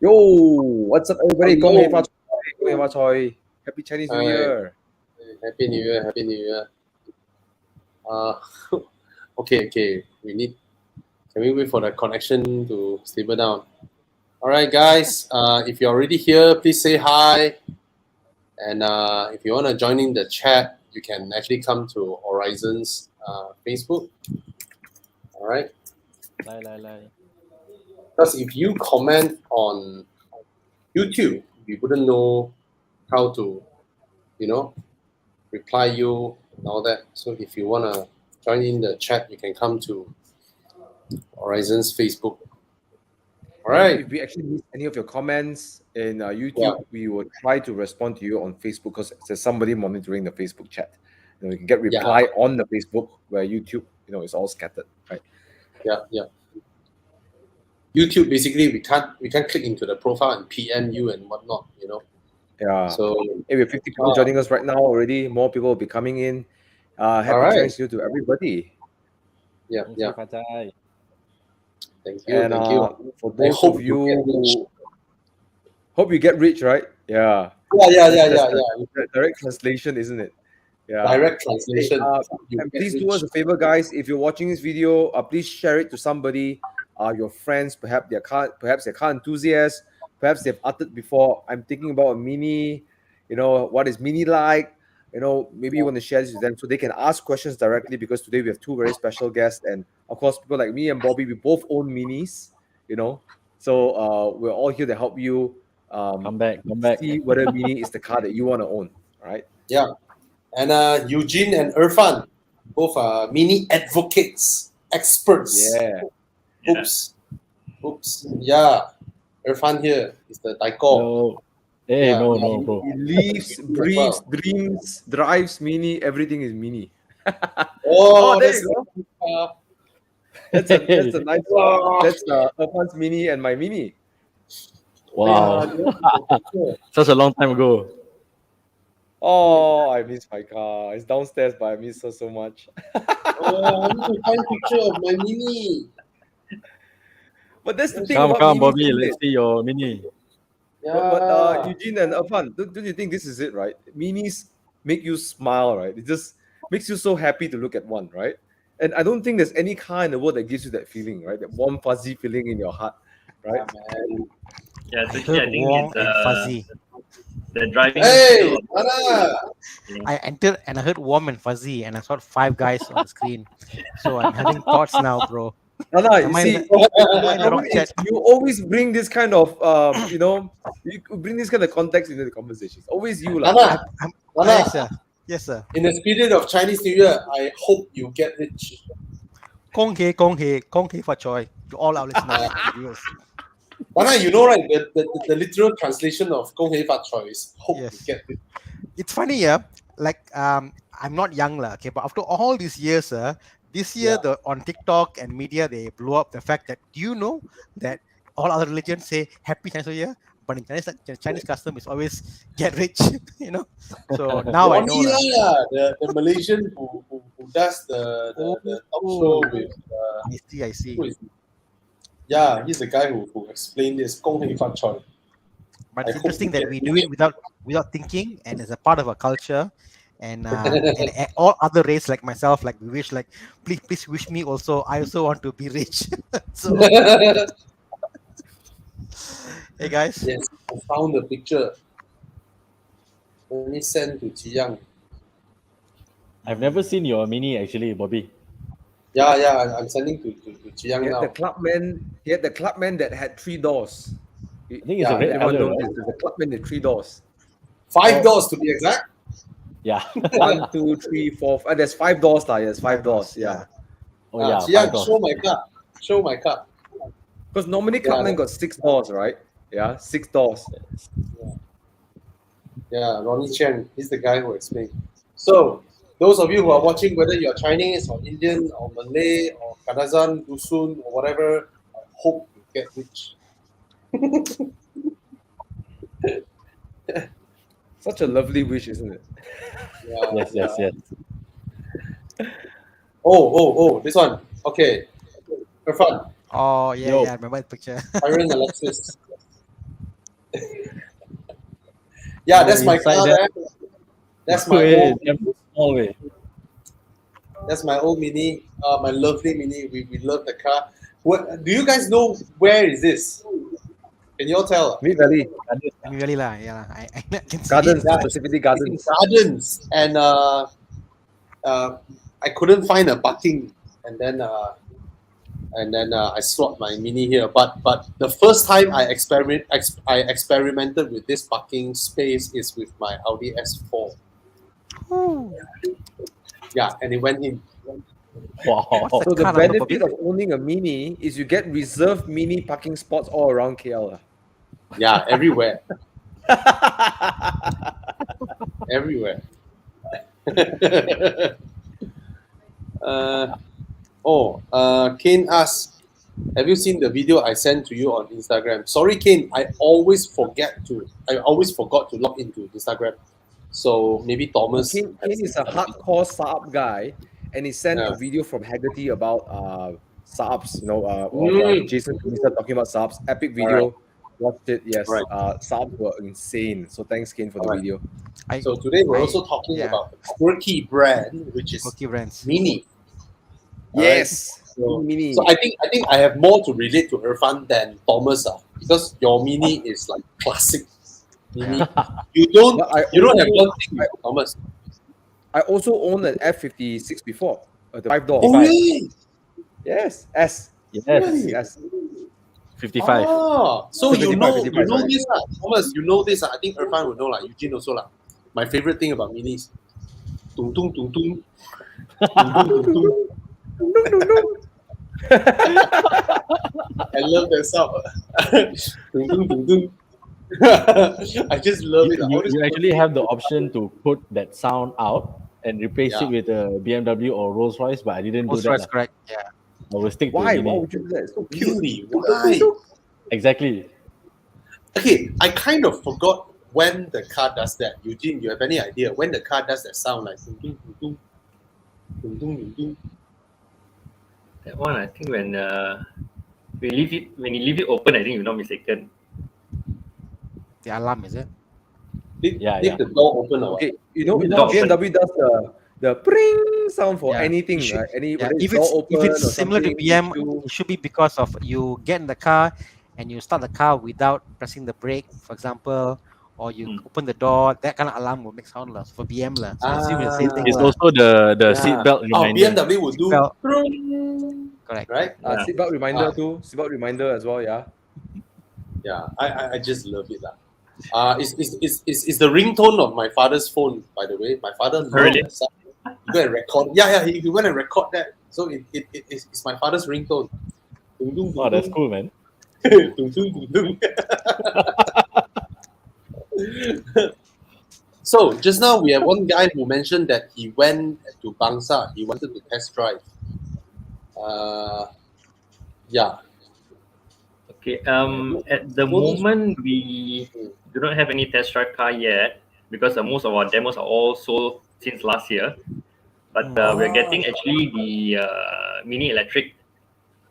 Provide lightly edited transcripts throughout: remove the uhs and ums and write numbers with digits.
Yo, what's up, everybody? Hello. Happy Chinese New Hi. Year. Happy New Year. Happy New Year. Uh, okay. Can we wait for the connection to stable down? All right, guys. If you're already here, please say hi. And if you want to join in the chat, you can actually come to Horizon's Facebook. All right. Because if you comment on YouTube, we wouldn't know how to, reply you and all that. So if you want to join in the chat, you can come to Horizon's Facebook. All right. If we actually miss any of your comments in YouTube, we will try to respond to you on Facebook because there's somebody monitoring the Facebook chat. You can get reply on the Facebook where YouTube, is all scattered, right? Yeah. YouTube basically we can't click into the profile and PM you and whatnot. Yeah. So we have 50 people joining us right now already. More people will be coming in. Happy Chinese New Year to everybody. Yeah. Thank you. And Thank you. for those of you who hope you get rich, right? Yeah. Yeah. The direct translation, isn't it? Yeah. Direct translation. And please do us a favor, guys. If you're watching this video, please share it to somebody, your friends, perhaps they're car enthusiasts, perhaps they've uttered before. I'm thinking about a Mini. What is Mini like? Maybe you want to share this with them so they can ask questions directly, because today we have two very special guests, and of course people like me and Bobby, we both own Minis. So we're all here to help you. Come back. See whether Mini is the car that you want to own. Right? Yeah. And Eugene and Irfan, both are Mini advocates, experts. Yeah. Oops. Yeah. Irfan here is the Taiko. No, bro. He lives, breathes, dreams, drives Mini. Everything is Mini. There you go. That's a nice one. That's Irfan's Mini and my Mini. Wow. Such a long time ago. Oh, I miss my car. It's downstairs, but I miss her so much. I need to find a picture of my Mini. But that's the thing. Come, Bobby. Let's see your Mini. Yeah. But Eugene and Irfan, don't you think this is it, right? Minis make you smile, right? It just makes you so happy to look at one, right? And I don't think there's any car in the world that gives you that feeling, right? That warm, fuzzy feeling in your heart, right? Yeah, I think it's fuzzy. The driving. Hey, I entered and I heard warm and fuzzy, and I saw 5 guys on the screen. So I'm having thoughts now, bro. You see, you always bring this kind of, you bring this kind of context into the conversation. It's always you, like. Yes, sir. In the spirit of Chinese New Year, I hope you get rich. Kong hei for joy to all our listeners. Right, right? The literal translation of Gong Hei Fat Choi is hope you get rich. It's funny, like I'm not young, okay, but after all these years, this year on TikTok and media, they blew up the fact that, do you know that all other religions say Happy Chinese New Year, but in Chinese custom is always get rich, So now I know. The Malaysian who does the talk show with. I see. Yeah, he's the guy who explained this Gong Hei Fat Choi. But it's interesting that we do it without thinking, and as a part of our culture. And all other race like myself, like we wish, like please wish me also. I also want to be rich. So, hey guys. Yes, I found the picture. Let me send to Ziyang. I've never seen your Mini actually, Bobby. Yeah, I'm sending to Ziyang now. He had the Clubman that had 3 doors. I think it's a red color, right? The Clubman with 3 doors. 5 doors to be exact. Yeah. 1, 2, 3, 4. There's 5 doors, Yes, 5 doors. Yeah. Oh yeah. Ziyang, show my car. Because normally Clubman got 6 doors, right? Yeah, 6 doors. Yeah, Ronnie Chen, he's the guy who explained. So, those of you who are watching, whether you're Chinese or Indian or Malay or Kadazan, Dusun or whatever, I hope you get rich. Such a lovely wish, isn't it? Yes. Oh, this one. Okay. For fun. Oh, yeah, I remember the picture. Byron Alexis. Yeah, that's my inside car there. there. That's my Way, old, damn small way. that's my old Mini. My lovely Mini. We love the car. What do you guys know? Where is this? Can you all tell? Mid Valley I mean, really lah, yeah, I can see it. Gardens, Yeah, specifically it's in Gardens. Gardens, and I couldn't find a parking, and then I slot my Mini here. But the first time I experimented with this parking space is with my Audi S4. Ooh. Yeah, and it went in. Wow. What's So the car number, benefit Bobby? of owning a Mini is you get reserved Mini parking spots all around KL. Yeah, everywhere, everywhere. Kane asks, have you seen the video I sent to you on Instagram? Sorry, Kane, I always forgot to log into Instagram. So maybe Thomas. Kane is a hardcore startup guy, and he sent Yeah. a video from Haggerty about startups. Mm. Jason Lisa talking about startups. Epic video. Watched it. Yes. Right. Startups were insane. So thanks, Kane, for the Alright. video. So today we're I- also talking yeah. about the quirky brand, which is Quirky brands. Mini. Yes. So, Mini. so I think I have more to relate to Irfan than Thomas, because your Mini is like classic Mini. You don't But I have also- one thing with Thomas. I also owned an F56 before. The 5-door. Oh really? Yes. S. Yes. Really? Yes. 55. Ah, so you 55, know 55, sorry. this Thomas, you know this. I think Irfan would know Eugene also My favorite thing about Minis. Tung tung tung tung. Tung tung tung tung. I love that sound. Tung tung tung tung. I just love it. You actually have the option to put that sound out and replace Yeah. it with a BMW or Rolls Royce, but I didn't do Rolls that. Royce, lah. correct. Yeah. I will stick to Why? the Why Mini. would you do that? It's so cute. Really? Why? Exactly. Okay, I kind of forgot when the car does that. Eugene, you have any idea when the car does that sound like tung tung tung tung tung tung tung tung? That one, I think when you leave it open, I think you're not mistaken. The alarm, is it? Did Yeah. the door open or what? Okay, you know Door open. BMW does the pring sound for Yeah. anything, It should- right? Any Yeah. whether If door it's open or similar to something, BM, issue. it should be because of you get in the car and you start the car without pressing the brake, for example, or you open the door. That kind of alarm will make sound lah for BM lah. So assume the same thing It's lah. also the Yeah. seatbelt reminder. BMW would do Seatbelt. prung, Correct. right? Yeah. Seatbelt reminder Ah. too. Seatbelt reminder as well. Yeah. Yeah, I just love it. It's the ringtone of my father's phone, by the way. My father loved Really? that sound. He go and record. Yeah, he went and record that. So it's my father's ringtone. Dun, dun, dun, Oh, that's dun. cool, man. Dun, dun, dun, dun. So just now we have one guy who mentioned that he went to Bangsa. He wanted to test drive. Yeah. Okay. At the moment, we do not have any test drive car yet because most of our demos are all sold since last year. But we're getting actually the Mini Electric,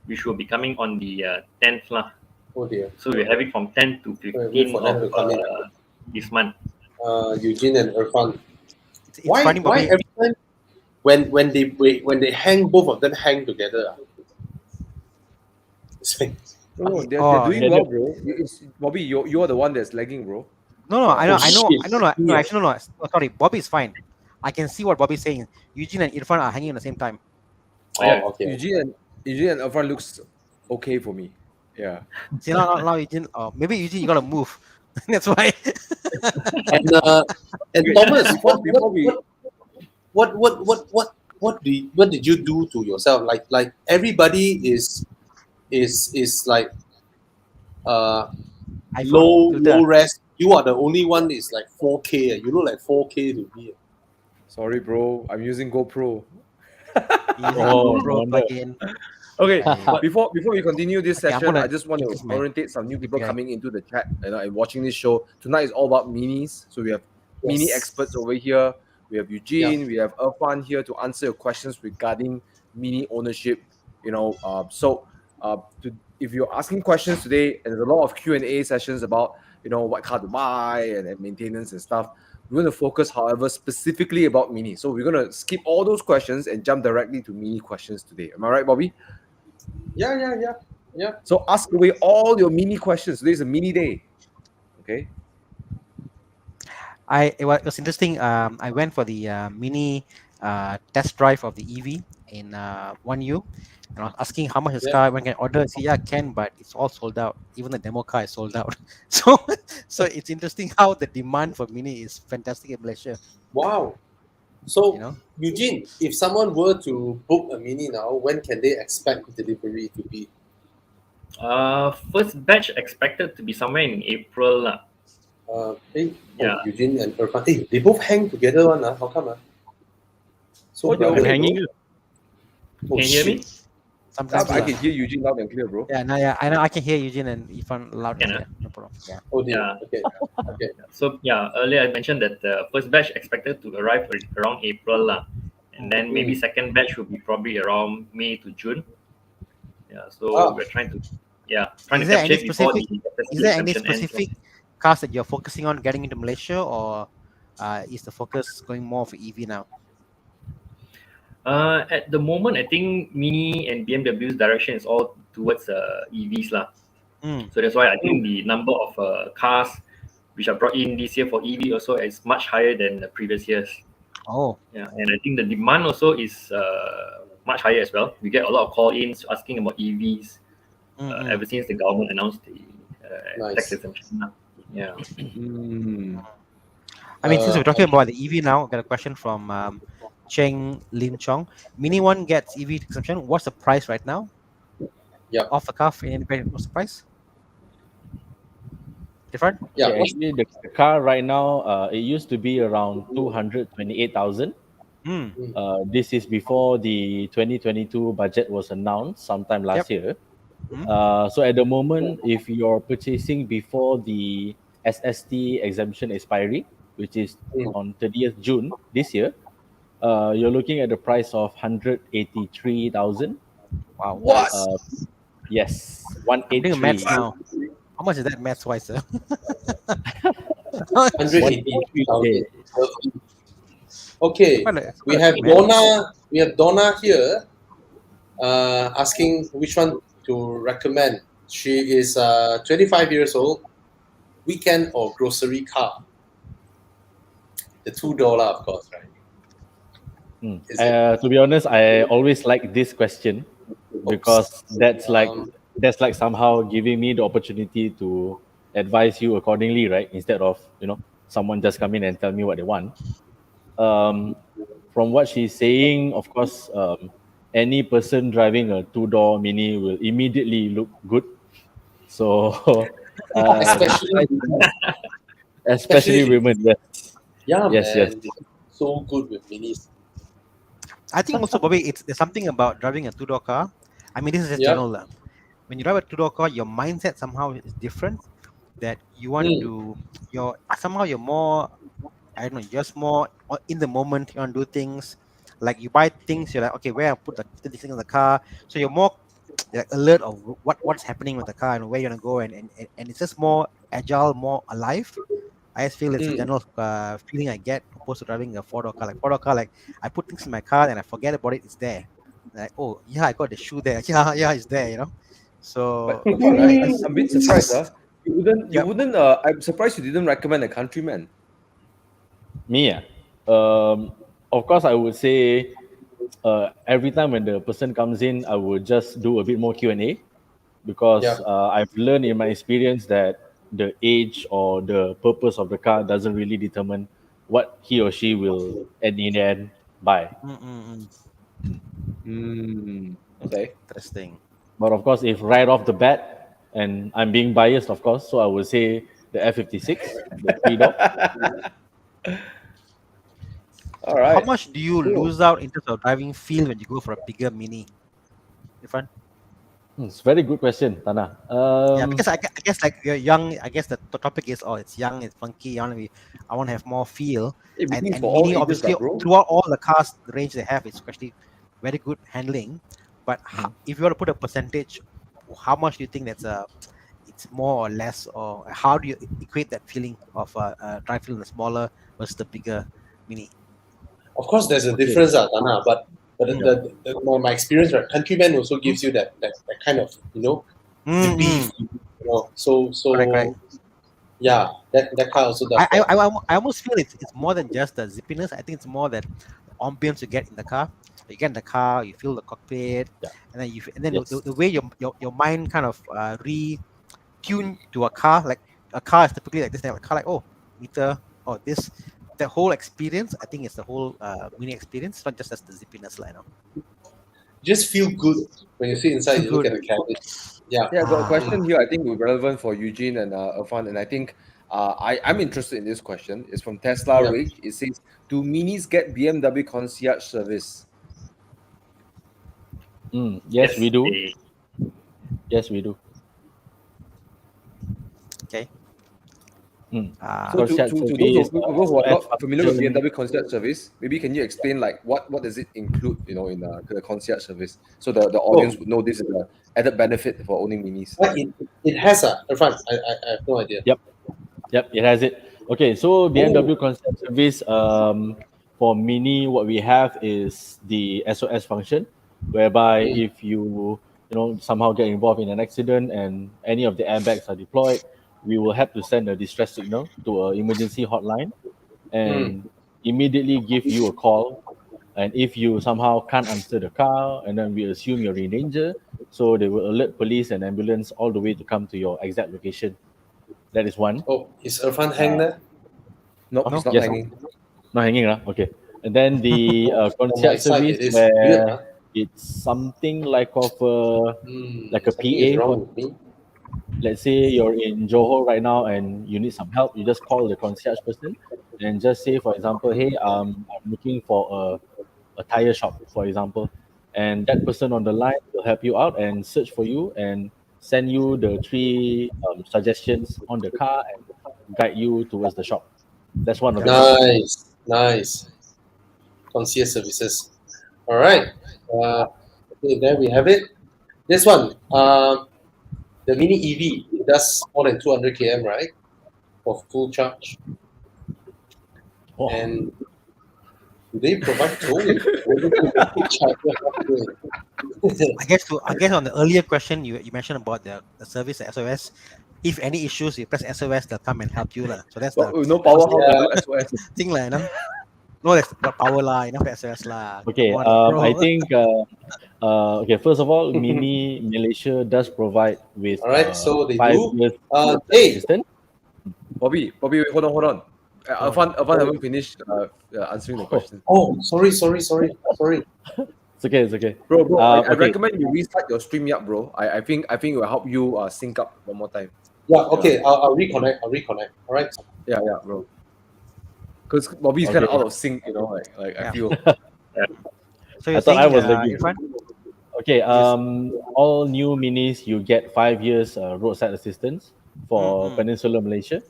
which will be coming on the 10th lah. Oh dear. So we have it from 10 to Wait 15 for them to come in. this month. Eugene and Irfan. It's Why funny, Bobby. every time when they hang, both of them hang together? It's like, No, they're Oh, doing yeah. well, bro. Bobby, you are the one that's lagging, bro. No, I know. shit. No, Yeah. actually, no. Oh, sorry, Bobby is fine. I can see what Bobby's saying. Eugene and Irfan are hanging at the same time. oh, okay. Eugene and Irfan looks okay for me. Yeah. See now, Eugene. Maybe Eugene, you gotta move. That's why. And Thomas, Before we what did you do to yourself? Like everybody is like iPhone low filter. res. You are the only one is like 4K. You look like 4K to me. sorry, bro. I'm using GoPro. Easy, Oh, bro, no wonder. plug in. Okay, before we continue this Okay, I'm session, gonna I just want to take this, man. orientate some new people Okay. coming into the chat and watching this show. Tonight is all about minis. So we have mini Yes. experts over here. We have Eugene, we have Irfan here to answer your questions regarding mini ownership. If you're asking questions today, and there's a lot of Q&A sessions about what car to buy and maintenance and stuff. We're going to focus, however, specifically about Mini. So we're going to skip all those questions and jump directly to Mini questions today. Am I right, Bobby? Yeah. So ask away all your Mini questions. Today's a Mini day. Okay. It was interesting. I went for the mini test drive of the EV in 1U, and I was asking how much is Yeah. car when can I order. See, yeah, can, but it's all sold out. Even the demo car is sold out. So, so it's interesting how the demand for mini is fantastic in Malaysia. Wow. So, You know, Eugene, if someone were to book a Mini now, when can they expect delivery to be? First batch expected to be somewhere in April lah. Yeah. Eugene and Irfan. Hey, they both hang together one. How come? So Oh, they're I'm okay, hanging. bro. Oh, Can you hear me? shit. sometimes I can hear Eugene loud and clear, bro. yeah, no, yeah, I know I can hear Eugene and Ifan loud and Can clear. No problem. Yeah. Oh dear. Yeah. Okay. So earlier I mentioned that the first batch expected to arrive around April lah, and then maybe second batch will be probably around May to June. Yeah, so we're trying to Is there capture any it before specific? the Is there any exemption ends. specific cars that you're focusing on getting into Malaysia, or is the focus going more for EV now? At the moment, I think Mini and BMW's direction is all towards EVs lah. So that's why I think the number of cars which are brought in this year for EV also is much higher than the previous years. Oh, Yeah, and I think the demand also is much higher as well. We get a lot of call-ins asking about EVs ever since the government announced the tax exemption. Yeah. I mean, since we're talking about the EV now, I got a question from Cheng Lim Chong. Mini One gets EV exemption. What's the price right now? Yeah. Off the cuff, what's the price? Different? Yeah. Okay, actually, the car right now, it used to be around 228,000. This is before the 2022 budget was announced sometime last year. So at the moment, if you're purchasing before the SST exemption expiry, which is on 30th June this year, you're looking at the price of 183,000. Wow. What? Yes, I'm doing 183. maths now. How much is that maths wise, sir? 180,000. Okay. It's We quite have a bit, man. Donna here asking which one to recommend. She is 25 years old. Weekend or grocery car? The $2, of course, right? To be honest, I always like this question because that's like somehow giving me the opportunity to advise you accordingly, right? Instead of someone just come in and tell me what they want. From what she's saying, of course, any person driving a two-door Mini will immediately look good. So, especially women, yes. Yeah, Yes, man. yes. So good with Minis. I think also, Bobby, there's something about driving a two-door car. I mean, this is just general. When you drive a two-door car, your mindset somehow is different. That you want to, you're more, I don't know, just more in the moment. You want to do things like you buy things. You're like, okay, where I put this thing in the car. So you're more like alert of what's happening with the car and where you're gonna go, and it's just more agile, more alive. I just feel it's a general feeling I get opposed to driving a four-door car. Like four-door car, like I put things in my car and I forget about it. It's there. Like, oh yeah, I got the shoe there. Yeah, it's there. You know. So I'm a bit surprised. You wouldn't. I'm surprised you didn't recommend a Countryman. Me, of course, I would say every time when the person comes in, I would just do a bit more Q&A because I've learned in my experience that the age or the purpose of the car doesn't really determine what he or she will at the end buy. Okay. Interesting. But of course, if right off the bat, and I'm being biased, of course, so I would say the F56, the three-door. All right. How much do you lose out in terms of driving feel when you go for a bigger Mini? Different? It's a very good question, Tana. Yeah, because I guess like you're young. I guess the topic is it's young, it's funky. I want to have more feel. And Mini obviously throughout all the cars, the range they have is actually very good handling. But if you were to put a percentage, how much do you think it's more or less, or how do you equate that feeling of driving the smaller versus the bigger Mini? Of course, there's a Okay. difference, Tana, but Mm. my experience, right, Countryman also gives you that kind of, zippy, Mm. so Correct. yeah, that car also does that. I almost feel it's more than just the zippiness. I think it's more that the ambience you get in the car. You get in the car, you feel the cockpit, Yeah. and then Yes. the way your mind kind of retune to a car. Like a car is typically like this type of car, like, oh, meter, or this. The whole experience, I think, is the whole Mini experience, not just as the zippiness, like, You just feel good when you sit inside. feel You look good. at the cabin. Yeah. Yeah, I got a Ah, question here. I think will be relevant for Eugene and Irfan, and I think I'm interested in this question. It's from Tesla Yeah. Rage. It says, "Do minis get BMW concierge service?" Yes, we do. they Yes, we do. okay. So Concierge to those service, who are SOS not familiar with function. BMW concierge service, maybe can you explain like what does it include? In the concierge service, so the audience Oh, would know this is an added benefit for owning minis. what it has Irfan. I have no idea. Yep, yep, it has it. Okay, so Oh, BMW concierge service, for Mini, what we have is the SOS function, whereby mm, if you somehow get involved in an accident and any of the airbags are deployed, we will have to send a distress signal to an emergency hotline mm. and immediately give you a call. And if you somehow can't answer the car, and then we assume you're in danger, so they will alert police and ambulance all the way to come to your exact location. That is one. Oh, is Irfan hang Uh, there? Nope, No. he's not yes, hanging. not hanging, lah. Okay. And then the On my concierge side, service it is weird. where it's something like a Something is PA for, wrong with me. let's say you're in Johor right now and you need some help, you just call the concierge person and just say, for example, hey, I'm looking for a tire shop, for example, and that person on the line will help you out and search for you and send you the three suggestions on the car and guide you towards the shop. That's one of the Correct. benefits. Nice. Concierge services. All right. Uh, okay, there we have it. This one, the Mini EV, it does more than 200 km, right? For full charge. Oh, And do they provide towing? Or do they charge you halfway? I guess on the earlier question you mentioned about the service, the SOS. If any issues, you press SOS, they'll come and help you, lah. So that's But the with no the power, first how thing, to Yeah. do SOS? thing lah, No, that's got power lah, enough SOS lah. okay. Come on, lah, bro. I think okay. First of all, Mini Malaysia does provide with All right, so they 5 do. years Hey, assistance. Bobby, wait, hold on. Irfan haven't finished answering the question. oh, sorry. It's okay. It's okay. Bro, I Okay. recommend you restart your stream up, bro. I think it will help you sync up one more time. Yeah, okay, I'll reconnect. All right. Yeah, bro. Because Bobby's kind of Okay. out of sync, like I Yeah. feel. So you're I thought I saying, was lagging. Irfan? Okay. All new Minis, you get 5 years roadside assistance for Mm-hmm. Peninsular Malaysia.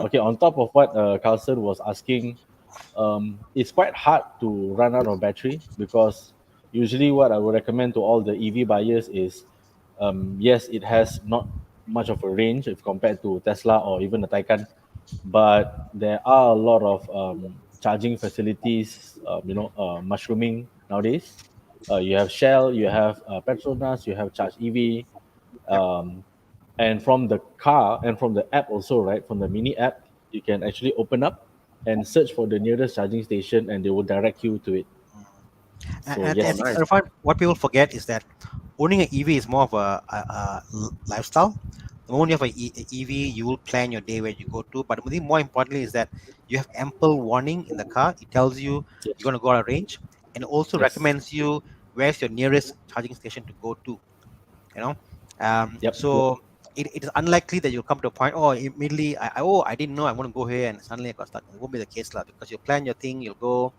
Okay. On top of what Carlson was asking, it's quite hard to run out of battery because usually what I would recommend to all the EV buyers is, yes, it has not much of a range if compared to Tesla or even the Taycan, but there are a lot of charging facilities, mushrooming nowadays. You have Shell, you have Petronas, you have Charge EV, Yep. and from the car and from the app also, right? From the Mini app, you can actually open up and search for the nearest charging station, and they will direct you to it. So And I yes, think, nice. Irfan, what people forget is that owning an EV is more of a lifestyle. The moment you have a EV, you will plan your day where you go to. But I think more importantly is that you have ample warning in the car. It tells you yes, you're going to go out of range, and also yes, recommends you where's your nearest charging station to go to. You know, yep, yep. so it is unlikely that you'll come to a point. Oh, immediately, I didn't know I'm going to go here, and suddenly I got stuck. It won't be the case, lah, because you plan your thing. You'll go.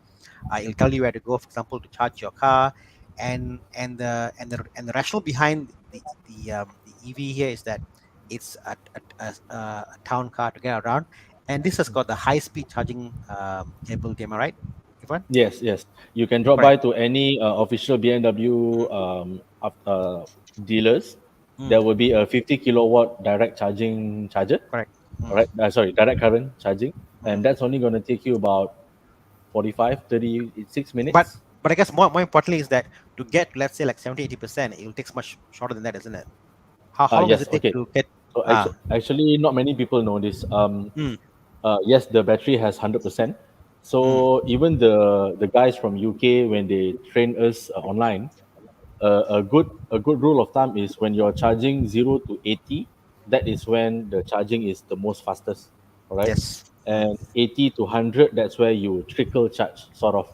It'll tell you where to go, for example, to charge your car, and the rationale behind the EV here is that it's a town car to get around, and this has got the high speed charging capability. Am I right, Ivan? Yes, yes. You can drop by Correct. to any official BMW dealers there will be a 50 kilowatt direct charging charger. Correct. All right. Sorry, direct current charging. And that's only going to take you about 36 minutes. But I guess more importantly is that to get, let's say, like 70-80%, it will take much shorter than that, isn't it? How long Yes, does it take okay. to get? So actually, not many people know this. Yes, the battery has 100%. So even the guys from UK, when they train us online, a good rule of thumb is when you're charging 0 to 80, that is when the charging is the most fastest. All right. Yes. And 80 to 100, that's where you trickle charge, sort of.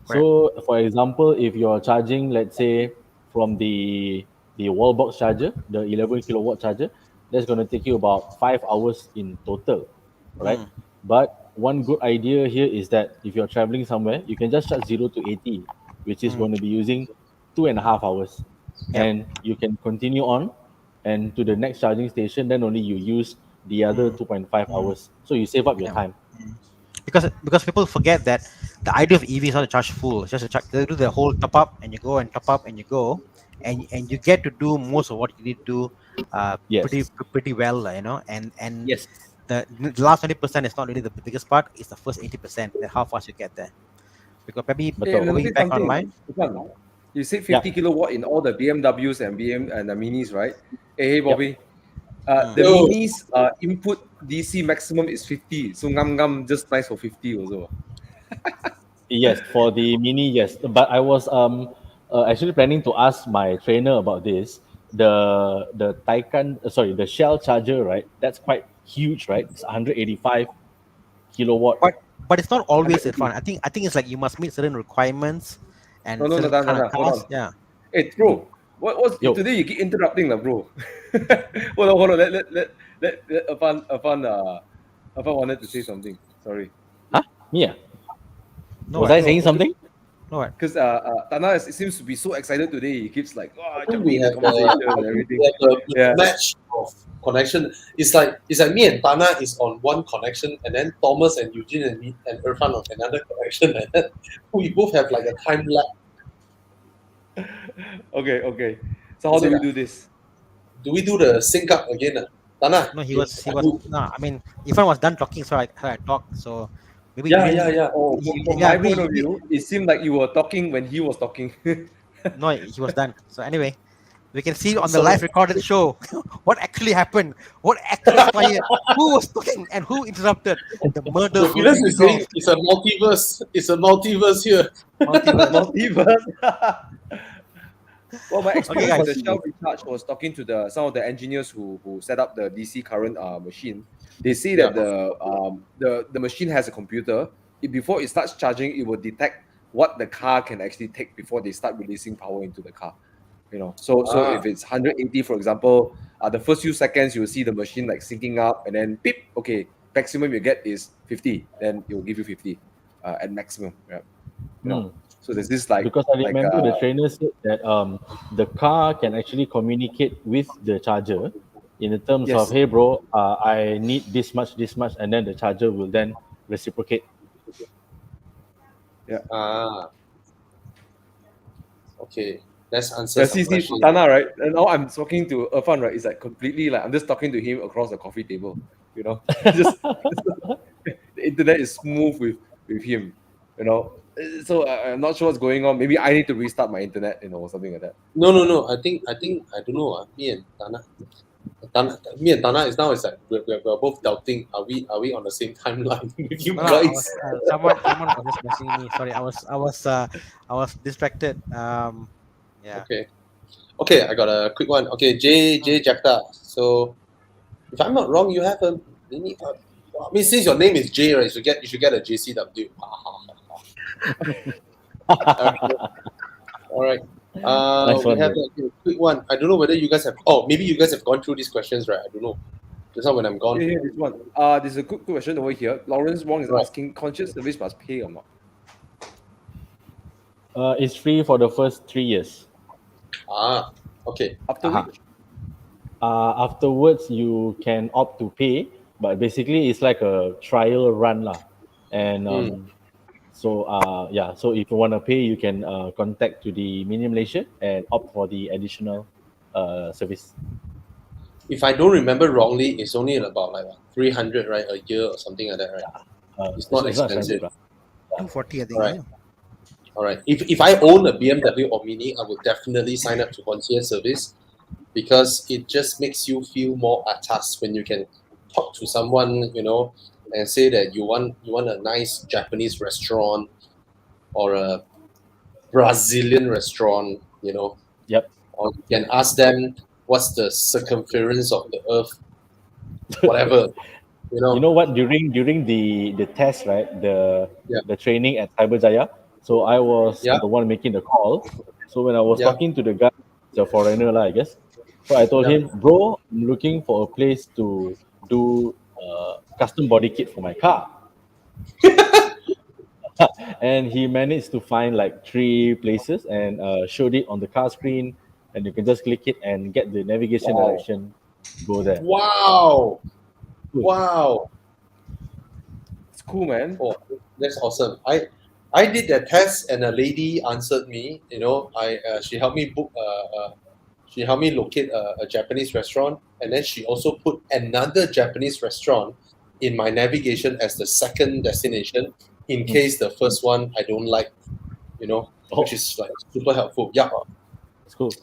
Correct. So, for example, if you're charging, let's say, from the wall box charger, the 11 kilowatt charger, that's going to take you about 5 hours in total, right? But one good idea here is that if you're traveling somewhere, you can just charge 0 to 80, which is going to be using 2.5 hours, Yep. and you can continue on and to the next charging station. Then only you use the other 2.5 hours, so you save up your time. Because people forget that the idea of EV is not to charge full. It's just to charge, they do the whole top up and you go and top up and you go, and you get to do most of what you need to do Yes. pretty well, you know. And Yes. the last 20% is not really the biggest part. It's the first 80% that how fast you get there. Because maybe going back online. You said 50 kilowatt in all the BMWs and and the minis, right? Hey, Bobby. The minis input DC maximum is 50, so ngam just nice for 50 also. Yes, for the mini, yes. But I was actually planning to ask my trainer about this. The the Shell charger, right? That's quite huge, right? It's 185 kilowatt. But it's not always fun. I think it's like you must meet certain requirements and certain kind of cars. Yeah. Hey, bro, what's today? You keep interrupting, bro. hold on. Let Afan wanted to say something. Sorry. Huh? Yeah. No, was I saying something? No, because Tana seems to be so excited today. He keeps like, we have everything. a match of connection. It's like me and Tana is on one connection, and then Thomas and Eugene and me and Irfan on another connection, and then we both have like a time lag. Okay. So how do we do this? Do we do the sync up again? Tana? No, he was no. I mean, Irfan was done talking, so I talked. So maybe yeah. Oh, from my point of view, it seemed like you were talking when he was talking. No, he was done. So anyway, we can see on the live recorded show what actually happened, what actually transpired, who was talking and who interrupted. The murder. It's a multiverse. It's a multiverse here. Multiverse. Well, my experience with the Shell Recharge was talking to some of the engineers who set up the DC current machine. They say that the machine has a computer. Before it starts charging, it will detect what the car can actually take before they start releasing power into the car. You know, so if it's 180, for example, the first few seconds you will see the machine like syncing up, and then beep. Okay, maximum you get is 50. Then it will give you 50 at maximum. Yeah. You know. So there's this like, because I remember the trainer said that the car can actually communicate with the charger in the terms of, hey bro, I need this much, and then the charger will then reciprocate. Yeah. Okay. Let's answer some questions. Tana, right? And now I'm talking to Irfan, right? It's like completely like I'm just talking to him across the coffee table. You know, the internet is smooth with him. You know. So I'm not sure what's going on. Maybe I need to restart my internet, or something like that. No. I think I don't know. Me and Tana is now. It's like we're both doubting. Are we on the same timeline with you guys? Someone was just messaging me. Sorry, I was distracted. Yeah. Okay. I got a quick one. Okay, J Jakarta. So, if I'm not wrong, you have a mini. I mean, since your name is J, right? You should get a JCW. Okay. All right. We have a quick one. I don't know whether you guys have. Oh, maybe you guys have gone through these questions, right? I don't know. Just not when I'm gone. Yeah, this one. There's a good question over here. Lawrence Wong is asking: conscious service must pay or not? It's free for the first 3 years. Okay. Afterwards, you can opt to pay, but basically it's like a trial run lah. And so if you want to pay, you can contact to the Mini Malaysia and opt for the additional service. if I don't remember wrongly, it's only about like 300, right, a year or something like that, right? It's not expensive. 240, I think. All right. Yeah. All right. If I own a BMW or Mini, I would definitely sign up to concierge service because it just makes you feel more atas when you can talk to someone, and say that you want a nice Japanese restaurant or a Brazilian restaurant, Yep. or you can ask them what's the circumference of the earth, whatever, You know what? During the test, right? Yeah. The training at Cyberjaya. So I was Yeah. the one making the call. So when I was Yeah. talking to the guy, it's a foreigner lah, I guess. So I told Yeah. him, bro, I'm looking for a place to do custom body kit for my car. And he managed to find like 3 places and showed it on the car screen, and you can just click it and get the navigation Wow. direction. Go there. Wow. Cool. Wow. It's cool, man. Oh, that's awesome. I did that test and a lady answered me. She helped me book. She helped me locate a Japanese restaurant, and then she also put another Japanese restaurant in my navigation as the second destination in case the first one I don't like. Which is like super helpful. Yeah, It's cool.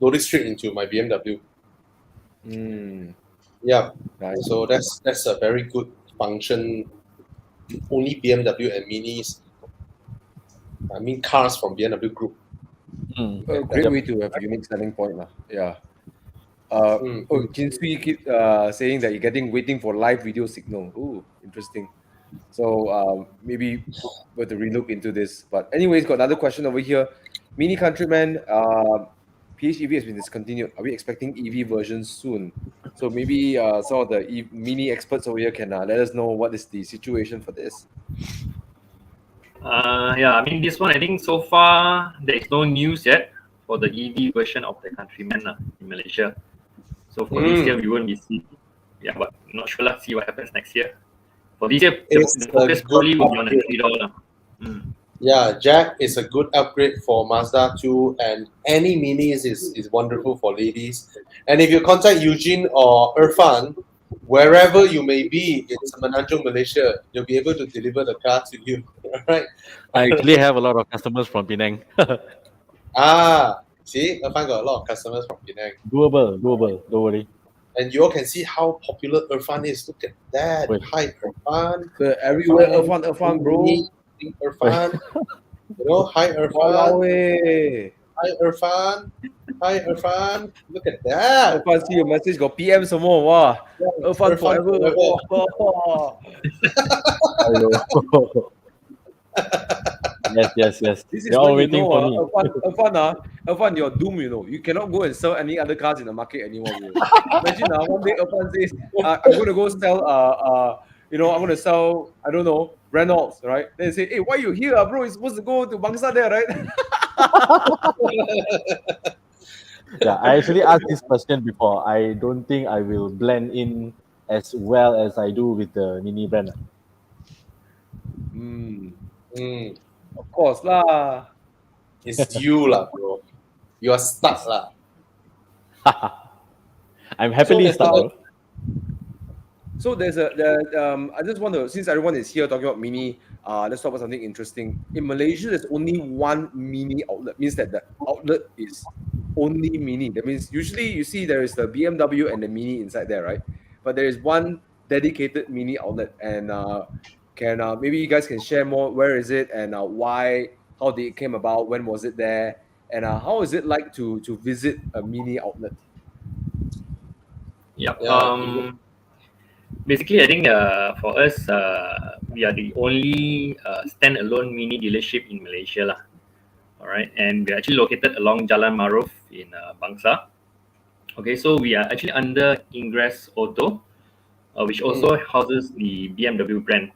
loading straight into my BMW. Yeah, Nice. so that's a very good function. Only BMW and Minis. I mean, cars from BMW Group. A great way to have a unique selling point. Yeah. Kinsui keep saying that you're waiting for live video signal. Ooh, interesting. So maybe we'll have to relook into this. But anyways, got another question over here. Mini Countryman, PHEV has been discontinued. Are we expecting EV versions soon? So maybe some of the Mini experts over here can let us know what is the situation for this. Yeah, I mean, this one, I think so far there is no news yet for the EV version of the Countryman in Malaysia. So for this year, we won't be seeing. Yeah, but not sure. Let's see what happens next year. For this year, the focus probably will be on the $3. Yeah, Jack is a good upgrade for Mazda 2, and any Minis is wonderful for ladies. And if you contact Eugene or Irfan, wherever you may be in Semenanjung, Malaysia, they'll be able to deliver the car to you. Right? I actually have a lot of customers from Penang. See, Irfan got a lot of customers from Penang. Doable. Don't worry. And you all can see how popular Irfan is. Look at that. Wait. Hi, Irfan. Everywhere, Irfan, bro. Irfan. Hi, Irfan. Walao eh. Hi, Irfan. Hi, Irfan. Look at that. Irfan, see your message got PM some more. Wow. Irfan forever. Yes. This is They're all when waiting for me. Irfan, you're doomed, You cannot go and sell any other cars in the market anymore, bro. Imagine one day Irfan says, I'm going to go sell, I'm going to sell, I don't know, Reynolds, right? Then they say, hey, why you here, bro? You're supposed to go to Bangsa there, right? Yeah, I actually asked this question before. I don't think I will blend in as well as I do with the Mini brand. Of course lah. It's you lah, bro. You are stuck lah. I'm happily stuck, bro. So I just want to, since everyone is here talking about Mini, let's talk about something interesting. In Malaysia, there's only one Mini outlet. Means that the outlet is only Mini. That means usually you see there is the BMW and the Mini inside there, right? But there is one dedicated Mini outlet, and maybe you guys can share more. Where is it, and why? How did it came about? When was it there? And how is it like to visit a Mini outlet? Yeah. Basically, I think for us, we are the only standalone Mini dealership in Malaysia lah. All right, and we're actually located along Jalan Maruf in Bangsa. Okay, so we are actually under Ingress Auto, which also houses the BMW brand.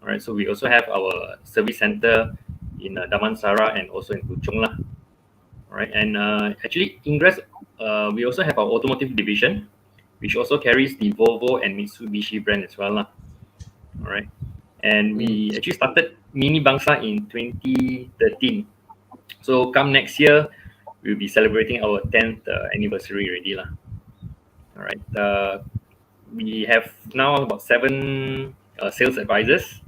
All right, so we also have our service center in Damansara and also in Puchong lah. All right, and actually Ingress, we also have our automotive division, which also carries the Volvo and Mitsubishi brand as well lah. All right, and we actually started Mini Bangsa in 2013. So come next year, we'll be celebrating our 10th anniversary already lah. All right. We have now about 7 sales advisors.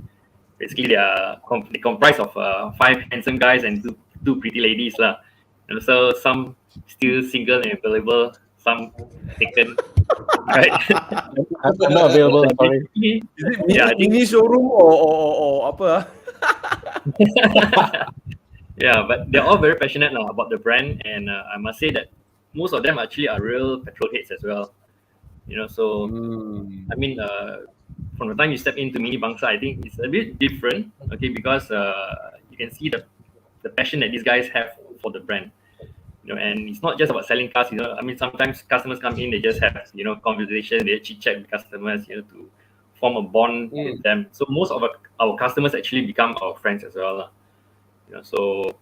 Basically, they comprise of 5 handsome guys and two pretty ladies lah. And so some still single and available, some taken. Right. I'm not available. Sorry. Is it mini, Yeah, I think- mini showroom or apa? Yeah, but they're all very passionate now about the brand, and I must say that most of them actually are real petrol heads as well. So I mean, from the time you step into Mini Bangsa, I think it's a bit different, okay, because you can see the passion that these guys have for the brand. And it's not just about selling cars. I mean, sometimes customers come in, they just have conversation, they chit chat with customers, to form a bond with them. So most of our customers actually become our friends as well, lah. So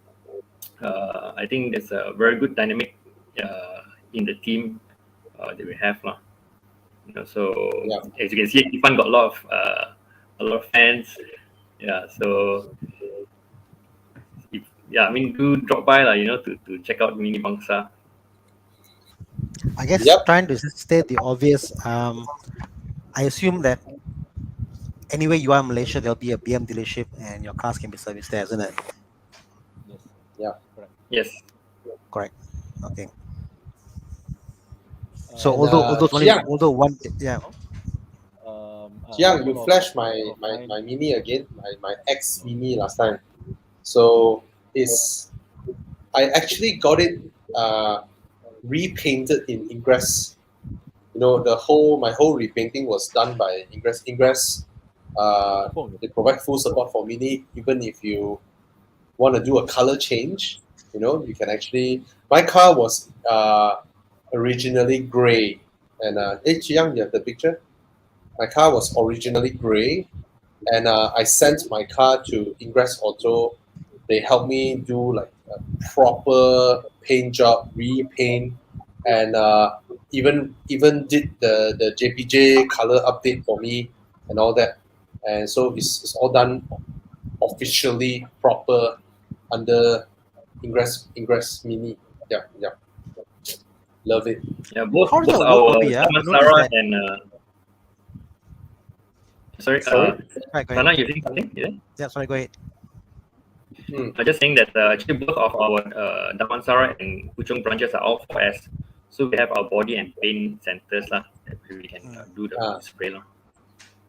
I think there's a very good dynamic in the team that we have, lah. So as you can see, Ifan got a lot of fans. Yeah, so I mean, do drop by lah, to check out Mini Bangsa. I guess trying to state the obvious. I assume that anywhere you are in Malaysia, there'll be a BM dealership, and your cars can be serviced there, isn't it? Yes. Correct. Okay. So although one, yeah. Jiang, you flashed my Mini again, my X Mini last time. So I actually got it repainted in Ingress. My whole repainting was done by Ingress. Ingress, they provide full support for Mini, even if you want to do a color change. You can actually. My car was originally gray, and Chiang, you have the picture. My car was originally gray, and I sent my car to Ingress Auto. They helped me do like a proper paint job, repaint, and even did the JPJ color update for me and all that. And so it's all done officially proper under Ingress Mini. Yeah. Love it. Yeah, both How does that our work, Bobby, yeah? I noticed Damansara that- and sorry, Right, go ahead. Sana, you think something? Yeah. Yeah, sorry, go ahead. I'm just saying that actually both of our Damansara and Puchong branches are all 4S. So we have our body and paint centers lah, that we can do the spray lah.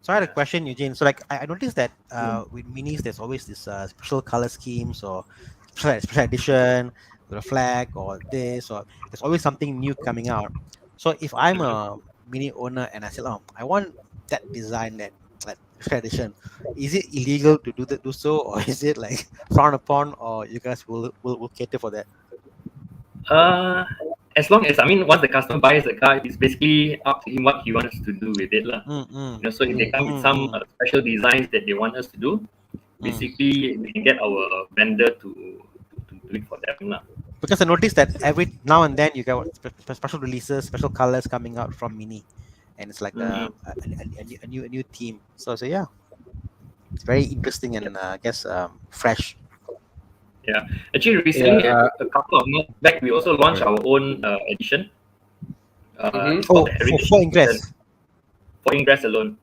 So I had a question, Eugene. So like I noticed that with minis, there's always this special color schemes or special edition with a flag or this, or there's always something new coming out. So if I'm a mini owner and I say, oh, I want that design, that special edition, is it illegal to do so, or is it like frowned upon, or you guys will cater for that? As long as, I mean, once the customer buys the car, it's basically up to him what he wants to do with it lah. So if they come with some special designs that they want us to do, basically we can get our vendor to do it for them lah. Because I noticed that every now and then you get special releases, special colors coming out from Mini, and it's like a new theme. So yeah, it's very interesting and I guess fresh. Yeah, actually recently, a couple of months back, we also launched our own edition. For Ingress. For Ingress alone.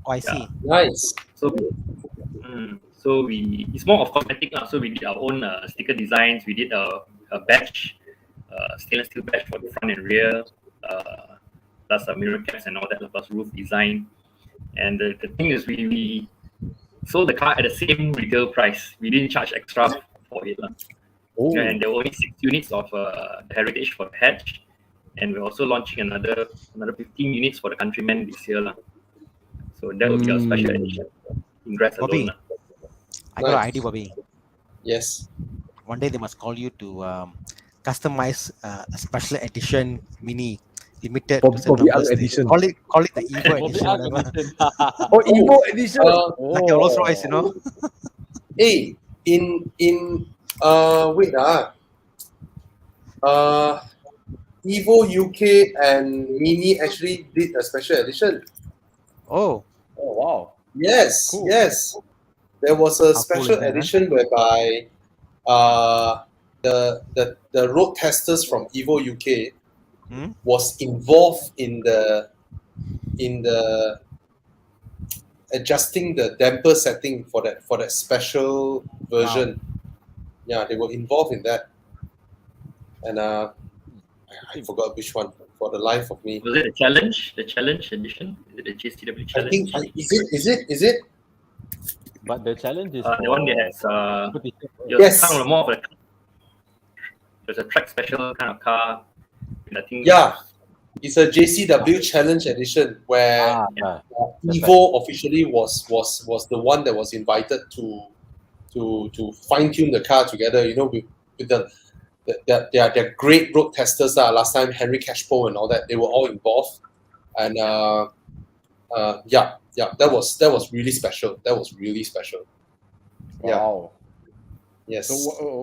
Oh, I see. Nice. So it's more of cosmetic lah. So we did our own sticker designs. We did a badge, stainless steel badge for the front and rear, plus mirror caps and all that, plus roof design. And the thing is, we sold the car at the same retail price. We didn't charge extra for it. And there were only 6 units of heritage for the hatch. And we're also launching another 15 units for the Countryman this year. So that will be our special edition. Ingress Bobby, alone. I got an idea, Bobby. Yes. One day they must call you to customize a special edition Mini limited Bobby Ang edition. Call it the Evo edition. Whatever. Oh, Evo edition. Like your Rolls Royce, Hey, Evo UK and Mini actually did a special edition. Oh, wow. Yes, Cool. yes. There was a How cool special is that, edition whereby the road testers from Evo UK was involved in the adjusting the damper setting for that special version. Yeah, they were involved in that, and I forgot which one for the life of me. Was it the challenge? The challenge edition? Is it the JCW I challenge? think is it? But the challenge is the one that has competition. it was Yes. kind of more of a, it was a track special kind of car. And I think Yeah, it's a JCW Challenge Edition where Yeah. Evo officially was the one that was invited to fine tune the car together. You know, with their great road testers. Last time Henry Cashpo and all that, they were all involved, and yeah, that was really special. That was really special. Yeah. Wow. Yes. So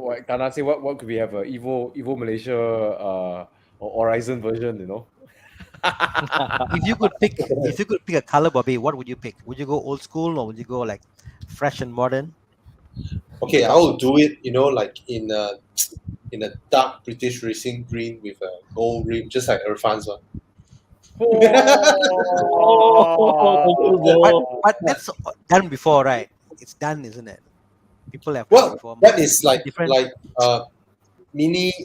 what Tana say? What could we have? Evo Malaysia or Horizon version? You know. If you could pick a color, Bobby, what would you pick? Would you go old school or would you go like fresh and modern? Okay, I will do it. You know, like in a dark British racing green with a gold rim, just like Irfan's one. But that's done before, right? It's done, isn't it? People have done Well, before. that is like different. mini /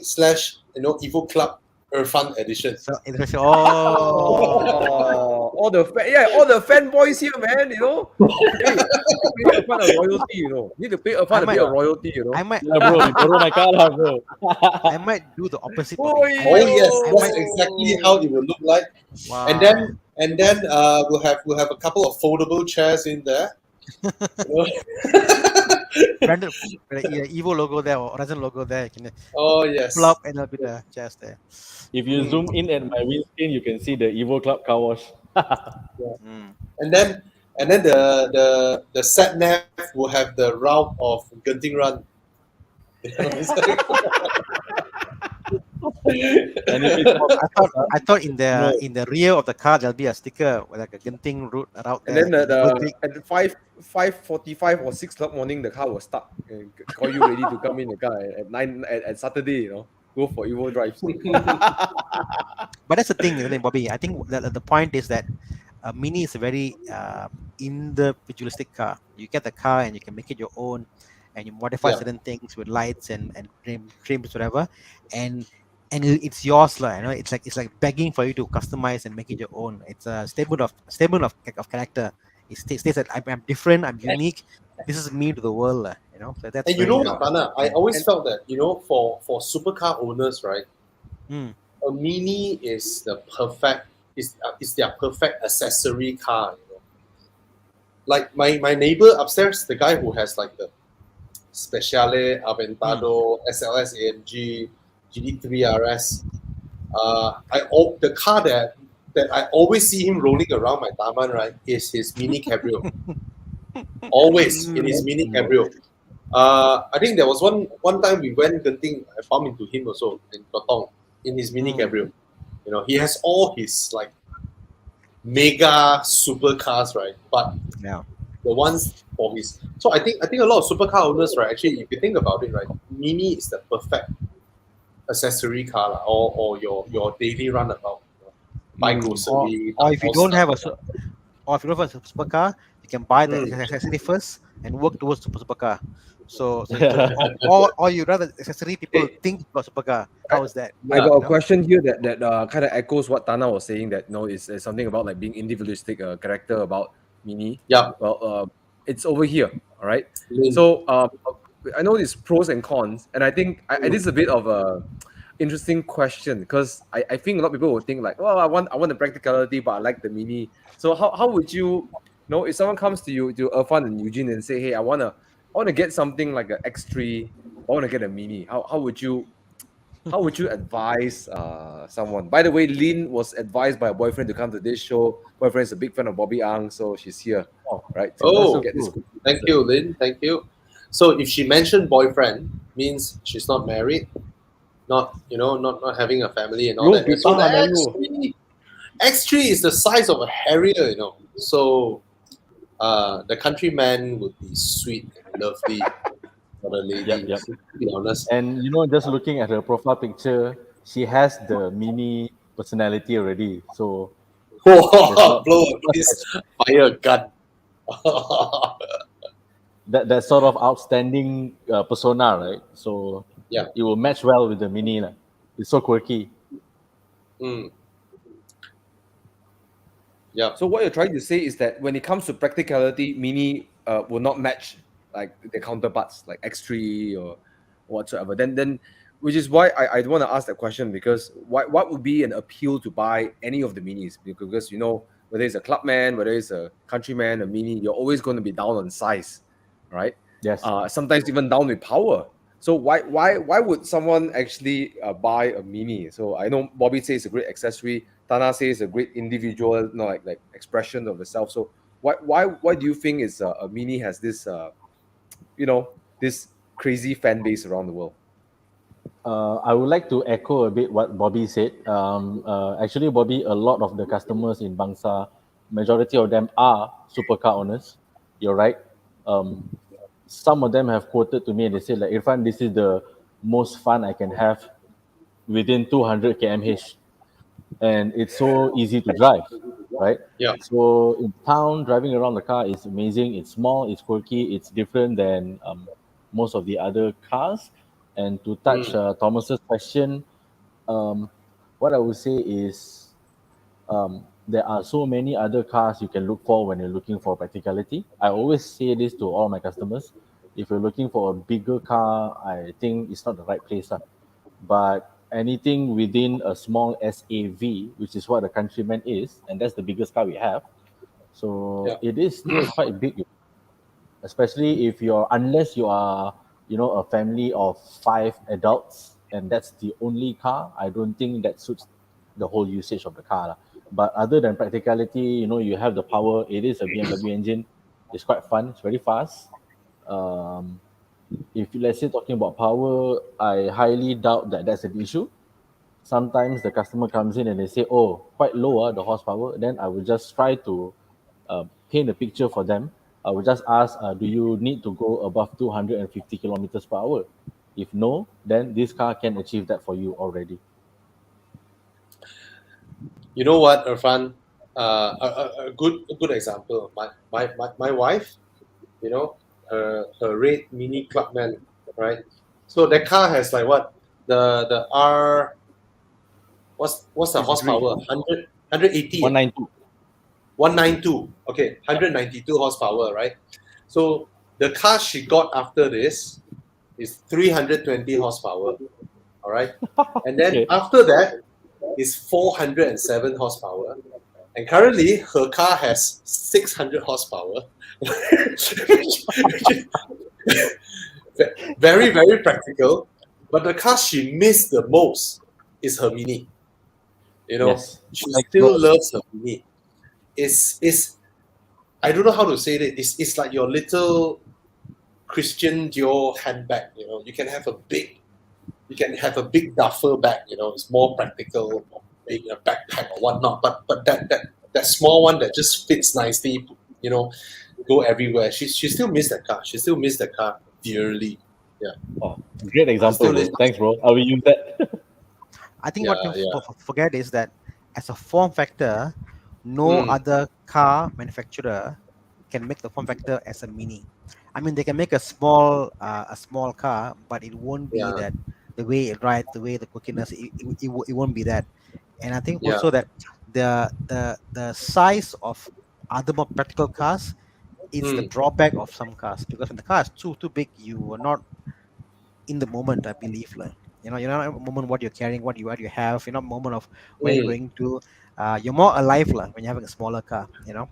Evo Club Irfan edition. So it's all the fanboys here, man. You know, hey, pay Irfan a royalty. You know, need to pay Irfan a bit of royalty. You know, I might Bro, you borrow my car, bro. I might do the opposite. Oh, Bobby. Oh yes, I that's might- exactly how it will look like. Wow. And then we'll have a couple of foldable chairs in there. branded Evo logo there or Horizon logo there. You can Oh yes. pull up and there'll be the chairs there. If you zoom in at my windscreen, you can see the Evo Club car wash. And then the sat nav will have the route of Genting Run. And if it's I thought in the rear of the car there'll be a sticker with like a Genting route and there. then at 5:45 or 6 o'clock morning, the car will start and call you ready to come in the car at 9 at Saturday. You know, go for Evo drives. But that's the thing, isn't it, Bobby? I think the point is that Mini is a very individualistic car. You get the car and you can make it your own, and you modify certain things with lights and trims, whatever, and it's yours, lah. You know, it's like begging for you to customize and make it your own. It's a statement of character. It states that I'm different, I'm unique. This is me to the world, lah. You know. So that's And you know, very, Tana, I always felt that, you know, for supercar owners, right? Mm. A Mini is the perfect is their perfect accessory car. You know, like my neighbor upstairs, the guy who has like the Speciale, Aventador, SLS AMG, GD3 RS. The car that I always see him rolling around my Taman, right, is his Mini Cabrio. Always in his Mini Cabrio. I think there was one time we went Genting, I bumped into him also in Kotong in his Mini Cabrio. You know, he has all his like mega supercars, right? But the ones for his. So I think a lot of supercar owners, right? Actually, if you think about it, right, Mini is the perfect accessory car, or your daily runabout. You know, buy grocery. or if you don't have a supercar, you can buy the accessory first and work towards supercar. So or you rather accessory people think about supercar. How is that? I got a question here that kind of echoes what Tana was saying, that is something about like being individualistic character about Mini. Yeah. Well, it's over here. All right. So I know there's pros and cons, and I think it is a bit of a interesting question, because I think a lot of people will think like, well, I want the practicality, but I like the Mini. So how would you know if someone comes to you, to Irfan and Eugene, and say, hey, I want to get something like an X3, I want to get a Mini. How would you advise someone? By the way, Lynn was advised by a boyfriend to come to this show. Boyfriend is a big fan of Bobby Ang, so she's here. Right? Thank you, Lynn. Thank you. So if she mentioned boyfriend, means she's not married, not having a family and all that. So the X3 is the size of a Harrier, you know. So the countryman would be sweet and lovely for the lady, to be honest. And just looking at her profile picture, she has the Mini personality already. So Whoa, blow this fire gun. that sort of outstanding persona, right? So Yeah. it will match well with the Mini lah. It's so quirky. Mm. Yeah. So what you're trying to say is that when it comes to practicality, Mini will not match like the counterparts like X3 or whatsoever. Then which is why I want to ask that question, because what would be an appeal to buy any of the Minis? Because you know, whether it's a Clubman, whether it's a Countryman, a Mini, you're always going to be down on size, right? Yes. Sometimes even down with power. So why would someone actually buy a Mini? So I know Bobby says it's a great accessory. Tana says it's a great individual, like expression of the self. So why do you think is a Mini has this this crazy fan base around the world? I would like to echo a bit what Bobby said. Actually, Bobby, a lot of the customers in Bangsa, majority of them are supercar owners. You're right. Um, some of them have quoted to me and they said, like, Irfan, this is the most fun I can have within 200 kmh. And it's so easy to drive, right? Yeah. So in town, driving around the car is amazing. It's small, it's quirky, it's different than most of the other cars. And to touch Thomas's question, what I would say is there are so many other cars you can look for when you're looking for practicality. I always say this to all my customers. If you're looking for a bigger car, I think it's not the right place. But anything within a small SAV, which is what the Countryman is, and that's the biggest car we have. So Yeah. it is still quite big, especially if unless you are, a family of 5 adults, and that's the only car. I don't think that suits the whole usage of the car lah. But other than practicality, you have the power. It is a BMW engine. It's quite fun. It's very fast. Um, if let's say talking about power, I highly doubt that that's an issue. Sometimes the customer comes in and they say, "Oh, quite low, the horsepower." Then I will just try to paint a picture for them. I will just ask, "Do you need to go above 250 kilometers per hour?" If no, then this car can achieve that for you already. You know what, Irfan? A good example. My wife, her red Mini Clubman, right? So that car has like what the R. What's the It's horsepower? 100, 180. 192. 192. Okay, 192 horsepower, right? So the car she got after this is 320 horsepower. All right. And then Okay. after that is 407 horsepower. And currently her car has 600 horsepower. Very, very practical. But the car she missed the most is her Mini. Yes. She Like still those. loves her Mini. It's I don't know how to say it. It's like your little Christian Dior handbag. You can have a big duffel bag. It's more practical, big a backpack or whatnot. But that small one that just fits nicely, go everywhere. She still miss that car. She still miss that car dearly. Yeah. Oh, great example, Still bro. is- Thanks, bro. I will use that. I think Yeah, what you yeah. forget is that as a form factor, no other car manufacturer can make the form factor as a Mini. I mean, they can make a small car, but it won't be Yeah. that the way it rides, the way the quirkiness, it won't be that. And I think Yeah. also that the size of other more practical cars is the drawback of some cars, because when the car is too big, you are not in the moment. I believe, like, you're not in the moment what you're carrying, what you have. You're not moment of where you're going to. You're more alive, like, when you're having a smaller car. Yeah.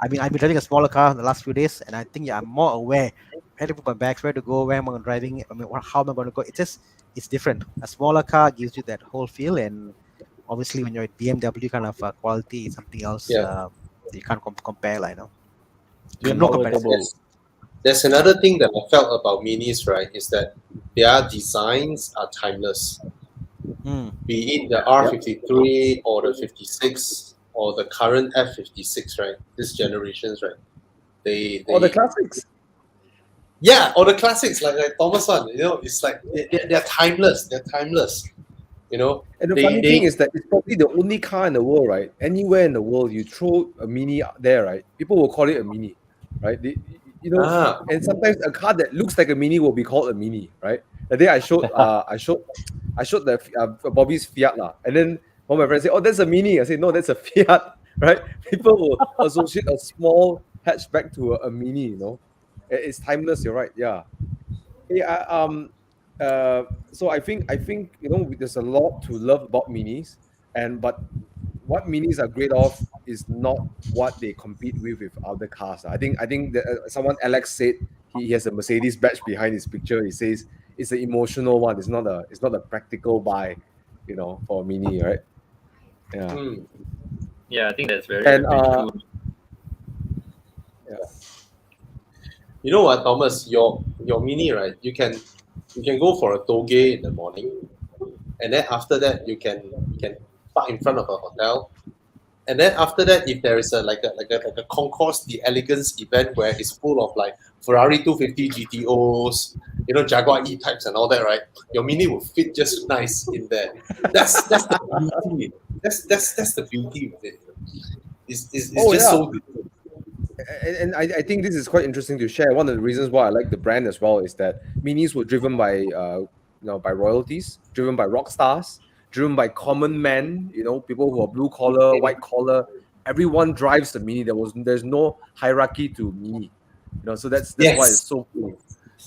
I've been driving a smaller car in the last few days, and I think I'm more aware where to put my bags, where to go, where am I driving. I mean, how am I going to go? It's different. A smaller car gives you that whole feel, and obviously when you're at BMW kind of quality, it's something else. Yeah. You can't compare, like, Twin no power comparison. turbo. There's another thing that I felt about Minis, right, is that their designs are timeless. Be it the R53 or the 56 or the current F56, right? This generations, right? They Or the classics. Yeah, or the classics like Thomas one. It's like they're timeless. They're timeless. You know, And the funny thing is that it's probably the only car in the world, right? Anywhere in the world, you throw a Mini out there, right? People will call it a Mini, right? And sometimes a car that looks like a Mini will be called a Mini, right? The day I showed Bobby's Fiat lah, and then one of my friends said, "Oh, that's a Mini." I said, "No, that's a Fiat," right? People will associate a small hatchback to a Mini. It's timeless. You're right. Yeah. Yeah. So I think there's a lot to love about Minis, but what Minis are great of is not what they compete with other cars. I think that someone Alex said he has a Mercedes badge behind his picture. He says it's an emotional one. It's not a practical buy, for a Mini, right? Yeah. Yeah, I think that's very, And very true. yeah. You know what, Thomas? Your Mini, right? You can go for a toge in the morning, and then after that you can park in front of a hotel, and then after that, if there is like a concourse the elegance event where it's full of like Ferrari 250 GTOs, Jaguar E types and all that, right? Your Mini will fit just nice in there. That's the beauty. That's the beauty of it. It's just so different. And I think this is quite interesting to share. One of the reasons why I like the brand as well is that Minis were driven by by royalties, driven by rock stars, driven by common men, people who are blue collar, white collar. Everyone drives the Mini. There's no hierarchy to Mini. So that's why it's so cool.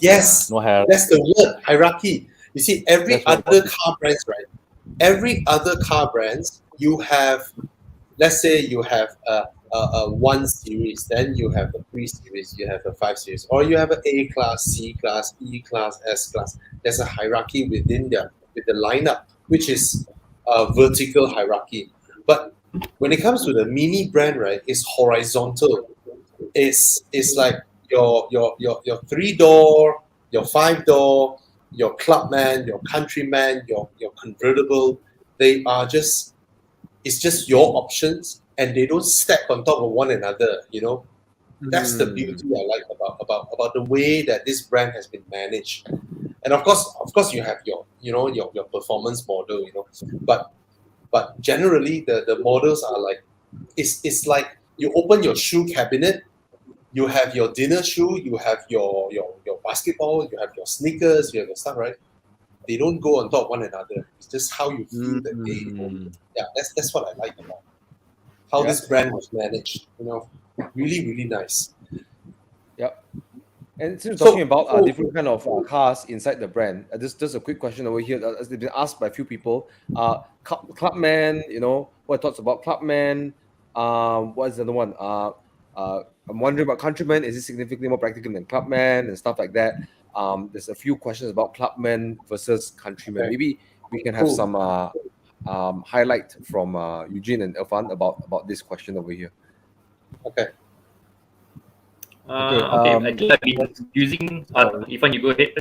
Yes, No hair. that's the word, hierarchy. You see, every That's other car brands, right? Every other car brands, you have, let's say you have a 1 series, then you have a 3 series, you have a 5 series, or you have an A class, C class, E class, S class. There's a hierarchy with the lineup, which is a vertical hierarchy. But when it comes to the Mini brand, right, it's horizontal. It's like your 3-door, your 5-door, your Clubman, your Countryman, your convertible. They are just, it's just your options, and they don't stack on top of one another. That's the beauty I like about the way that this brand has been managed. And of course you have your your performance model, but generally the models are like, it's like you open your shoe cabinet, you have your dinner shoe, you have your basketball, you have your sneakers, you have your stuff, right? They don't go on top of one another. It's just how you feel the day. Yeah, that's what I like about how this brand was managed. Really, really nice. Yep. And since we're talking about different kind of cars inside the brand, just a quick question over here. It's been asked by a few people. Clubman, what thoughts about Clubman? What's the other one? I'm wondering about Countryman. Is it significantly more practical than Clubman and stuff like that? There's a few questions about Clubman versus Countryman. Okay. Maybe we can have some highlight from Eugene and Irfan about this question over here. Okay. Okay, I think I've been using. Ifan, you go ahead.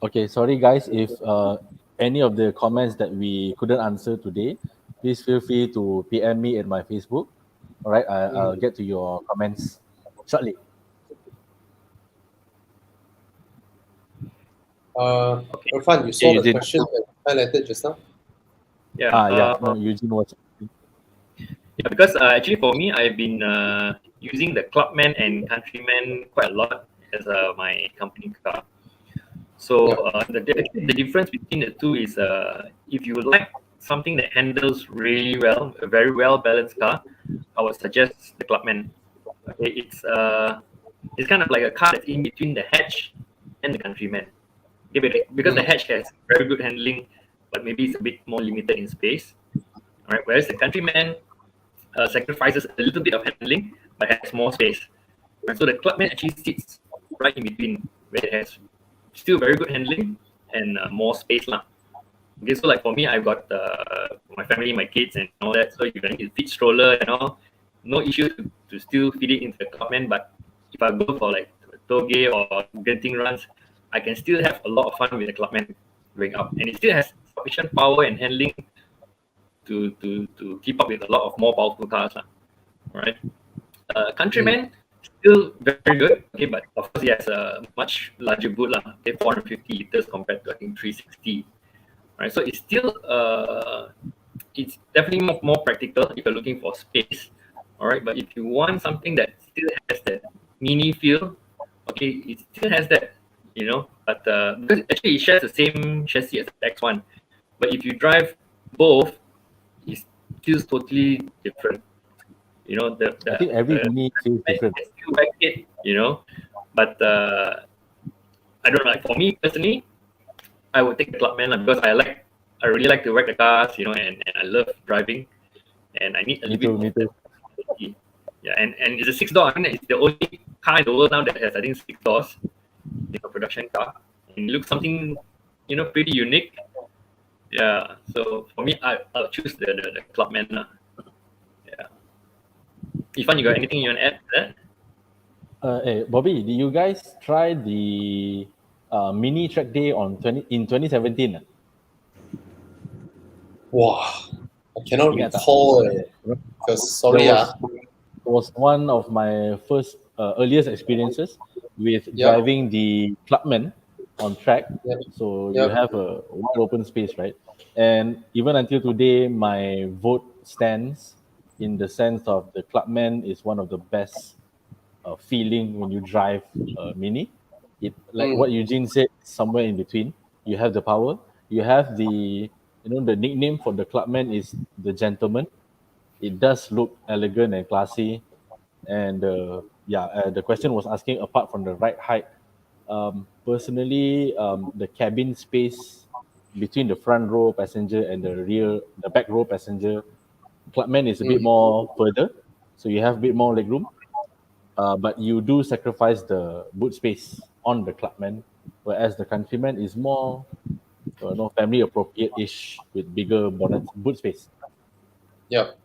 Okay, sorry guys, if any of the comments that we couldn't answer today, please feel free to PM me at my Facebook. All right, I'll get to your comments shortly. Irfan, you saw the question that I highlighted just now? Yeah. No, Eugene was. Yeah, because actually for me, I've been using the Clubman and Countryman quite a lot as my company car. So the difference between the two is if you like something that handles really well, a very well balanced car, I would suggest the Clubman. Okay, it's kind of like a car that's in between the hatch and the Countryman. Okay, because the hatch has very good handling, but maybe it's a bit more limited in space. All right, whereas the Countryman sacrifices a little bit of handling but has more space. And so the Clubman actually sits right in between, where it has still very good handling and more space lah. Okay, so like for me, I've got my family, my kids, and all that. So you can need to fit stroller and all. No issue to still fit it into the Clubman. But if I go for like toge or genting runs, I can still have a lot of fun with the Clubman going up, and it still has sufficient power and handling to keep up with a lot of more powerful cars. Right? Countryman still very good, okay, but of course it has a much larger boot, okay, 450 liters compared to I think 360. right? So it's definitely more practical if you're looking for space, all right. But if you want something that still has that mini feel, okay, it still has that, But because actually it shares the same chassis as the X1, but if you drive both, it feels totally different. I think every Mini feels different. I still like it, but I don't know. Like for me personally, I would take the Clubman lah, because I really like to wreck the cars, and I love driving, and I need a Me little too, me bit too. of flexibility. Yeah, and it's a 6 door. I mean, it's the only car in the world now that has, I think, 6 doors in a production car, and it looks something, pretty unique. Yeah. So for me, I'll choose the Clubman lah. Yeah. Ifan, you got anything you want to add to that? Hey, Bobby, did you guys try the mini track day in 2017? Wow, I cannot Ingat tak? recall because sorry, It was one of my first earliest experiences with driving the Clubman on track. Yep. So you Yep. have a wide open space, right? And even until today, my vote stands in the sense of the Clubman is one of the best feeling when you drive Mini. It like what Eugene said, somewhere in between. You have the power. You have the nickname for the Clubman is the gentleman. It does look elegant and classy. And the question was asking apart from the ride height. Personally, the cabin space between the front row passenger and the back row passenger, Clubman is a bit more further, so you have a bit more legroom. But you do sacrifice the boot space on the Clubman, whereas the Countryman is more, family appropriate-ish with bigger boot space. Yep.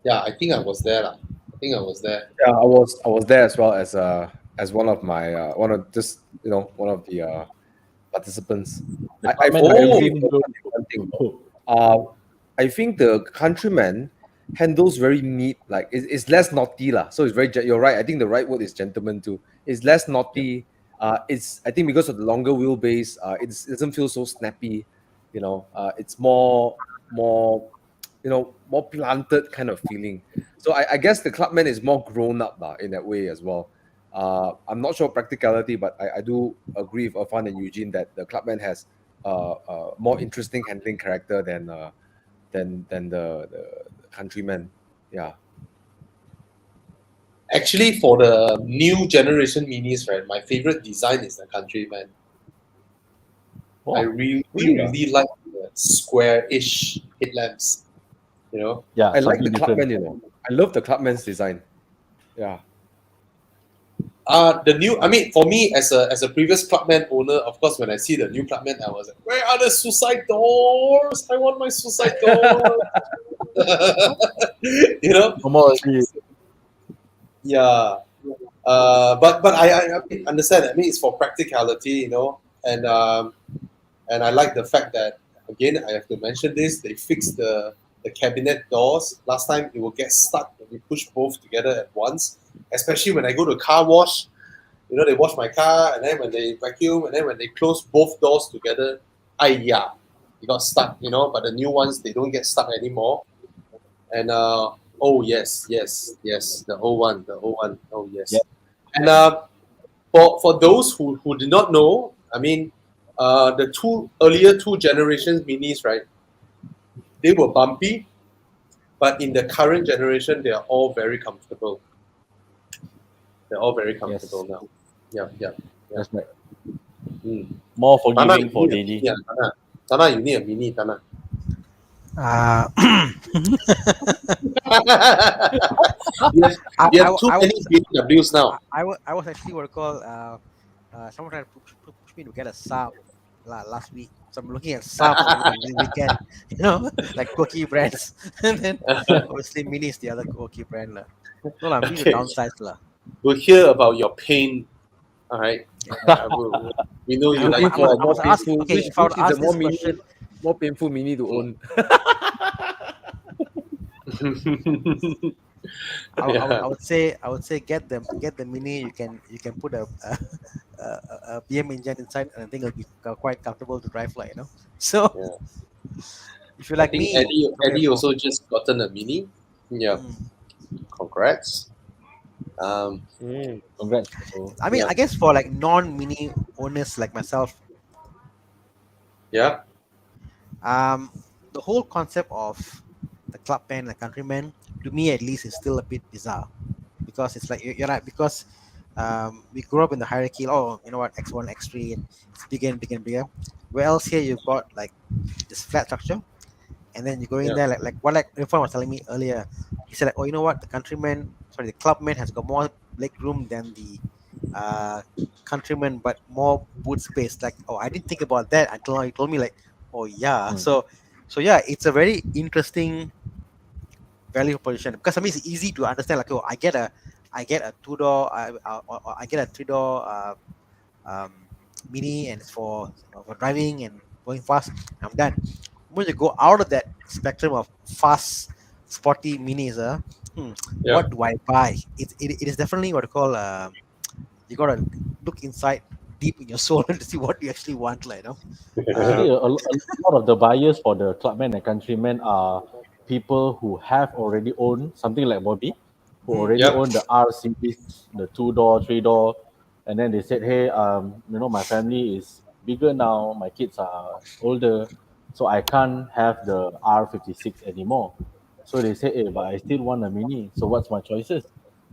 Yeah, I think I was there lah. I think I was there. Yeah, I was there as well as one of my one of the participants. I think the Countryman handles very neat, like it's less naughty lah. So it's very you're right. I think the right word is gentleman too. It's less naughty. It's I think because of the longer wheelbase, it doesn't feel so snappy. It's more more planted kind of feeling. So I guess the Clubman is more grown up in that way as well. I'm not sure practicality, but I do agree with Irfan and Eugene that the Clubman has more interesting handling character than the Countryman. Yeah. Actually, for the new generation Minis, right, my favorite design is the Countryman. Oh, I really like the square-ish headlamps. Yeah, I like the different. Clubman. I love the Clubman's design. Yeah. The new, I mean, for me as a previous Clubman owner, of course, when I see the new Clubman, I was like, where are the suicide doors? I want my suicide doors. Yeah. But I understand. I mean, it's for practicality, and I like the fact that, again, I have to mention this, they fixed the cabinet doors. Last time it will get stuck when you push both together at once, especially when I go to a car wash. They wash my car, and then when they vacuum, and then when they close both doors together, it got stuck, but the new ones, they don't get stuck anymore. And oh yes, the old one, oh yes. Yep. And for those who did not know, I mean, the earlier two generations Minis, right, they were bumpy, but in the current generation, they are all very comfortable. They're all very comfortable now. Yeah. That's right. More forgiving for daily. Yeah, Tana, you need a Mini, Tana. You have too many BMWs now. I was actually what I call someone tried to push me to get a Saab last week. So I'm looking at Saab this weekend, like quirky brands. And then obviously Mini is the other quirky brand. So I'm doing the downsides. We'll hear about your pain. All right. We know you like for more painful. Okay, if I would ask this question, more painful Mini to own. I would say get the mini. You can put a BM engine inside, and I think it'll be quite comfortable to drive, like, So Yeah. if you I like think me, Eddie also just gotten a mini. Yeah. mm, Congrats. Um, Mm. Congrats. Bro. I mean, yeah. I guess for like non-mini owners like myself, Yeah. um, the whole concept of the clubman, the countryman, to me at least, is still a bit bizarre, because it's like you're right, because we grew up in the hierarchy. Oh, you know what, X1, X3, and it's bigger and bigger and bigger. Where else here you've got like this flat structure, and then you go in Yeah. there, like what, like Irfan was telling me earlier. He said, like, oh, you know what, the clubman has got more leg room than the uh countryman, but more boot space. Like, oh, I didn't think about that until now you told me, like, oh yeah. Mm. So yeah, it's a very interesting value proposition, because I mean it's easy to understand, like, oh, I get a two-door, or I get a three-door um, mini, and it's for, for driving and going fast. I'm done. When you go out of that spectrum of fast, sporty minis, Yeah. what do I buy? It is definitely what you call, you gotta look inside deep in your soul to see what you actually want, like, Actually, um, a lot of the buyers for the clubman and countryman are people who have already owned something like Bobby, who mm, already Yep. own the R series, the 2 door, 3 door, and then they said, "Hey, my family is bigger now. My kids are older, so I can't have the R56 anymore." So they said, "Hey, but I still want a mini. So what's my choices?"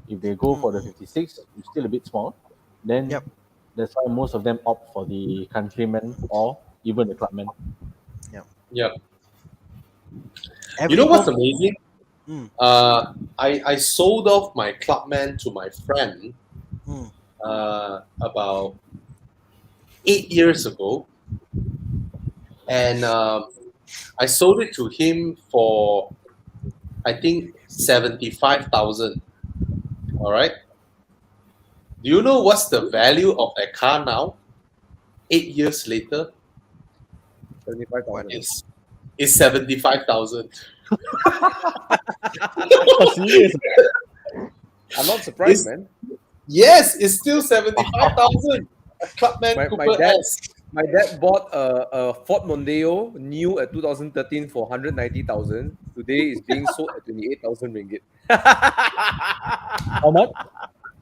If they go mm, for the mm, 56, it's still a bit small. Then yep. that's why most of them opt for the countryman or even the clubman. Yep. Yep. You Every know what's home. amazing? Mm, I sold off my Clubman to my friend mm, about 8 years ago, and I sold it to him for, I think, 75,000. All right. Do you know what's the value of that car now? 8 years later, what? 75,000. is 75,000. Oh, serious? I'm not surprised, It's man. Yes, it's still 75,000. A Clubman My Cooper dad S. my dad bought a Ford Mondeo new at 2013 for 190,000. Today is being sold at 28,000 ringgit. How much?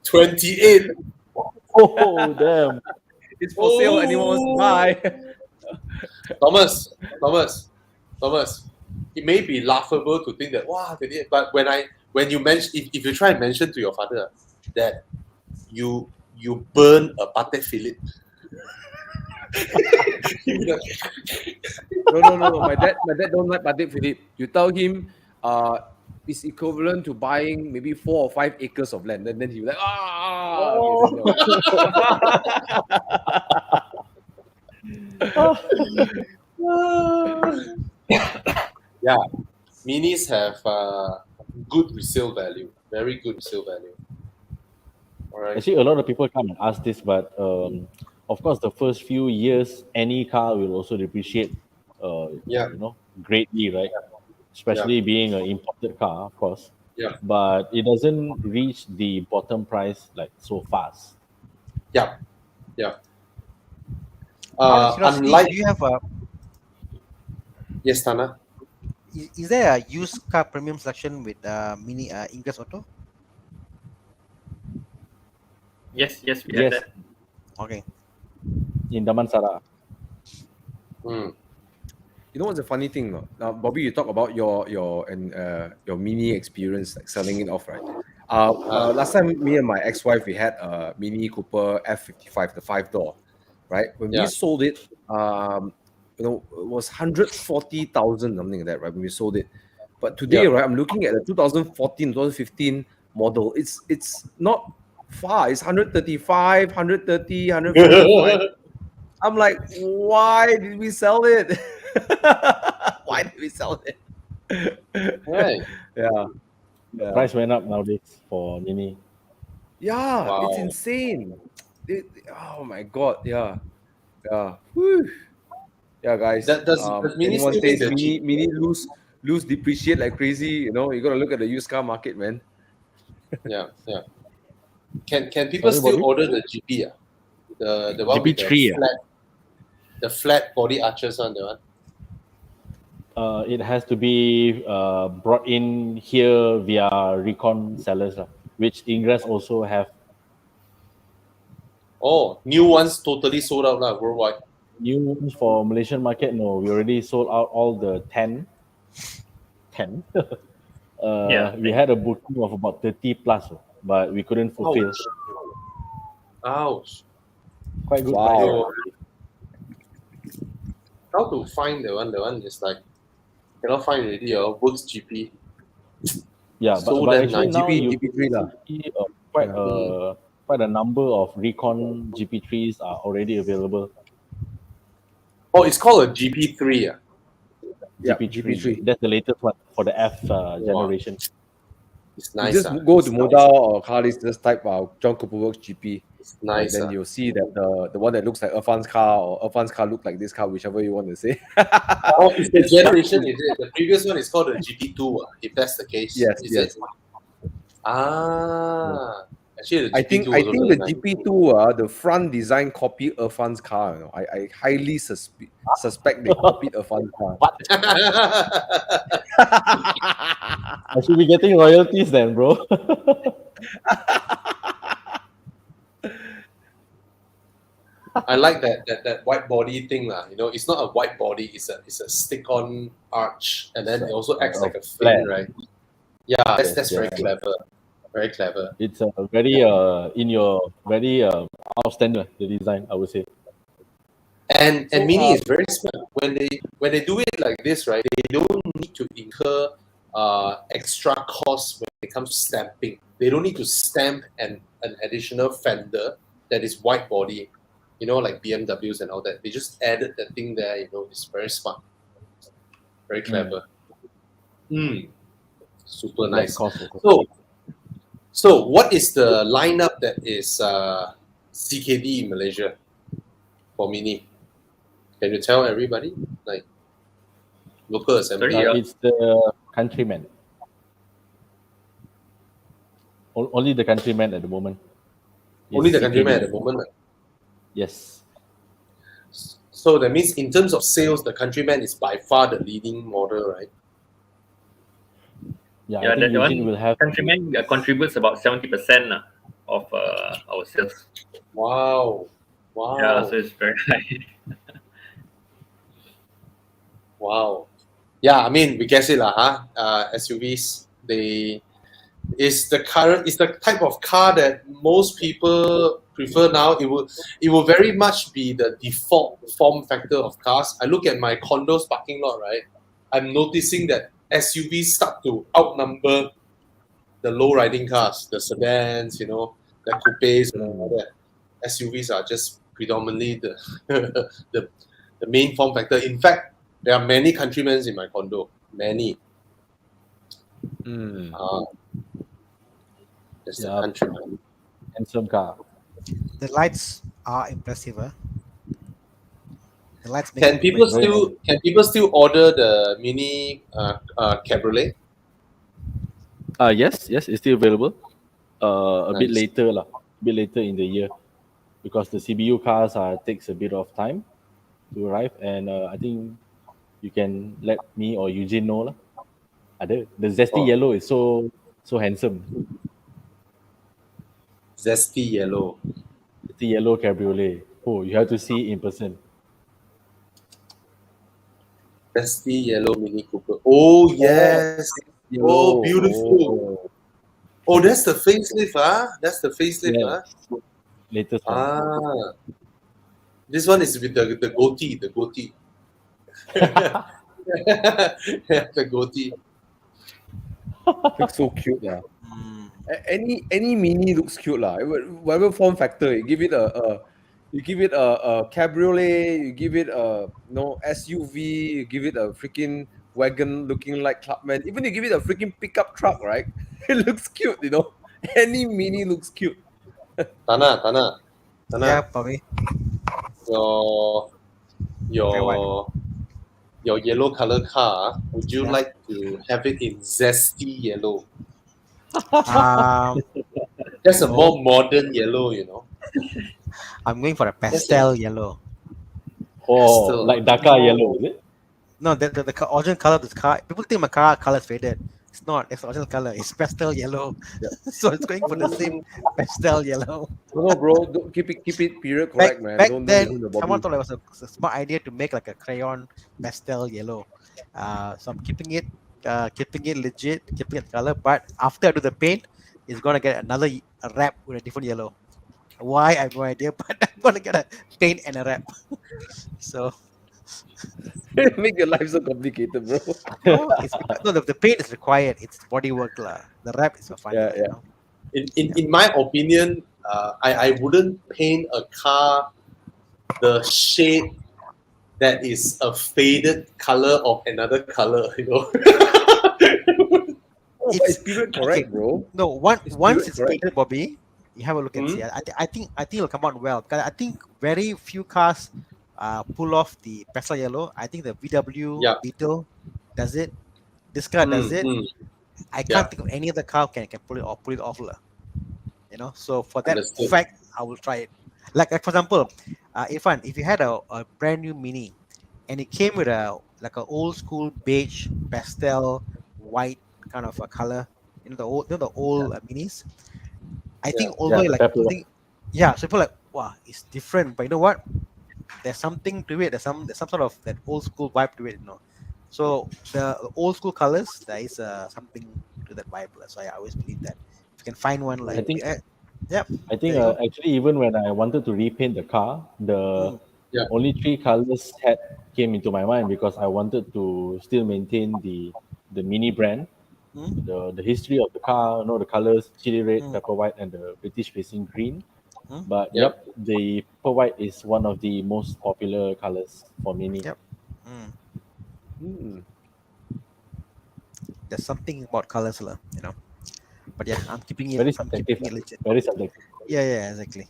28. Oh, damn. It's for sale. Anyone wants to Oh, buy? Thomas, Thomas, Thomas. It may be laughable to think that, wow, 28. But when you mention, if you try and mention to your father that you burn a Patek Philippe, he would have, No. My dad don't like Patek Philippe. You tell him, it's equivalent to buying maybe 4 or 5 acres of land. And then he'll be like, okay, then no. yeah, minis have good resale value, very good resale value. All right. Actually, a lot of people come and ask this, but of course, the first few years, any car will also depreciate, Yeah, greatly, right? yeah, Especially being an imported car, of course. yeah, But it doesn't reach the bottom price like so fast. yeah, yeah. Out of curiosity, Unlike do you have a Yes, Tana. is there a used car premium selection with mini Ingress Auto? Yes, we have Yes, that. Okay. in Damansara. Mm, You know what's the funny thing? No? Now, Bobby, you talk about your mini experience, like selling it off, right? Last time, me and my ex-wife, we had a Mini Cooper F55, the 5 door, right? When we yeah, sold it, it was 140,000, something like that, right? When we sold it, but today, yeah. right, I'm looking at a 2014, 2015 model. It's not far. It's 135, 130, 145. I'm like, why did we sell it? Why did we sell it? Right. Yeah, The yeah, price went up nowadays for Mini. yeah. It's Wow. insane. Oh my god. Yeah, yeah. Whew. Yeah, guys. Does Mini Anyone still make says the cheap? mini lose depreciate like crazy, you gotta look at the used car market, man. Yeah, yeah. Can people Sorry, still Bobby? order the GP? The one with GP3. the flat body arches one, the one. It has to be brought in here via recon sellers, which Ingress also have. Oh, new ones totally sold out worldwide. New ones for Malaysian market, no, we already sold out all the 10. 10. Yeah, We had a booking of about 30 plus, but we couldn't fulfill. Ouch. Ouch. Quite good Wow. price. So, how to find the one? The one is like cannot find already. Works GP. Yeah, So but damn actually nice. now GP, you GP3 lah. see Yeah. quite a number of recon GP3s are already available. Oh, it's called a GP3. Yeah, GP3, GP3. that's the latest one for the F generation. It's You nice. just go to It's Modal or Carlis, just type John Cooperworks GP. It's nice. Then you'll see that the one that looks like Irfan's car or Irfan's car look like this car, whichever you want to say. Oh, it's the generation, is it? The previous one is called the GP2, if that's the case. Yes, Is yes. it? Actually, the GP2 I think also the very nice. GP2 the front design copy Irfan's car. You know? I highly suspect they copied Irfan's car. What? I should be getting royalties then, bro. I like that white body thing lah. You know, it's not a white body; it's a stick-on arch, and then it also acts like a fin, right? Yeah, that's very clever. Very clever. It's very very outstanding the design, I would say. And Mini is very smart when they do it like this, right? They don't need to incur extra costs when it comes to stamping. They don't need to stamp an additional fender that is white body, you know, like BMWs and all that. They just added that thing there. You know, it's very smart, very clever. Super nice. So what is the lineup that is CKD in Malaysia for Mini? Can you tell everybody? Like local assembly? It's the Countryman. Only the Countryman at the moment. Only the Countryman at the moment. Yes. So that means in terms of sales, the Countryman is by far the leading model, right? Yeah, I think Eugene will have Countryman contributes about 70% of our sales. Wow. Yeah, so it's very high. Wow. Yeah, I mean, we guess it lah, SUVs, it's the type of car that most people prefer now. It will very much be the default form factor of cars. I look at my condo's parking lot, right? I'm noticing that SUVs start to outnumber the low riding cars, the sedans, you know, the coupes and all that. SUVs are just predominantly the main form factor. In fact, there are many Countrymans in my condo. Many. That's the Countryman. Handsome car. The lights are impressive. The lights Can people still order the Mini Cabriolet? Yes, it's still available. A bit Nice. later in the year, because the CBU cars takes a bit of time to arrive, and I think you can let me or Eugene know lah. The zesty yellow is so handsome. Zesty yellow. The yellow cabriolet. Oh, you have to see in person. Zesty yellow Mini Cooper. Oh yes. Oh, beautiful. Oh, that's the facelift, That's the facelift, Latest one. This one is with the goatee, the goatee. The goatee. Looks so cute, yeah. Any Mini looks cute, lah. Whatever form factor, you give it a cabriolet, you give it a SUV, you give it a freaking wagon looking like Clubman, even you give it a freaking pickup truck, right? It looks cute, you know. Any Mini looks cute. Tana. Yeah, Bobby. Your yellow color car, would you like to have it in zesty yellow? Um, That's a no, more modern yellow, you know. I'm going for a That's a pastel yellow. Oh, pastel. like Dhaka yellow, is it? No, the original color of the car. People think my car color is faded. It's not. It's the original color. It's pastel yellow. Yeah. So it's going for the same pastel yellow. No, bro, don't keep it period Back correct, man. back Don't then, listen to someone Bobby. thought it was a smart idea to make like a crayon pastel yellow. So I'm keeping it legit, keeping it color. But after I do the paint, it's gonna get another a wrap with a different yellow. Why I have no idea, but I'm gonna get a paint and a wrap. So Make your life so complicated, bro. no, it's because no, the paint is required. It's body work lah. The wrap is for fun Yeah, lah, yeah. In my opinion, I wouldn't paint a car the shade that is a faded color of another color, you know. Oh, but it's period Okay. correct, bro. No, It's once period it's correct. painted, Bobby, you have a look and see. Hmm? I think it'll come out well because I think very few cars pull off the pastel yellow. I think the VW Yeah. Beetle does it. This car does it. Mm. I Yeah. can't think of any other car can pull it off lah. So for that Understood. fact, I will try it. Like for example, Irfan, if you had a brand new Mini and it came with a like an old school beige pastel white kind of a color, the old Minis. I Yeah. think although Yeah, like pepper. people think, yeah, so people like, wow, it's different, but you know what? There's something to it. There's some sort of that old school vibe to it. So the old school colors, there is something to that vibe. So I always believe that if you can find one I like, think yep, I there think you go. actually even when I wanted to repaint the car, the Mm, Yeah. only three colors had came into my mind because I wanted to still maintain the mini brand, mm, the history of the car, the colors chili red, mm, pepper white, and the British facing green. mm, But Yeah. yep, the pepper white is one of the most popular colors for mini. yep. Mm. Hmm. There's something about colors, But yeah, I'm keeping it. Very I'm subjective. keeping it legit. Very subjective. Yeah, exactly.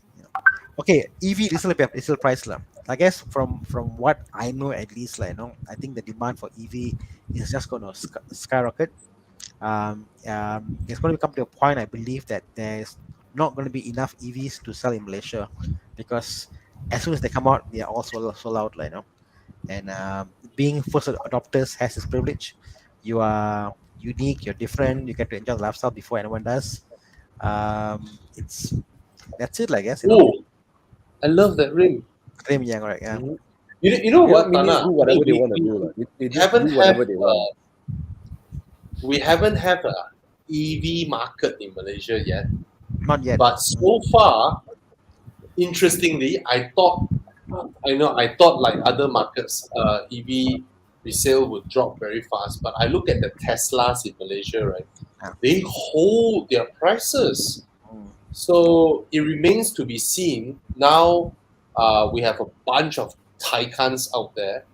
Okay, EV resale price lah. I guess from what I know at least, I think the demand for EV is just going to skyrocket. It's going to come to a point. I believe that there's not going to be enough EVs to sell in Malaysia because as soon as they come out, they are all sold out, And being first adopters has its privilege. You are unique. You're different. You get to enjoy the lifestyle before anyone does. It's That's it, I guess. Oh, I love that ring. Same, yeah, correct. Yeah. Mhm. You know You know, what, minis Tana? do I whatever mean, they want to do. Like. They just do haven't have whatever they want. we haven't have a EV market in Malaysia yet. Not yet. But so far, interestingly, I thought like other markets, EV resale would drop very fast. But I look at the Teslas in Malaysia, right? Yeah. They hold their prices. Mm. So it remains to be seen. Now we have a bunch of Taycans out there.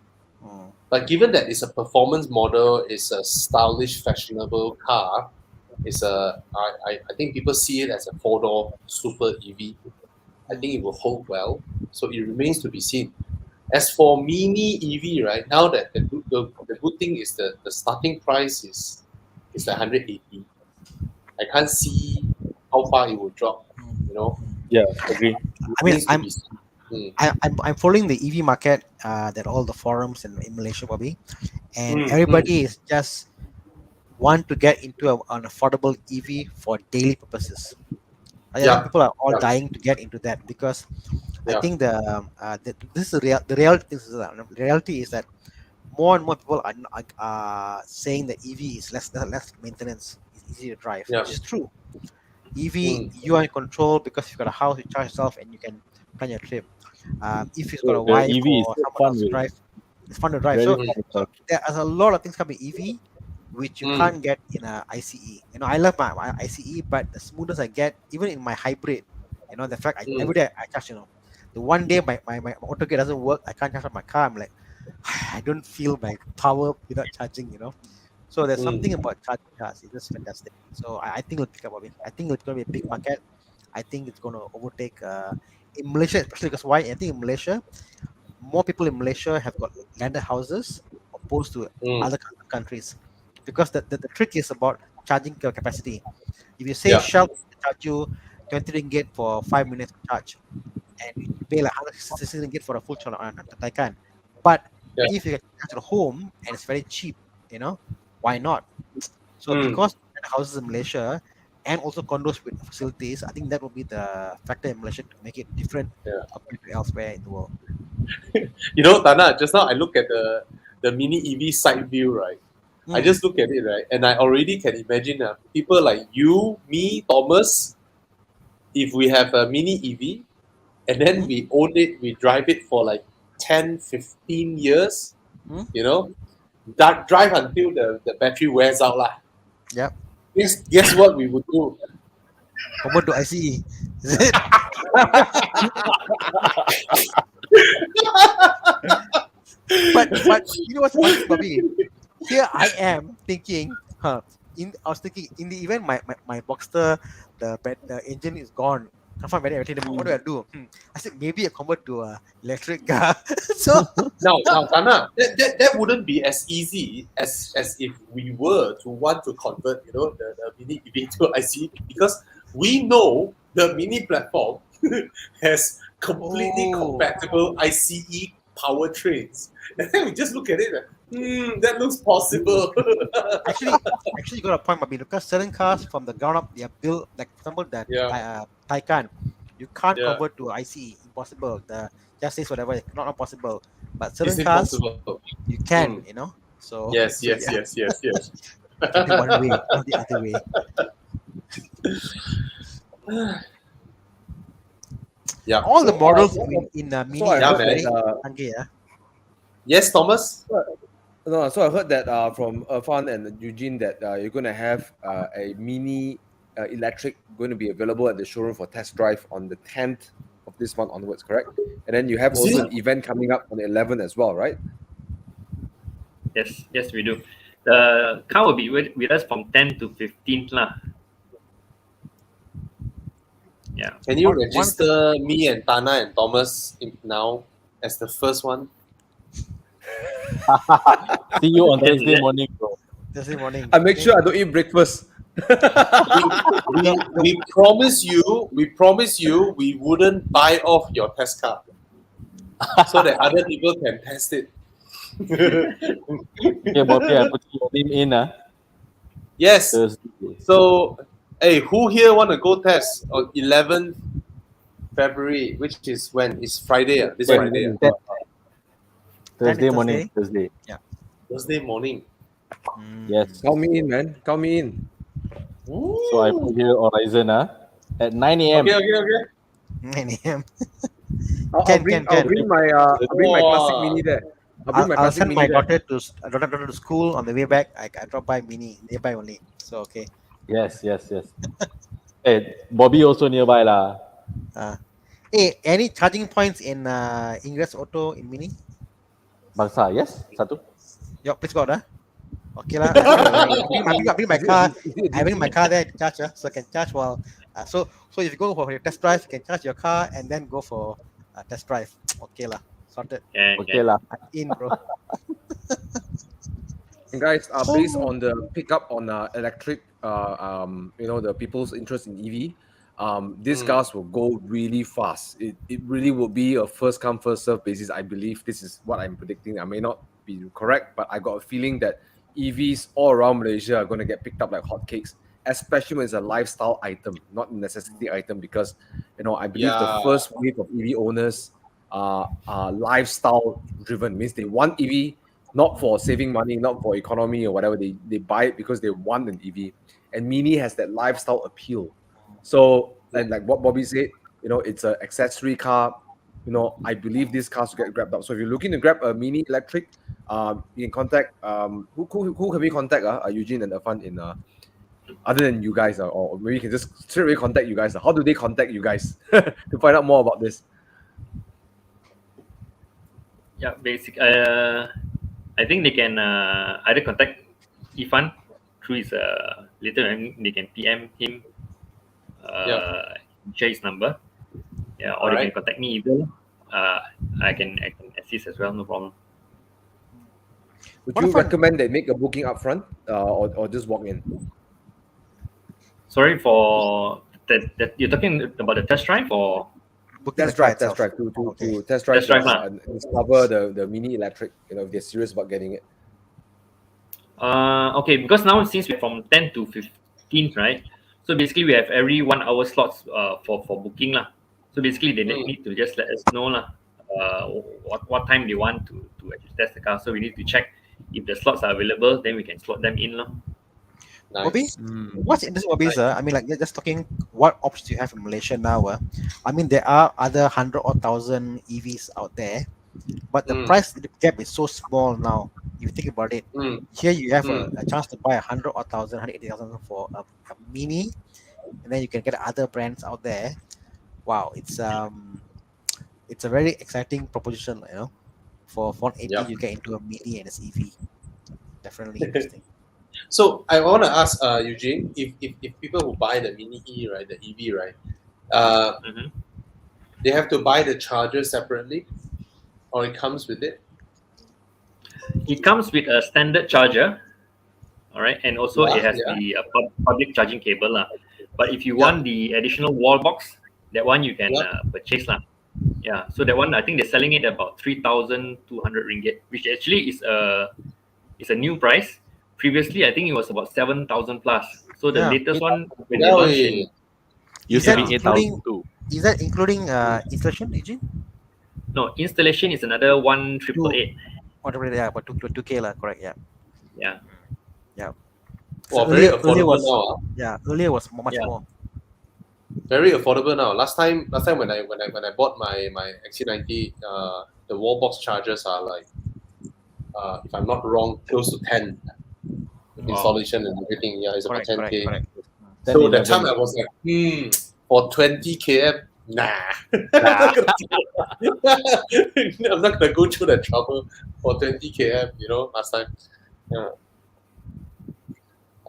Mm. But given that it's a performance model, it's a stylish, fashionable car, I think people see it as a four-door super EV. I think it will hold well. So it remains to be seen. As for mini EV, right now that the good thing is the starting price is like 180. I can't see how far it will drop. You know, Yeah, agree. it I mean, remains to be seen. I'm following the EV market, that all the forums in Malaysia, Bobby, and Mm, everybody is just want to get into an affordable EV for daily purposes. I think Yeah, people are all yeah, dying to get into that because I yeah, think this is the reality is that more and more people are saying that EV is less maintenance, it's easy to drive, yeah. which is true. EV, Mm, you are in control because you've got a house, you charge yourself, and you can plan your trip. If you've got So a the wife EV is or so someone fun else to with drive, it's fun to drive. very So, fun. so there are a lot of things coming EV, which you mm, can't get in a ICE. I love my ICE, but the smoothness I get, even in my hybrid, the fact every mm, day I charge, the one day my auto gear doesn't work, I can't charge up my car. I'm like, I don't feel my power without charging. So there's something mm. about charging cars. It's just fantastic. So I think it'll pick up a bit. I think it's going to be a big market. I think it's going to overtake in Malaysia, especially because why? I think in Malaysia, more people in Malaysia have got landed houses opposed to Mm. other countries, because the trick is about charging capacity. If you say Yeah. Shell charge you 20 ringgit for 5 minutes charge, and you pay like 160 ringgit for a full charge on a Taycan. But Yeah. if you get charged at home and it's very cheap, why not? So because houses in Malaysia and also condos with facilities, I think that will be the factor in Malaysia to make it different Yeah. compared to elsewhere in the world. Tana, just now I look at the mini EV side view, right? I just look at it, right, and I already can imagine people like you, me, Thomas, if we have a mini EV and then we own it, we drive it for like 10, 15 years, that drive until the battery wears out. Lah. Yep. Guess what we would do? Convert to ICE. Is it? but you know what's funny, Bobby? Here I am thinking, I was thinking in the event my Boxster, the engine is gone, confirm everything. What do I do? I said maybe I convert to a electric car. So now, Tana, that wouldn't be as easy as if we were to want to convert, the mini EV to IC, because we know the mini platform has completely compatible ICE powertrains. And then we just look at it, that looks possible. actually, you got a point, Bobby, because certain cars from the ground up they are built, like for example that Taycan, you can't convert to ICE, impossible. The just says whatever, not possible. But certain cars you can, So yes. One way, not the other way. Yeah. All the models in mini I heard that, yes, Thomas. No, so I heard that from Irfan and Eugene that you're going to have a mini electric going to be available at the showroom for test drive on the 10th of this month onwards, correct? And then you have also an event coming up on the 11th as well, right? Yes, we do. The car will be with us from 10 to 15th lah. Yeah. Can you register me and Tana and Thomas now as the first one? See you on Thursday morning, bro. Thursday morning. I make sure I don't eat breakfast. we promise you we wouldn't buy off your test car so that other people can test it. Okay, Bobby, I put your name in. Yes. Thursday. So, hey, who here want to go test on 11th February, which is when? It's Friday. This Friday. Thursday morning. Thursday. Yeah. Thursday morning. Yes. Count me in, man. Count me in. Ooh. So I put here Horizon at 9 a.m. Okay. 9 a.m. I'll bring my classic mini there. I'll send my daughter to school on the way back. I drop by mini nearby only. So okay. Yes. Hey, Bobby also nearby lah. Hey, any charging points in Ingress Auto in mini? Bangsa, yes, satu. Yo, please go Okay lah. I bring my car. I bring my car there to charge, so I can charge while. So if you go for your test drive, you can charge your car and then go for test drive. Okay lah, sorted. Okay lah. In, bro. And guys, based on the pickup on electric, the people's interest in EV, these cars will go really fast. It really will be a first come first serve basis. I believe this is what I'm predicting. I may not be correct, but I got a feeling that EVs all around Malaysia are going to get picked up like hotcakes, especially when it's a lifestyle item, not a necessity item. Because I believe the first wave of EV owners are lifestyle driven. Means they want EV not for saving money, not for economy or whatever. They buy it because they want an EV, and Mini has that lifestyle appeal. So, and like what Bobby said, it's an accessory car. I believe these cars will get grabbed up. So if you're looking to grab a Mini electric, you can contact who can we contact? Eugene and Irfan in other than you guys, or maybe you can just straight away contact you guys. How do they contact you guys to find out more about this? Yeah, I think they can either contact Irfan through his later, and they can PM him. Share his number. Yeah, or they can contact me either. I can assist as well, no problem. Would you recommend they make a booking up front or just walk in? Sorry for that. You're talking about the test drive or? Booking Test the car drive, test itself. drive to Okay. test drive, Test drive lah. and discover the mini electric. You know, if they're serious about getting it. Okay, because now since we're from 10 to 15, right? So basically we have every 1 hour slots for booking lah. So basically they need to just let us know lah what time they want to actually test the car. So we need to check if the slots are available, then we can slot them in lah. Bobby, Nice. what's interesting, Bobby, is, I mean, like, just talking what options you have in Malaysia now. I mean, there are other 100 or 1,000 EVs out there, but the price gap is so small now. If you think about it, here you have a chance to buy 100 or 1,000, 180,000 for a mini, and then you can get other brands out there. Wow, it's a very exciting proposition, you know. For 180, you get into a mini and a EV. Definitely interesting. So I want to ask Eugene, if people who buy the Mini E, right, the EV, right, they have to buy the charger separately, or it comes with it? It comes with a standard charger, all right, and also it has the public charging cable lah. But if you want the additional wall box, that one you can purchase lah. Yeah, so that one I think they're selling it about 3,200 ringgit, which actually is a new price. Previously, I think it was about 7,000 plus. So the latest one when they launched in, Used to be 8,000 too. Is that including installation, Eugene? no, installation is another 1,888. Yeah, but 2K lah, correct? Yeah. Yeah. Well, So very earlier affordable was now. yeah, earlier was much more. Very affordable now. Last time when I bought my XC90, the wall box chargers are like, if I'm not wrong, close to 10. Installation and everything, it's about 10K. Correct. So that time I was like, for 20 km, nah. I'm not gonna go through the trouble for 20 km, last time.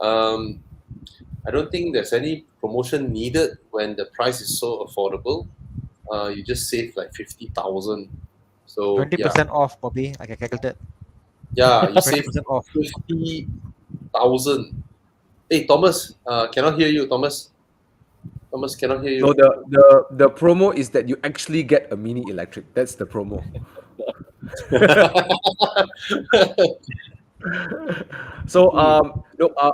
I don't think there's any promotion needed when the price is so affordable. You just save like 50,000. So 20% off, Bobby. I can calculate. Yeah, you save 20% off. 50,000. Hey, Thomas, cannot hear you, Thomas. Thomas cannot hear you. So the promo is that you actually get a mini electric. That's the promo. So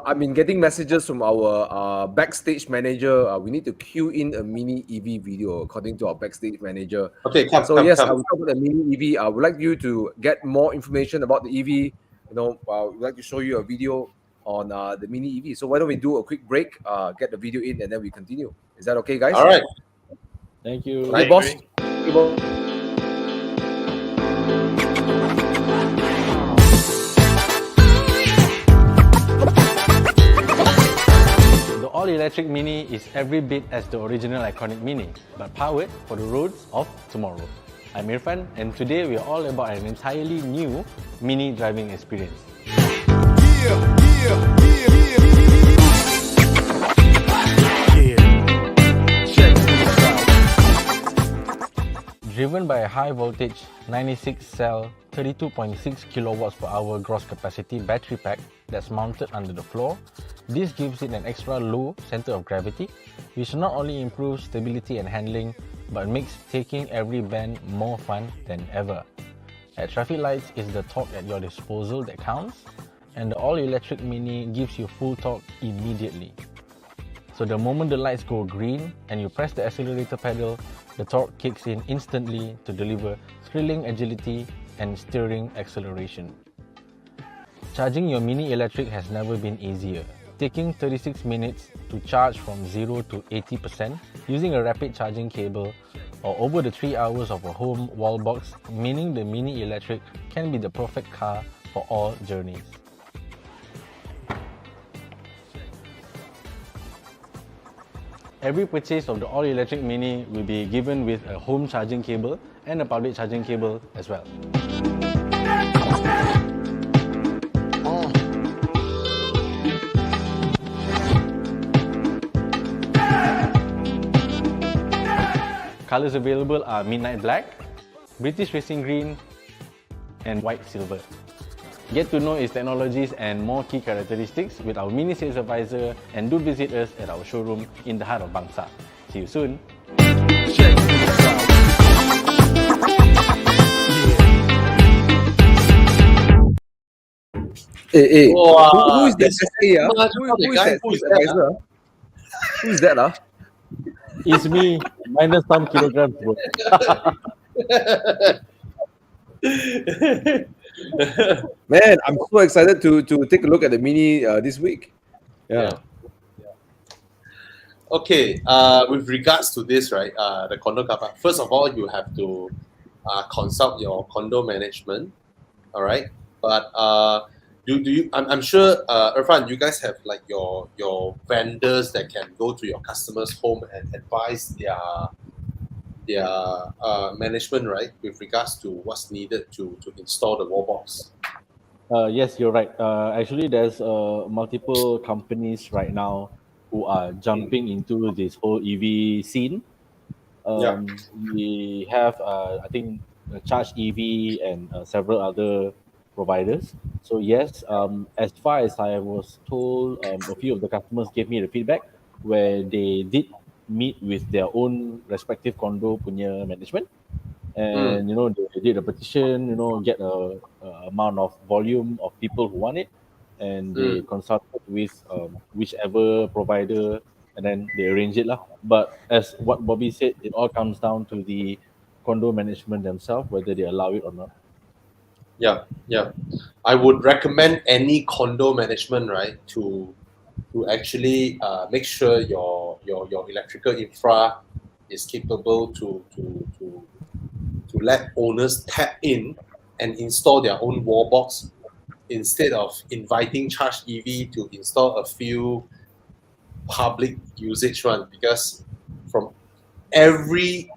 I've been getting messages from our backstage manager. We need to queue in a mini EV video according to our backstage manager. Okay, come. I will talk about the mini EV. I would like you to get more information about the EV. We'd like to show you a video on the mini EV. So why don't we do a quick break, get the video in, and then we continue. Is that okay, guys? All right. Thank you. Right, boss. The all-electric Mini is every bit as the original iconic Mini, but powered for the roads of tomorrow. I'm Irfan, and today we are all about an entirely new Mini driving experience. Driven by a high-voltage 96-cell 32.6 kilowatts per hour gross capacity battery pack that's mounted under the floor, this gives it an extra low center of gravity, which not only improves stability and handling, but makes taking every bend more fun than ever. At traffic lights, it's the torque at your disposal that counts, and the all-electric Mini gives you full torque immediately. So the moment the lights go green and you press the accelerator pedal, the torque kicks in instantly to deliver thrilling agility and steering acceleration. Charging your Mini electric has never been easier. Taking 36 minutes to charge from 0 to 80% using a rapid charging cable, or over the 3 hours of a home wall box, meaning the Mini electric can be the perfect car for all journeys. Every purchase of the all-electric Mini will be given with a home charging cable and a public charging cable as well. Colors available are Midnight Black, British Racing Green, and White Silver. Get to know its technologies and more key characteristics with our mini sales advisor, and do visit us at our showroom in the heart of Bangsa. See you soon. Hey, Wow, who is that SA? the Who is guy that who is sales that, advisor? Who is that? It's me, minus some kilograms, bro. Man, I'm so excited to take a look at the Mini this week. Yeah. Okay, with regards to this, right, the condo car park, first of all, you have to consult your condo management, all right? But I'm sure, Irfan, you guys have like your vendors that can go to your customers' home and advise their management, right, with regards to what's needed to install the wall box. Yes, you're right. Actually, there's multiple companies right now who are jumping into this whole EV scene. We have, I think, Charge EV and several other providers. So yes, as far as I was told, a few of the customers gave me the feedback where they did meet with their own respective condo punya management, and they did a petition, get a amount of volume of people who want it, and they consulted with whichever provider, and then they arrange it lah. But as what Bobby said, it all comes down to the condo management themselves, whether they allow it or not. Yeah. I would recommend any condo management, right, to actually make sure your electrical infra is capable to let owners tap in and install their own wall box instead of inviting Charge EV to install a few public usage one, because from every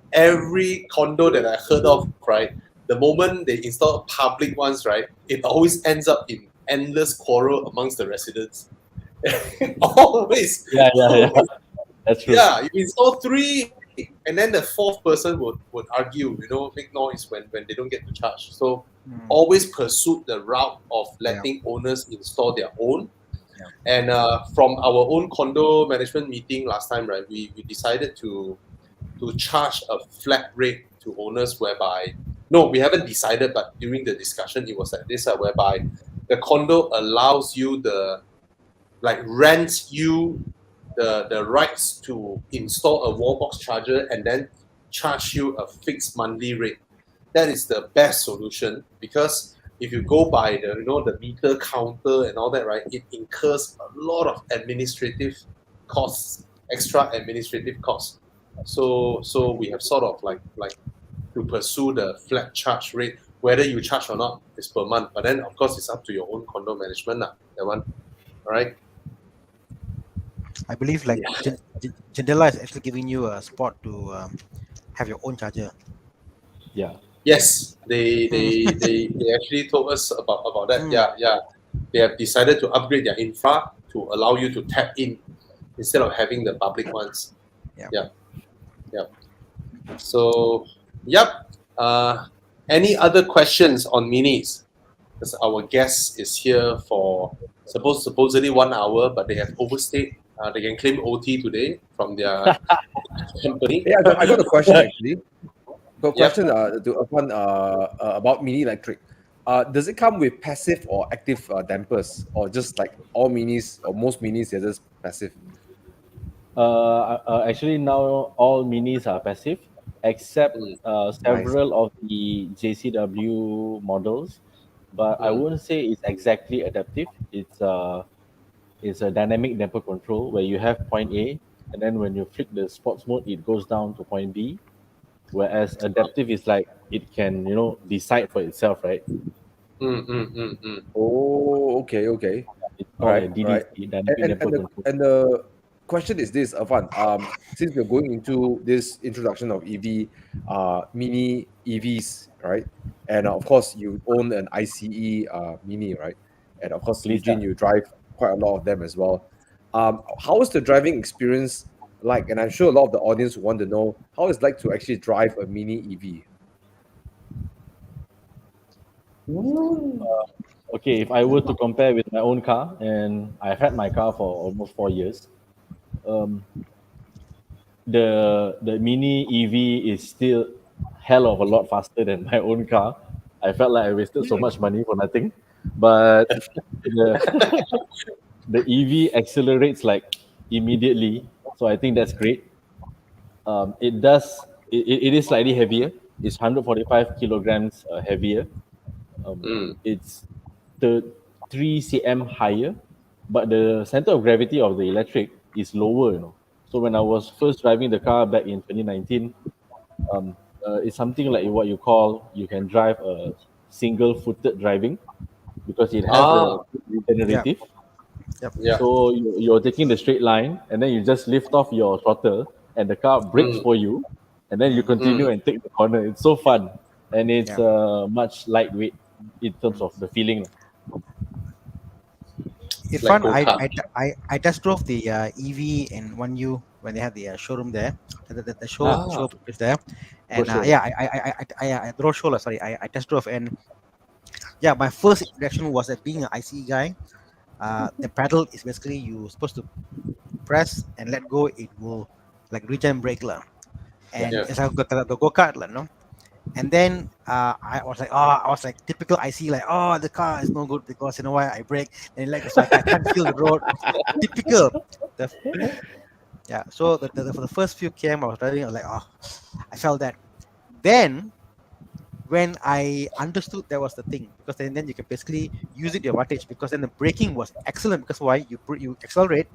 condo that I heard of, right, the moment they install public ones, right, it always ends up in endless quarrel amongst the residents. always. Yeah. That's true. Yeah, you install 3, and then the 4th person would argue, make noise when they don't get the charge. So always pursue the route of letting owners install their own. And from our own condo management meeting last time, right, we decided to charge a flat rate to owners, whereby, no, we haven't decided, but during the discussion it was like this, whereby the condo allows you rents you the rights to install a wall box charger and then charge you a fixed monthly rate. That is the best solution, because if you go by the meter counter and all that, right, it incurs a lot of administrative costs, extra administrative costs. So we have sort of like to pursue the flat charge rate. Whether you charge or not is per month, but then of course it's up to your own condo management, that one. All right. I believe like Jandela is actually giving you a spot to have your own charger. Yeah. Yes, they actually told us about that. Yeah. They have decided to upgrade their infra to allow you to tap in instead of having the public ones. Yeah. So, any other questions on minis? Because our guest is here for supposedly 1 hour, but they have overstayed. They can claim OT today from their company. Yeah, I got a question actually. Got a question to Irfan about Mini Electric. Does it come with passive or active dampers, or just like all minis or most minis they're just passive? Actually, now all minis are passive, except several of the JCW models. But I wouldn't say it's exactly adaptive. It's a dynamic damper control where you have point A, and then when you flick the sports mode, it goes down to point B. Whereas adaptive is like it can decide for itself, right? Oh, okay. It's All right. DDC, dynamic damper control. And the question is this, Irfan. Since we're going into this introduction of EV, mini EVs, right? And of course, you own an ICE mini, right? And of course, Eugene, you drive quite a lot of them as well. How is the driving experience like? And I'm sure a lot of the audience want to know how it's like to actually drive a mini EV. Okay, if I were to compare with my own car, and I've had my car for almost 4 years, um, the Mini EV is still hell of a lot faster than my own car. I felt like I wasted so much money for nothing. But the the EV accelerates like immediately, so I think that's great. It does. It is slightly heavier. It's 145 kilograms heavier. It's the 3 cm higher, but the center of gravity of the electric is lower. So when I was first driving the car back in 2019, it's something like what you call you can drive a single-footed driving because it has Ah, the Yeah. regenerative. Yep. yeah. So you're taking the straight line, and then you just lift off your throttle, and the car brakes Mm, for you, and then you continue mm. and take the corner. It's so fun, and it's Yeah. much lightweight in terms of the feeling. It's like Irfan, go-kart. I test drove the EV in 1U when they had the showroom there, the Ah, show is there, and brochure. yeah, I the road show, sorry, I test drove, and yeah, my first reaction was that being an ICE guy, the pedal is basically you supposed to press and let go, it will like regen brake lah, Yeah. and Yeah. it's like the go kart lah, no. And then I was like typical IC, like, oh, the car is no good because you know why I brake and like so I can't feel the road. Typical. The, yeah. So for the first few km I was driving, I was like, oh, I felt that. Then when I understood that was the thing, because then you can basically use it to your advantage, because then the braking was excellent, because why you accelerate,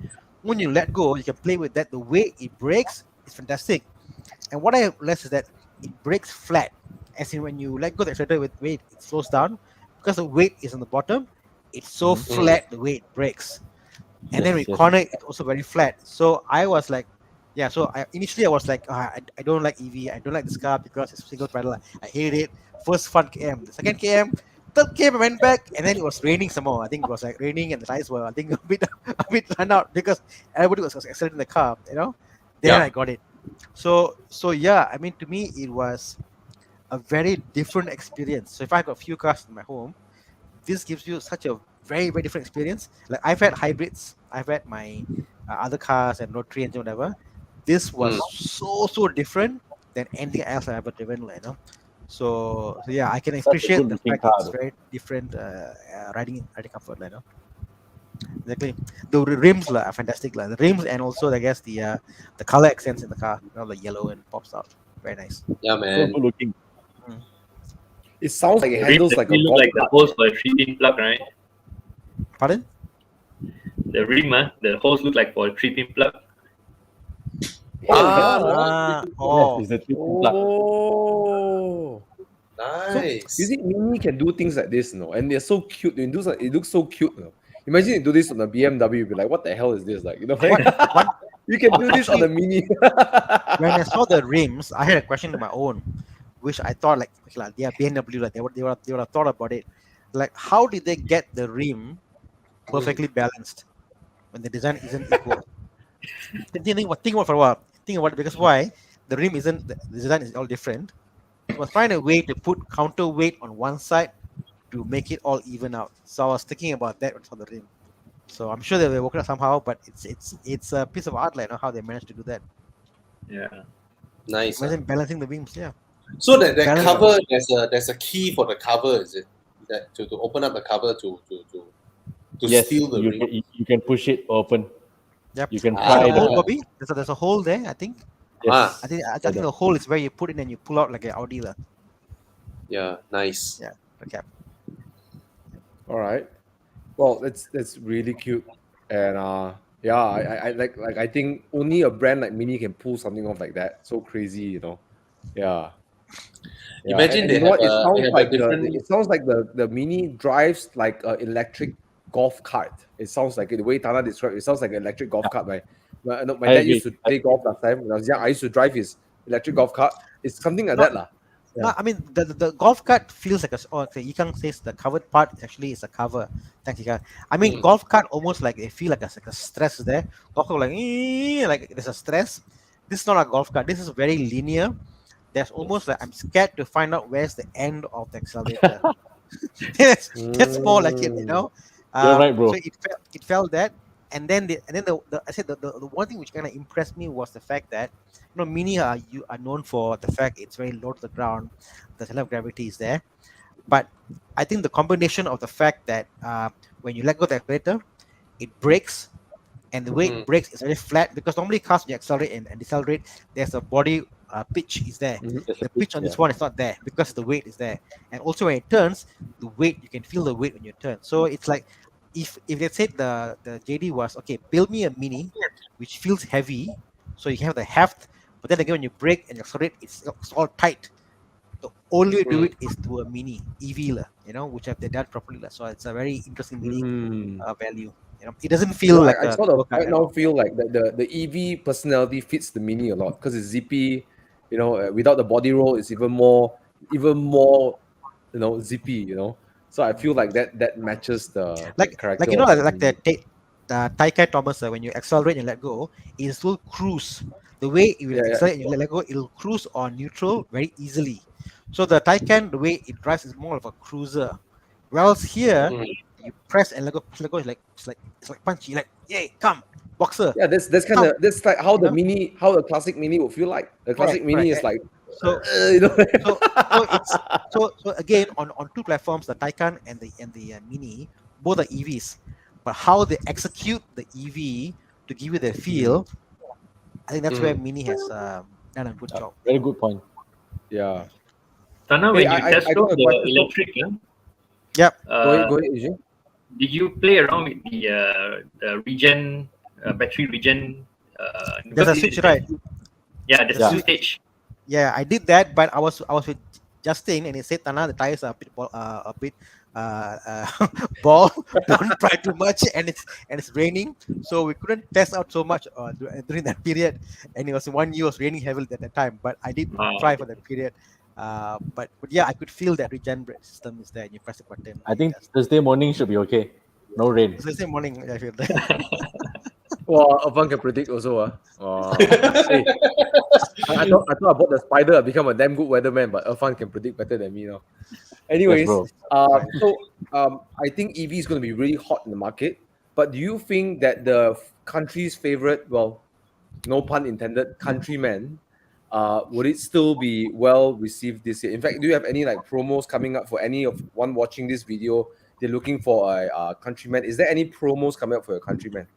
when you let go you can play with that. The way it brakes is fantastic. And what I realized is that it breaks flat. As in when you let go the accelerator with weight, it slows down because the weight is on the bottom. It's so Mhm. Mm. flat the way it breaks. And then Yes, with yes. corner, it's also very flat. So I was like, yeah. So initially I was like, I don't like EV. I don't like this car because it's single pedal. I hate it. First fun KM, the second KM, third KM I went back, and then it was raining some more. I think it was like raining, and the tires were, I think, a bit run out because everybody was accelerating the car. Then Yeah. I got it. So yeah, I mean, to me it was a very different experience. So if I got a few cars in my home, this gives you such a very very different experience. Like I've had hybrids, I've had my other cars and rotary engine, whatever. This was Mm. so different than anything else I ever driven, so yeah, I can Such a appreciate good the looking fact car, it's though. very different riding comfort, exactly. The rims are fantastic, the rims, and also I guess the color accents in the car, the yellow and pops out. Very nice. Yeah, So man. good looking. It sounds like it The rims handles like a actually look golf like the cart. holes for a 3-pin plug, right? Pardon? The rim, the holes look like for a 3-pin plug. Oh Ah, yeah. right. Yes, Oh, it's the three-pin plug. Oh. So you Nice. see, Mini can do things like this, and they're so cute. It looks so cute. Imagine you do this on a BMW, you'd be like, "What the hell is this?" Like, what one you can do this on actually, a Mini. when I saw the rims, I had a question of my own, which I thought, like, okay, they are BMW, like they would have thought about it. Like, how did they get the rim Mm. perfectly balanced when the design isn't equal? Think about for a while. Think about it, because why? The rim isn't, the design is all different. So I was find a way to put counterweight on one side to make it all even out. So I was thinking about that for the rim. So I'm sure they were working out somehow, but it's a piece of art, how they managed to do that. Yeah. Nice. Imagine balancing the beams, yeah. So that Balance. cover, there's a key for the cover, is it? That to open up the cover to Yes, steal the rim. you can push it open. Yep. You can You see the pry hole, the. Ah, Bobby? There's a hole there, I think. ah, Yes. I For think the, the hole is where you put in and you pull out like an Audi lah. yeah, nice. Yeah. Okay. All right. Well, that's really cute, and yeah, I like I think only a brand like Mini can pull something off like that. So crazy. Yeah. Yeah, Imagine and you know what? It they sounds have a like different. the Mini drives like an electric golf cart. It sounds like it, the way Tana described it, sounds like an electric golf cart. My I dad used agree. to play golf last time when I was young. I used to drive his electric golf cart. It's something like No, that, lah. no. Yeah. I mean, the golf cart feels like okay. Yikang says the covered part actually is a cover. Thanks, Yikang. I mean, Mm. golf cart almost like they feel like a stress there. Golf cart like there's a stress. This is not a golf cart. This is very linear. There's almost like I'm scared to find out where's the end of the accelerator. That's more like it, you know. You're right, bro. So it felt that, and then I said the one thing which kind of impressed me was the fact that Mini are known for the fact it's very low to the ground, the center of gravity is there, but I think the combination of the fact that when you let go of the accelerator, it breaks, and the way it breaks is very flat, because normally cars, when you accelerate and decelerate, there's a body pitch is there. The pitch on this one is not there because the weight is there. And also when it turns, the weight, you can feel the weight when you turn. So it's like, if let's say the JD was, okay, build me a Mini which feels heavy, so you can have the heft, but then again when you brake and accelerate, it's all tight. The only way to do it is to a Mini EV, which have they done properly. So it's a very interesting Mini value. It doesn't feel like I sort of right now feel like the EV personality fits the Mini a lot because it's zippy. Without the body roll, it's even more zippy. So I feel like that matches the character. Like the Taycan Thomas, when you accelerate and let go, it will cruise. The way you accelerate and you let go, it'll cruise on neutral very easily. So the Taycan, the way it drives is more of a cruiser. Whereas here, you press and let go, it's like punchy, like, yay, come, boxer. Yeah, that's like how the classic Mini would feel like. The classic Mini is like, so again, on two platforms, the Taycan and the Mini, both are EVs, but how they execute the EV to give you the feel, I think that's where Mini has done a good job. Very good point. Yeah. Tana, when you test drove the electric, yep. Go ahead, Ajay. Did you play around with the regen, battery regen? There's a switch, right? Yeah, there's a switch stage. Yeah, I did that, but I was with Justin, and he said, "Tana, the tires are a bit ball. Don't try too much, and it's raining, so we couldn't test out so much during that period. And it was 1 year, was raining heavily at that time, but I did try for that period. But yeah, I could feel that regen system is there, and you press the button. I think Thursday morning should be okay. No rain. Thursday morning, I feel that. Well, Irfan can predict also. Hey, I thought I bought the spider, I become a damn good weatherman, but Irfan can predict better than me now. Anyways, I think EV is going to be really hot in the market. But do you think that the country's favorite, well, no pun intended, countryman, would it still be well received this year? In fact, do you have any like promos coming up for any of one watching this video? They're looking for a countryman. Is there any promos coming up for your countryman?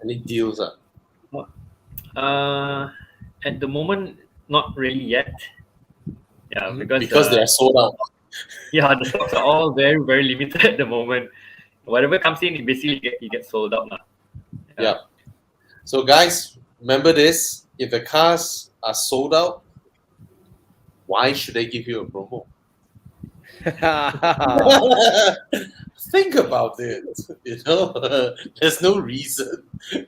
Any deals? At the moment, not really yet. Yeah, because they are sold out. Yeah, the stocks are all very, very limited at the moment. Whatever comes in, it basically gets sold out now. Yeah. So guys, remember this: if the cars are sold out, why should they give you a promo? Think about it. There's no reason.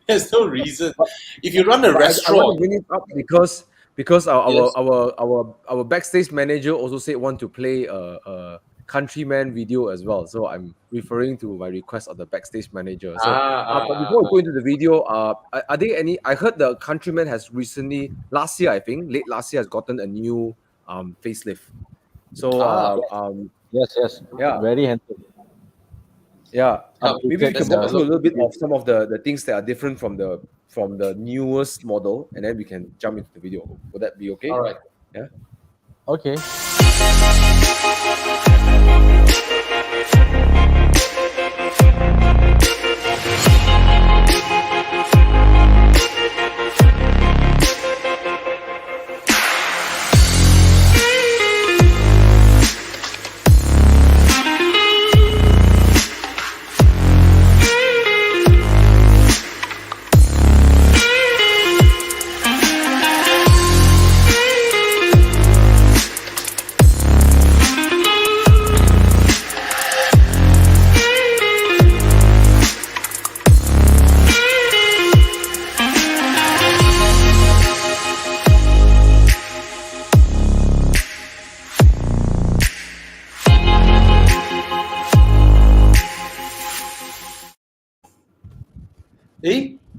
There's no reason. If you run a restaurant, I want to bring it up because our backstage manager also said want to play a countryman video as well. So I'm referring to my request of the backstage manager. So but before we go into the video, are there any? I heard the countryman has recently, last year I think, late last year, has gotten a new facelift. So yes, yeah, very handsome. Yeah, maybe we can walk through a little bit of some of the things that are different from the newest model, and then we can jump into the video. Would that be okay? All right. Yeah. Okay.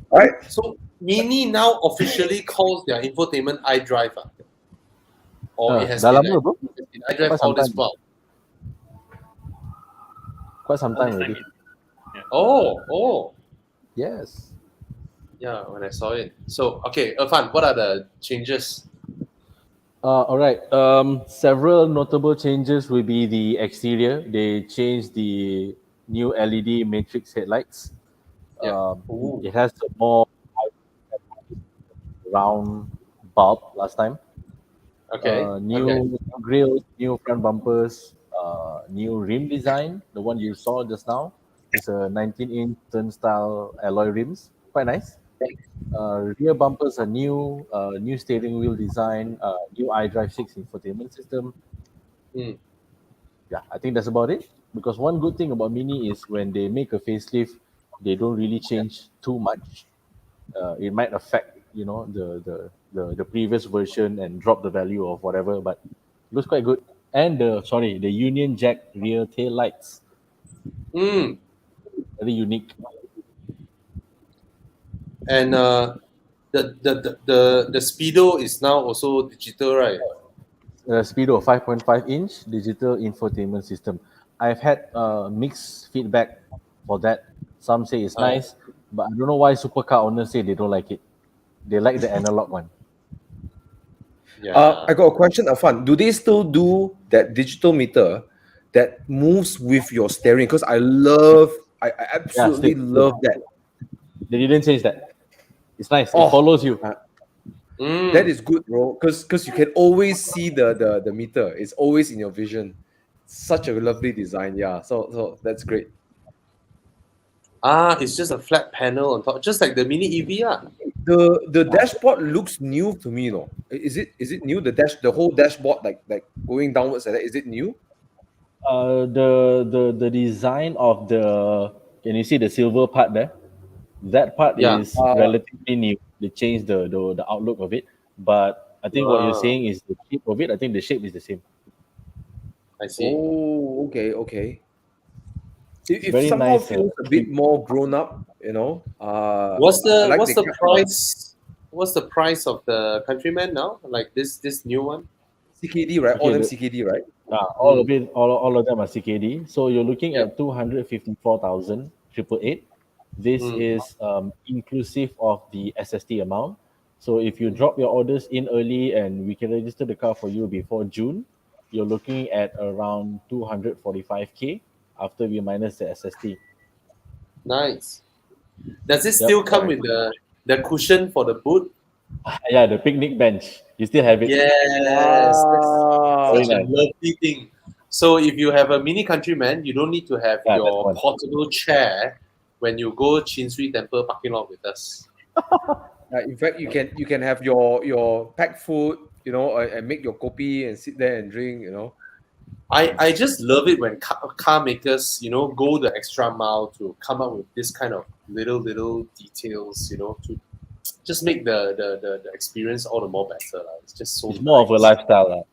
All right. So Mini now officially calls their infotainment iDrive. Or it has been iDrive all this while. quite some time This time already. Oh, Yes. yeah. When I saw it. So okay, Irfan, what are the changes? All right. Several notable changes will be the exterior. They changed the new LED matrix headlights. Yeah. Um, Ooh. it has a more round bulb last time. Okay. Okay. New grills, new front bumpers, new rim design. The one you saw just now is a 19-inch turnstile alloy rims. Quite nice. Rear bumpers are new, new steering wheel design, new iDrive 6 infotainment system. Mm. Yeah, I think that's about it. Because one good thing about Mini is when they make a facelift, they don't really change too much. It might affect, the previous version and drop the value of whatever, but it looks quite good. And the Union Jack rear tail lights, Mm. very unique. And the speedo is now also digital, right? Speed of 5.5-inch digital infotainment system. I've had mixed feedback for that. Some say it's Uh, nice, but I don't know why supercar owners say they don't like it. They like the analog one. yeah. I got a question, Afan. Do they still do that digital meter that moves with your steering? Because I Yeah, absolutely still. love that. They didn't change that. It's nice. It Oh, follows you. uh, that Mm. is good, bro. Because you can always see the meter. It's always in your vision. Such a lovely design. Yeah. So that's great. Ah, it's just a flat panel on top, just like the Mini EV. Ah. The dashboard looks new to me, no? Is it new? The whole dashboard like going downwards like that. Is it new? The design of the, can you see the silver part there? That part Yeah. is relatively new. They changed the outlook of it, but I think what you're Ah, saying is the shape of it. I think the shape is the same. I see. Oh, okay, okay. It's It very somehow nice. feels a bit more grown up, What's I the like what's the the kept price? What's the price of the Countryman now? Like this new one? CKD, right? All Okay, them CKD, right? all Mm. of it, all of them are CKD. So you're looking Yep. at 254,000 triple eight. This Mm. is inclusive of the SST amount. So if you drop your orders in early and we can register the car for you before June, you're looking at around 245K after we minus the SST. Nice. Does it Yep. still come with the cushion for the boot? Yeah, the picnic bench. You still have it. Yes, that's Very such Wow. a nice. lovely thing. So if you have a Mini Countryman, you don't need to have Yeah, that's your one. portable chair when you go Chin Swee Temple parking lot with us. In fact, you can have your packed food, and make your kopi and sit there and drink. I just love it when car makers, go the extra mile to come up with this kind of little details, to just make the experience all the more better. It's just so It's more of a nice. lifestyle.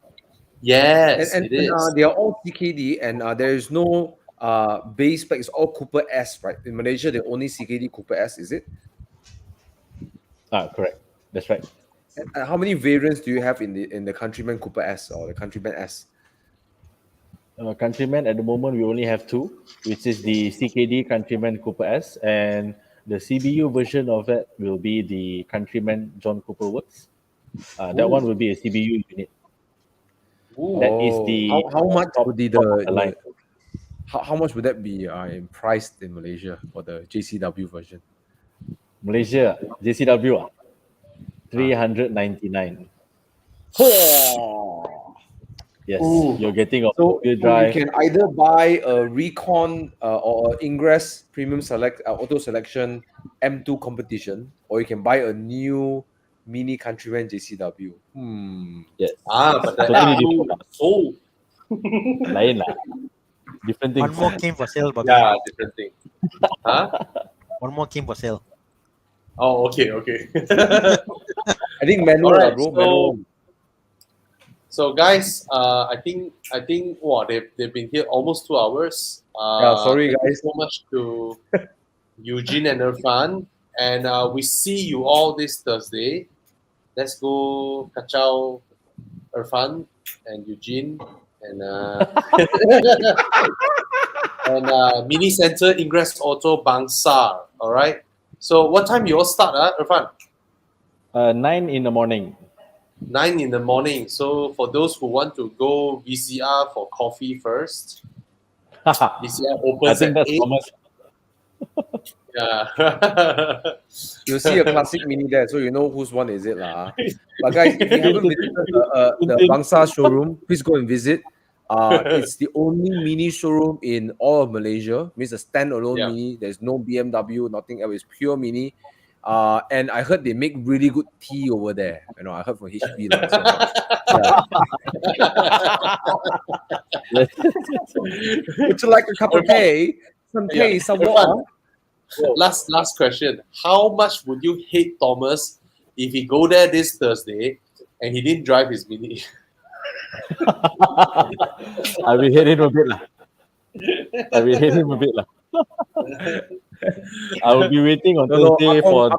Yes, And it is. they are all CKD, and there is no base spec. It's all Cooper S, right? In Malaysia, the only CKD Cooper S, is it? Correct. That's right. And how many variants do you have in the Countryman Cooper S or the Countryman S? Countryman at the moment we only have two, which is the CKD Countryman Cooper S, and the CBU version of it will be the Countryman John Cooper Works. That one Ooh, will be a CBU unit. ooh. That is Oh, the how much would be top of the line. how much would that be in priced in Malaysia for the JCW version? Malaysia JCW Ah. 399. Oh. Yes, Ooh. you're getting a So, four-wheel so you drive. can either buy a Recon or a Ingress Premium Select Auto Selection M2 competition, or you can buy a new Mini Countryman JCW. Yes, But it's the totally M2 different lah. sold. Lain lah. Different One things. more came for sale, Bobby. Yeah, different thing. Huh? One more came for sale. Oh, okay, okay. I think All manual lah, right. bro. Manual. So guys, I think wow, they've been here almost 2 hours. Yeah, sorry Thank you guys. so much to Eugene and Irfan, and we see you all this Thursday. Let's go kacau Irfan and Eugene, and and Mini Center Ingress Auto Bangsar. All right. So what time you all start, Irfan? 9 in the morning. 9 in the morning. So for those who want to go VCR for coffee first, VCR I opens think at that's 8. Thomas. Yeah. You'll see a classic mini there, so you know whose one is it lah. But guys, if you haven't visited the Bangsa showroom, please go and visit. It's the only mini showroom in all of Malaysia. Means a standalone Yeah. mini. There's no BMW, nothing else. It's pure mini. And I heard they make really good tea over there. You know, I heard from HB lah. So, Yes. would you like a cup of tea? Some tea, Yeah. some Irfan, water. last question. How much would you hate Thomas if he go there this Thursday and he didn't drive his mini? I will hit him a bit lah. I will hit him a bit lah. I will be waiting on No, Thursday for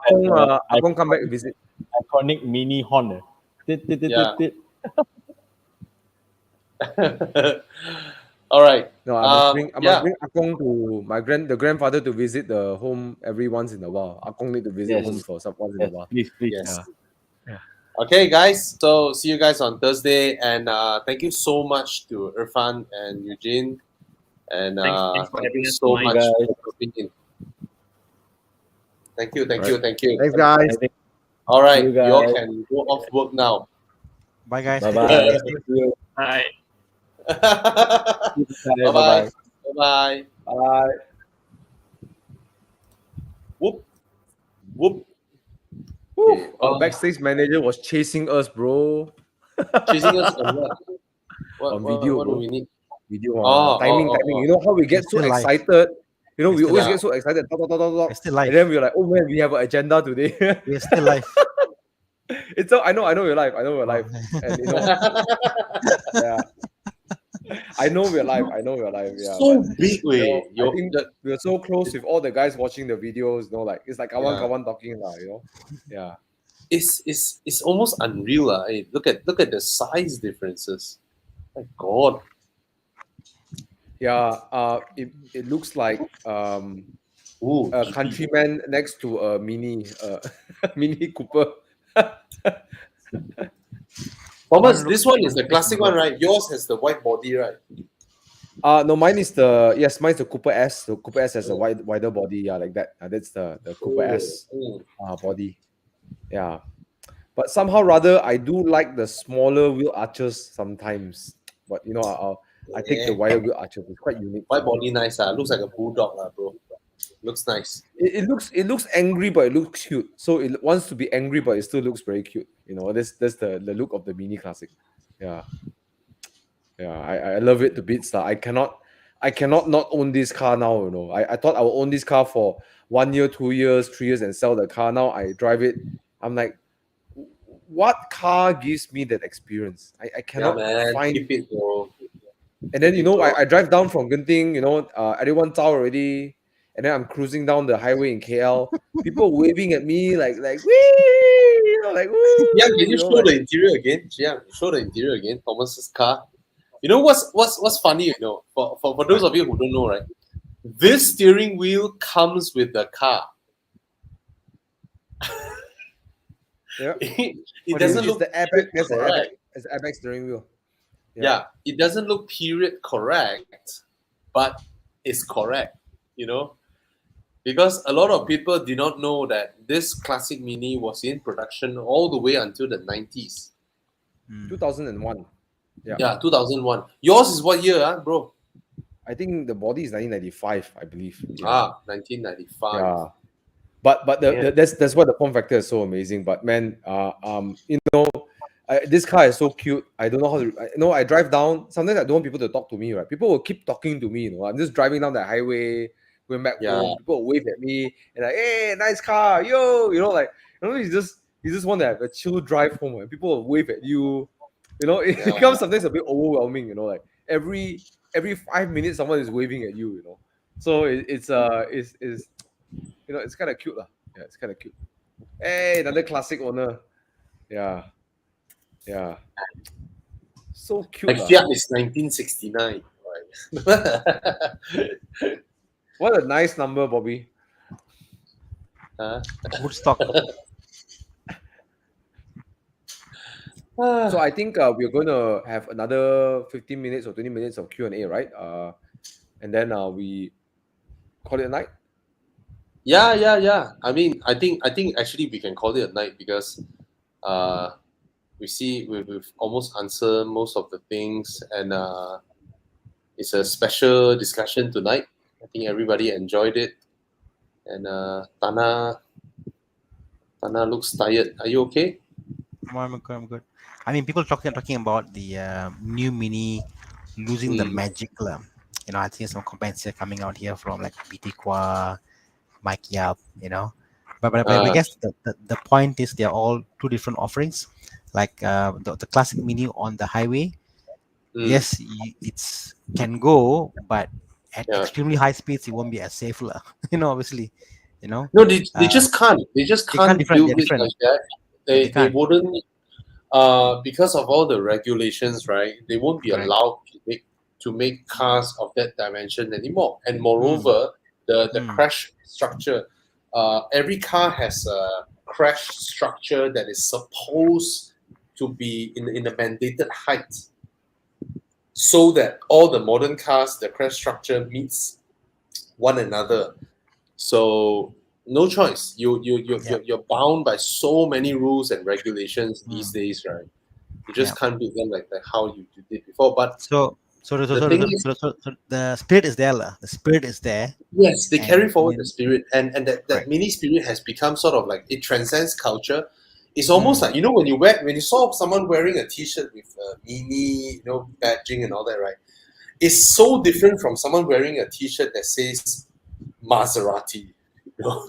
Akong come back and visit. iconic mini horn. Tit, tit, tit, Yeah. tit, tit. All right. No, I must yeah. bring Akong to the grandfather to visit the home every once in a while. Akong need to visit Yes. home for some once in Yes, a while. please. Yes. Yeah. Okay, guys. So see you guys on Thursday, and thank you so much to Irfan and Eugene, and Thanks for thank having you us so tonight, much guys. for coming in. Thank you. Thanks, guys. I think All right, you you all guys. can go off work now. Bye, guys. Bye bye. Bye. Bye bye. Bye. Bye. Whoop. Whoop. Woo. Our backstage manager was chasing us, bro. Chasing us on what? On video, What do bro. we need? Video Oh. timing. You know how we get It's so still live. excited. You know, It's we still always live. get so excited. Talk, talk, talk, talk. It's still live. And then we're like, oh man, we have an agenda today. We're still live. It's so I know we're live. And you know, yeah. I know we're live. Yeah. So but, big, you know, way. I think we're so close with all the guys watching the videos. You know, like it's like kawan talking lah. You know, yeah. It's almost unreal. Hey, look at the size differences. My God. Yeah. It looks like Ooh, a GP. countryman next to a mini Mini Cooper. Thomas, this one is the classic one, right? Yours has the white body, right? No, mine's the Cooper S. The Cooper S has a wider body, yeah, like that. That's the Cooper S body. Yeah. But somehow rather I do like the smaller wheel arches sometimes. But you know, I take the wider wheel arches. It's quite unique. White body nice, looks like a bulldog, bro. Looks nice. It looks angry, but it looks cute. So it wants to be angry, but it still looks very cute. You know, that's the look of the Mini Classic. Yeah. Yeah, I love it to bits. I cannot not own this car now, you know. I thought I would own this car for 1 year, 2 years, 3 years and sell the car. Now I drive it. I'm like, what car gives me that experience? I cannot find. Keep it, bro. And then, you know, I drive down from Genting, you know, everyone out already. And then I'm cruising down the highway in KL. People waving at me like, wee, you know, like, woo. Yeah, can you know, show the interior again? Yeah, show the interior again. Thomas's car. You know what's funny? You know, for those of you who don't know, right? This steering wheel comes with the car. Yeah. It doesn't look the airbag. There's the airbag. correct. It's the airbag steering wheel. Yeah, it doesn't look period correct, but it's correct. You know, because a lot of people did not know that this classic Mini was in production all the way until the 90s. 2001. Yeah, 2001. Yours is what year, bro? I think the body is 1995, I believe. 1995. Yeah. But that's why the form factor is so amazing. But man, you know, this car is so cute. I don't know how to. I drive down. Sometimes I don't want people to talk to me. Right? People will keep talking to me. You know, I'm just driving down the highway, going back home. People will wave at me and like, "Hey, nice car, yo!" You know, like, you know, you just want to have a chill drive home. And people will wave at you. You know, it becomes sometimes a bit overwhelming. You know, like every 5 minutes someone is waving at you. You know, so it's you know, it's kind of cute lah. Yeah, it's kind of cute. Hey, another classic owner. Yeah. So cute. Like Fiat is 1969. What a nice number, Bobby. Woodstock. So I think we're going to have another 15 minutes or 20 minutes of Q&A, right? And then we call it a night. Yeah. I mean, I think actually we can call it a night because we see we've almost answered most of the things, and it's a special discussion tonight. I think everybody enjoyed it, and Tana looks tired. Are you okay? I'm good. I'm good. I mean, people talking about the new Mini losing the magic. I think some comments here coming out here from like BT Qua, Mike Yap. But I guess the point is they're all two different offerings. Like the classic Mini on the highway, yes, it's can go, but at extremely high speeds, it won't be as safe, lah. Obviously, No, they just can't. They just can't different. build They're it different. like that. They They can't. wouldn't because of all the regulations, right? They won't be Correct. allowed to make cars of that dimension anymore. And moreover, the crash structure. Every car has a crash structure that is supposed to be in a mandated height, so that all the modern cars, the crash structure meets one another. So no choice. You're bound by so many rules and regulations these days, right? You just can't do them like how you did before. But so the spirit is there, lah. The spirit is there. yes, they carry forward then- the spirit, and that Right. mini spirit has become sort of like it transcends culture. It's almost like when you saw someone wearing a T-shirt with a mini, badging and all that, right? It's so different from someone wearing a T-shirt that says Maserati.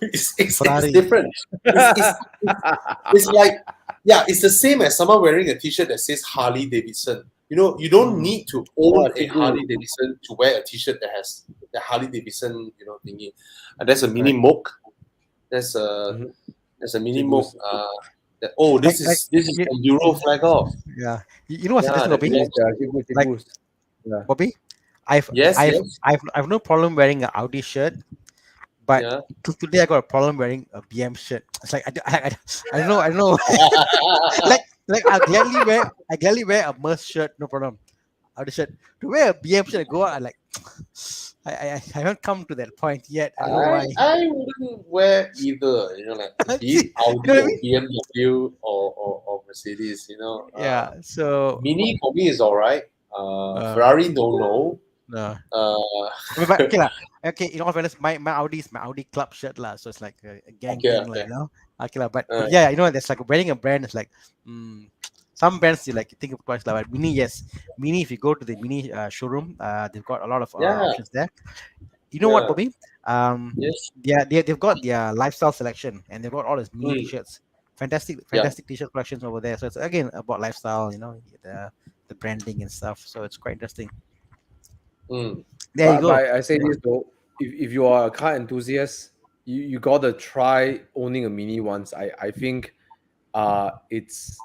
It's Ferrari. different. It's like, it's the same as someone wearing a T-shirt that says Harley Davidson. You don't need to own a Harley Davidson to wear a T-shirt that has the Harley Davidson, thingy. There's a mini moke. There's a mini moke. This is Enduro flag off. Yeah. You know what's interesting, Bobby? Like- Bobby, I've no problem wearing an Audi shirt, but today I got a problem wearing a BM shirt. It's like I don't know. like I gladly wear a Merc shirt, no problem. Audi shirt. To wear a BM shirt, I go out. I haven't come to that point yet. I don't know why. I wouldn't wear either. Be it Audi or BMW or Mercedes. Yeah. So Mini for me is alright. Ferrari don't know. No. But okay lah. Okay, in all fairness, my Audi is my Audi club shirt lah. So it's like a gang thing, like, Okay lah. But yeah, there's like wearing a brand is like some brands you like think of twice lah. But Mini, yes, Mini. If you go to the Mini showroom, they've got a lot of options there. You know what, Bobby? Yes. They've got their lifestyle selection, and they've got all these Mini t-shirts. Fantastic t-shirt collections over there. So it's again about lifestyle, the branding and stuff. So it's quite interesting. There you go. I say this though, if you are a car enthusiast, you gotta try owning a Mini once. I think it's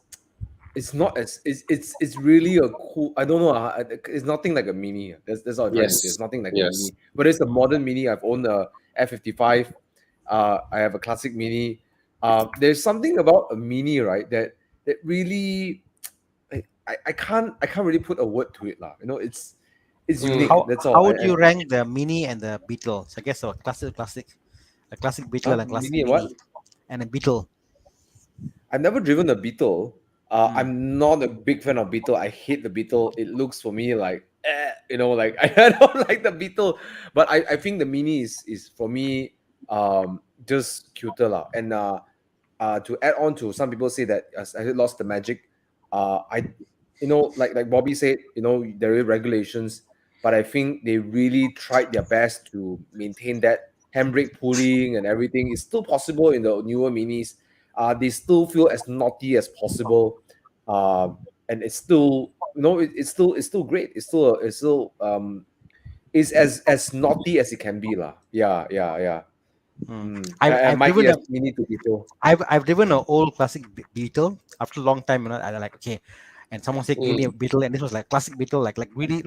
not as it's really a cool. I don't know. It's nothing like a Mini. That's all I'm trying to say. It's nothing like a Mini, but it's a modern Mini. I've owned a F55. I have a classic Mini. There's something about a Mini, right? That really, I can't really put a word to it, lah. It's unique. That's all. How would you rank the Mini and the Beetle? So I guess a classic Beetle and a classic Mini and a Beetle. I've never driven a Beetle. I'm not a big fan of Beetle. I hate the Beetle. It looks for me like, like I don't like the Beetle. But I think the Mini is for me just cuter lah. And to add on to some people say that I lost the magic. Like Bobby said, there are regulations, but I think they really tried their best to maintain that handbrake pulling and everything. It's still possible in the newer Minis. They still feel as naughty as possible, and it's still, it's still great. It's still is as naughty as it can be lah. Yeah. I've driven a Mini to Beetle. I've driven an old classic Beetle after a long time. I like, okay, and someone said give me a Beetle, and this was like classic Beetle, like really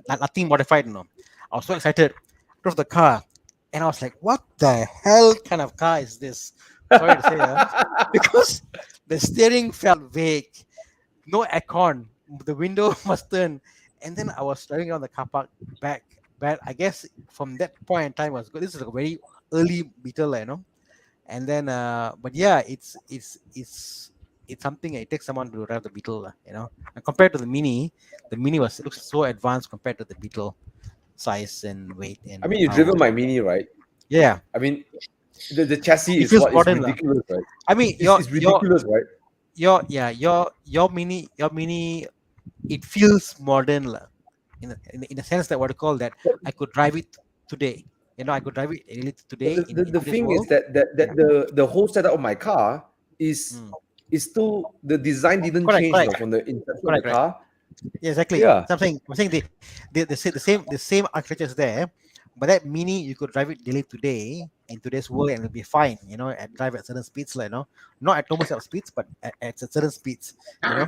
nothing modified. I was so excited. Drove the car, and I was like, what the hell kind of car is this? Sorry to say, because the steering felt vague, no aircon, the window must turn, and then I was driving around the car park back. But I guess from that point in time was good. This is a very early Beetle, and then but yeah, it's something. It takes someone to drive the Beetle, and compared to the Mini, looks so advanced compared to the Beetle size and weight and I mean, you've power. driven my Mini, right? Yeah, I mean, the chassis it is feels what is modern, ridiculous, right? I mean, It's ridiculous, right? your Mini, it feels modern, in a sense that what I call that I could drive it today. I could drive it really But today in the today's thing is world. that Yeah. the whole setup of my car is Mm. still, the design didn't Correct, change, correct, from the inception of the correct, correct. car. Yeah, exactly. Yeah. So I'm saying the same architecture is there, but that Mini you could drive it daily today in today's world and it'll be fine. And drive at certain speeds, not at normal set of speeds, but at certain speeds. But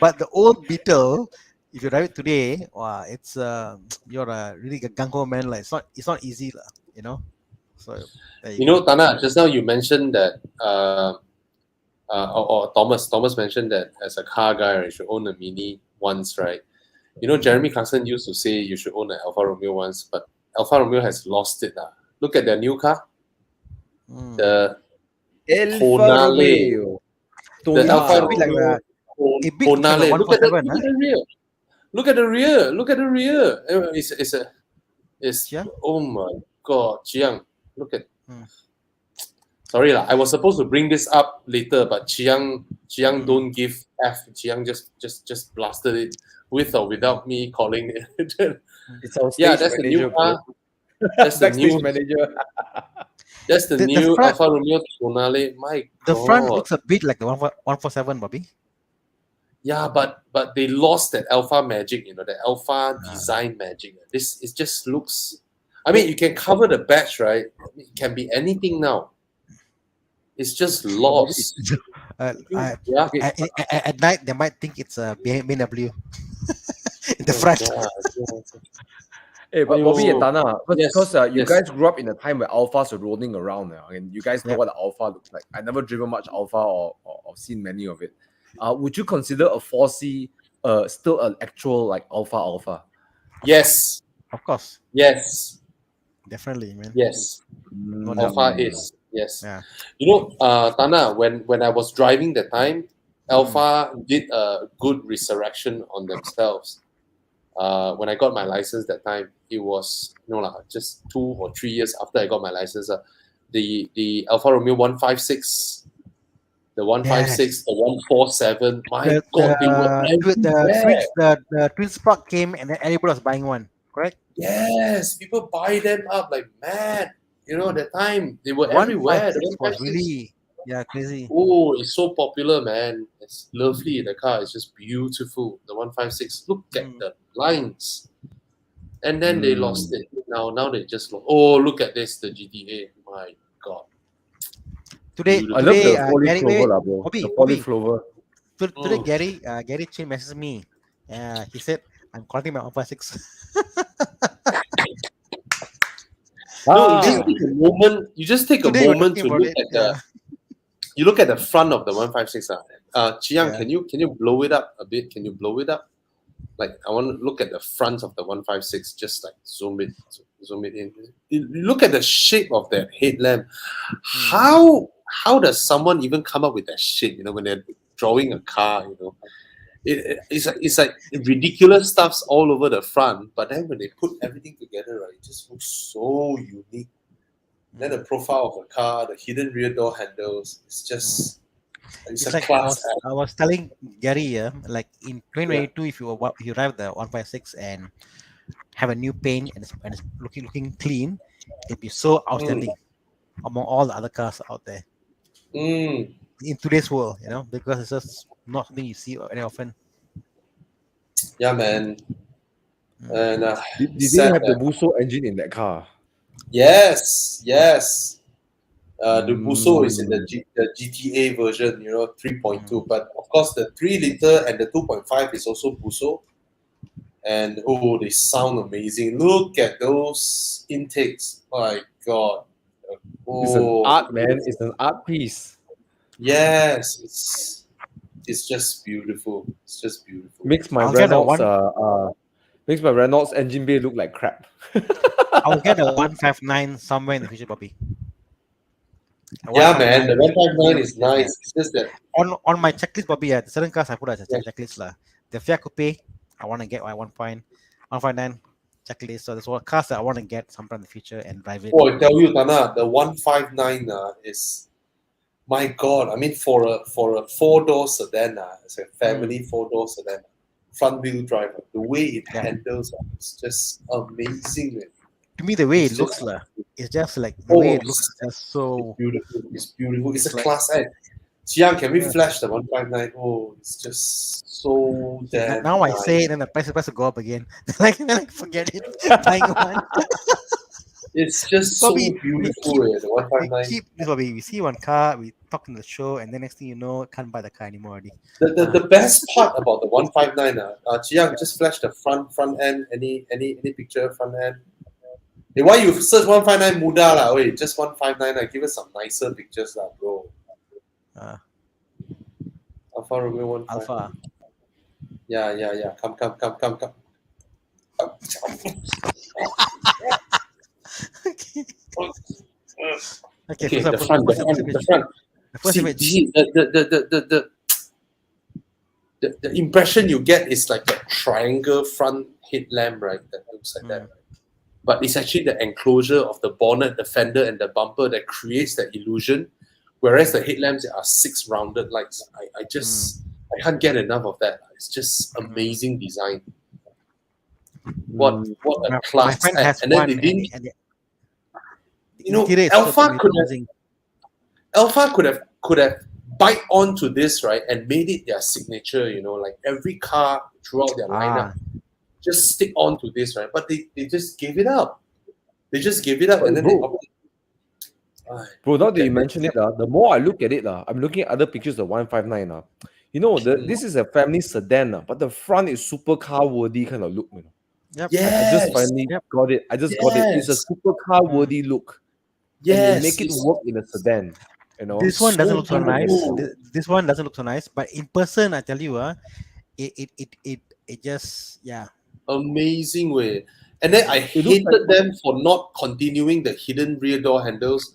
but the old Beetle, if you drive it today, wow, it's you're a really a gung ho man. Like it's not easy, So there you go. Tana, just now you mentioned that, or Thomas mentioned that as a car guy, right, you should own a Mini once, right? Jeremy Clarkson used to say you should own an Alfa Romeo once, but Alfa Romeo has lost it. Look at their new car, Mm. the Alfa Tonale. Romeo. The Alfa a bit like Romeo a bit looks like a Tonale. Look at the 147, rear. Look at the rear. Look at the rear. It's Yeah. oh my god, Chiang. Look at. Hmm. Sorry lah, I was supposed to bring this up later, but Chiang don't give F. Chiang just blasted it with or without me calling it. It's our Yeah, stage that's the manager, new car. bro. That's the Backstage new. manager. That's the The new front- Alfa Romeo Tonale. My The front god. looks a bit like the 147, Bobby. Yeah, but they lost that alpha magic, the alpha design magic. This it just looks. I mean, you can cover the badge, right? It can be anything now. It's just lost. Yeah. Yeah. At night, they might think it's a BMW in the Oh, front. God, yeah. Hey, but Bobby and Aiyo. Tana, Yes, because you yes. guys grew up in a time where alphas were rolling around, and you guys know Yep. what the alpha looks like. I never driven much alpha or seen many of it. Would you consider a 4C still an actual like alpha? Yes. Of course, Yes. definitely, man. Yes. No doubt. Alpha is. Yes. Yeah. Tana, when I was driving that time, Alpha did a good resurrection on themselves. When I got my license that time, it was just 2 or 3 years after I got my license. The Alfa Romeo 156, the 156, the 147. My God, they were everywhere. The twin spark came and then everybody was buying one. Correct. Yes, people buy them up like mad. That time they were everywhere. The 156 was 156. really crazy. Oh, it's so popular, man. It's lovely. The car is just beautiful. The 156. Look at the lines. And then they lost it. Now they just lost. Oh, look at this, the GTA. My God. Today, I love the Gary, polyclover, lah, bro. Bobby, The Bobby. polyclover. Today, Gary Chin messaged me. He said, "I'm calling my 156." No, you just take a Today we're moment talking to about look it, at the. You look at the front of the 156. Chiang, Yeah. can you blow it up a bit? Can you blow it up? Like I want to look at the front of the 156. Just like zoom it in. You look at the shape of that headlamp. How does someone even come up with that shape? When they're drawing a car, it's like ridiculous stuffs all over the front. But then when they put everything together, right, it just looks so unique. Then the profile of the car, the hidden rear door handles, it's just it's a Like class act. I was telling Gary, like in 2022, if you drive the 156 and have a new paint and it's looking clean, it'd be so outstanding among all the other cars out there Mm. in today's world. Because it's just not something you see very often. Yeah, man. And Did they sad have the that- Buso engine in that car? yes. The Buso is in the GTA version, 3.2. But of course, the 3 liter and the 2.5 is also Buso. And they sound amazing. Look at those intakes. My God. It's an art, man. It's an art piece. Yes, it's just beautiful. It's just beautiful. Makes my Reynolds engine bay look like crap. I'll get a 159 somewhere in the future, Bobby. Yeah, man, the 159 is nice. It's just that on my checklist, Bobby, certain cars I put as a checklist lah. The Fiat Coupe, I want to get 159 checklist. So there's what cars that I want to get sometime in the future and drive it. Oh, I tell you, Tana, the 159 is, my God. I mean, for a 4-door sedan, it's a family 4-door sedan, front wheel drive. The way it handles, it's just amazing. Man. To me, the way it looks, it's just like the way it looks. Just so beautiful. It's beautiful. It's a class A. Xiang, can we flash the 159? Oh, it's just so damn. Now nice. I say it, and the price will go up again. like forget it. Buying one. It's just so beautiful. The 159. We see one car, we talk in the show, and then next thing you know, can't buy the car anymore already. The best part about the 159, Xiang, just flash the front end. Any picture front end. Hey, why you search 159 muda lah? Wait, just 159. Give us some nicer pictures lah, bro. Alfa Romeo 159. Alpha. Yeah. Come. Okay, the front. The first image. The impression you get is like a triangle front headlamp, right? That looks like that. Right? But it's actually the enclosure of the bonnet, the fender, and the bumper that creates that illusion. Whereas the headlamps are 6 rounded lights. I can't get enough of that. It's just amazing design. What a class! And then they didn't. Alpha could have bite onto this, right, and made it their signature. Like every car throughout their lineup. Just stick on to this, right? But they just gave it up. And then bro, now that you mention it, the more I look at it, I'm looking at other pictures of 159. This is a family sedan, but the front is supercar worthy kind of look. Yep. I just finally got it. It's a supercar worthy look. Yes. And they make it work in a sedan. This one doesn't look so nice. This one doesn't look so nice, but in person, I tell you, it just amazing way. And then I hated them for not continuing the hidden rear door handles.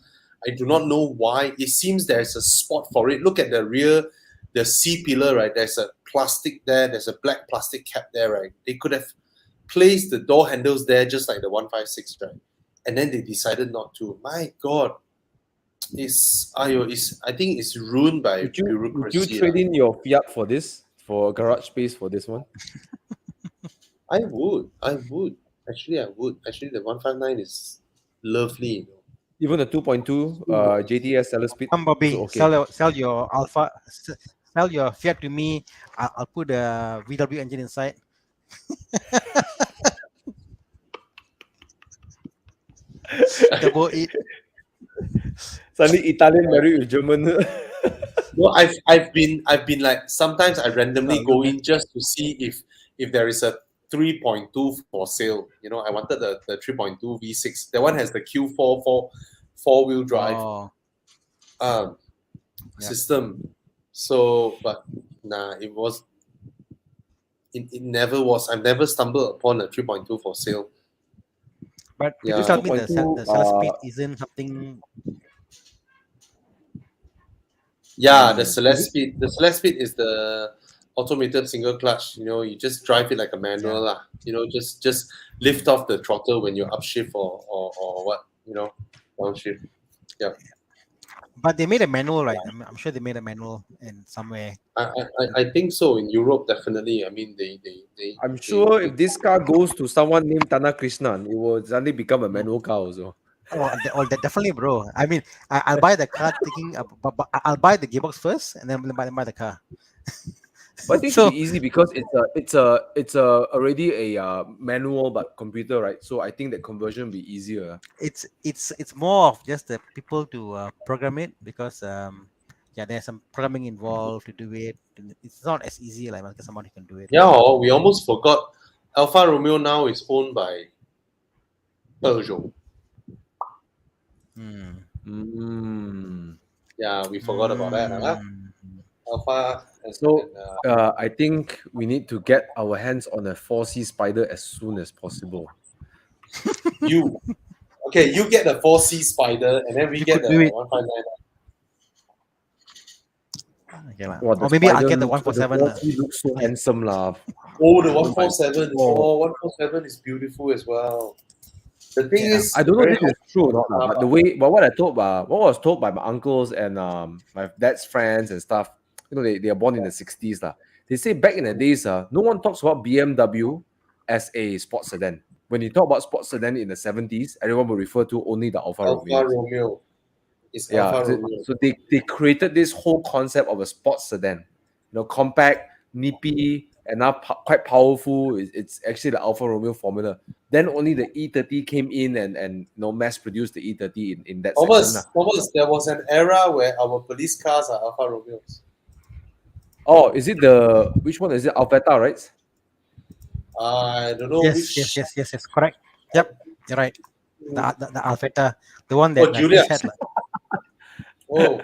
I do not know why. It seems there's a spot for it. Look at the rear, the C pillar, right? There's a plastic there. There's a black plastic cap there, right? They could have placed the door handles there just like the 156, right? And then they decided not to. My God. I think it's ruined by bureaucracy. Would you trade in your Fiat for this? For garage space for this one? I would. Actually, I would. Actually, the 159 is lovely. Even the 2.2 JTS seller speed. Bobby, okay. Sell your Alpha, sell your Fiat to me. I'll put the VW engine inside. Double it. Suddenly Italian married with German. No, I've been like sometimes I randomly go in just to see if there is a 3.2 for sale. I wanted the 3.2 V6. That one has the Q4 four-wheel drive system. So, but it never was. I've never stumbled upon a 3.2 for sale. But you tell me the seller speed isn't something. Yeah, the Celeste Speed. The Celeste Speed is the automated single clutch. You just drive it like a manual lah. Just lift off the throttle when you upshift or what. Downshift. Yeah. But they made a manual, right? I'm sure they made a manual in somewhere. I think so. In Europe, definitely. I mean, they I'm sure if this car goes to someone named Tana Krishnan, it will suddenly become a manual car also. Definitely, bro. I mean, I'll buy the car thinking, but I'll buy the gearbox first, and then buy the car. But I think it So should be easy because it's a already a manual but computer, right? So I think that conversion will be easier. it's more of just the people to program it because yeah, there's some programming involved to do it. And it's not as easy like someone who can do it. Yeah, we almost forgot. Alfa Romeo now is owned by Peugeot. Hmm. Yeah, we forgot about that. Huh? Mm. Alpha. So I think we need to get our hands on a 4C Spider as soon as possible. You okay? You get the 4C Spider, and then we You get could the do it. 159. Okay, lah. Wow, the Or maybe I'll Spider get the looks, the 147 lah. 4C looks so handsome, lah. Oh, the Oh my 147 is God. 147 is beautiful as well. The thing Yeah. is, I don't know very if this is true or not, lah, but the way, but what was told by my uncles and my dad's friends and stuff, they are born in the 60s, lah. They say back in the days, no one talks about BMW as a sports sedan. When you talk about sports sedan in the 70s, everyone will refer to only the Alfa Alfa Romeo. Romeo. It's Yeah, Alfa Romeo. so they created this whole concept of a sports sedan, compact, nippy, and now quite powerful. It's actually the Alfa Romeo formula. Then only the E30 came in and mass produced the E30 in that section. Thomas, there was an era where our police cars are Alfa Romeos. Oh, is it which one is it? Alfetta, right? I don't know Yes, which. yes. Correct. Yep, you're right. The Alfetta, the one that Julia. Chris had, lah. Oh,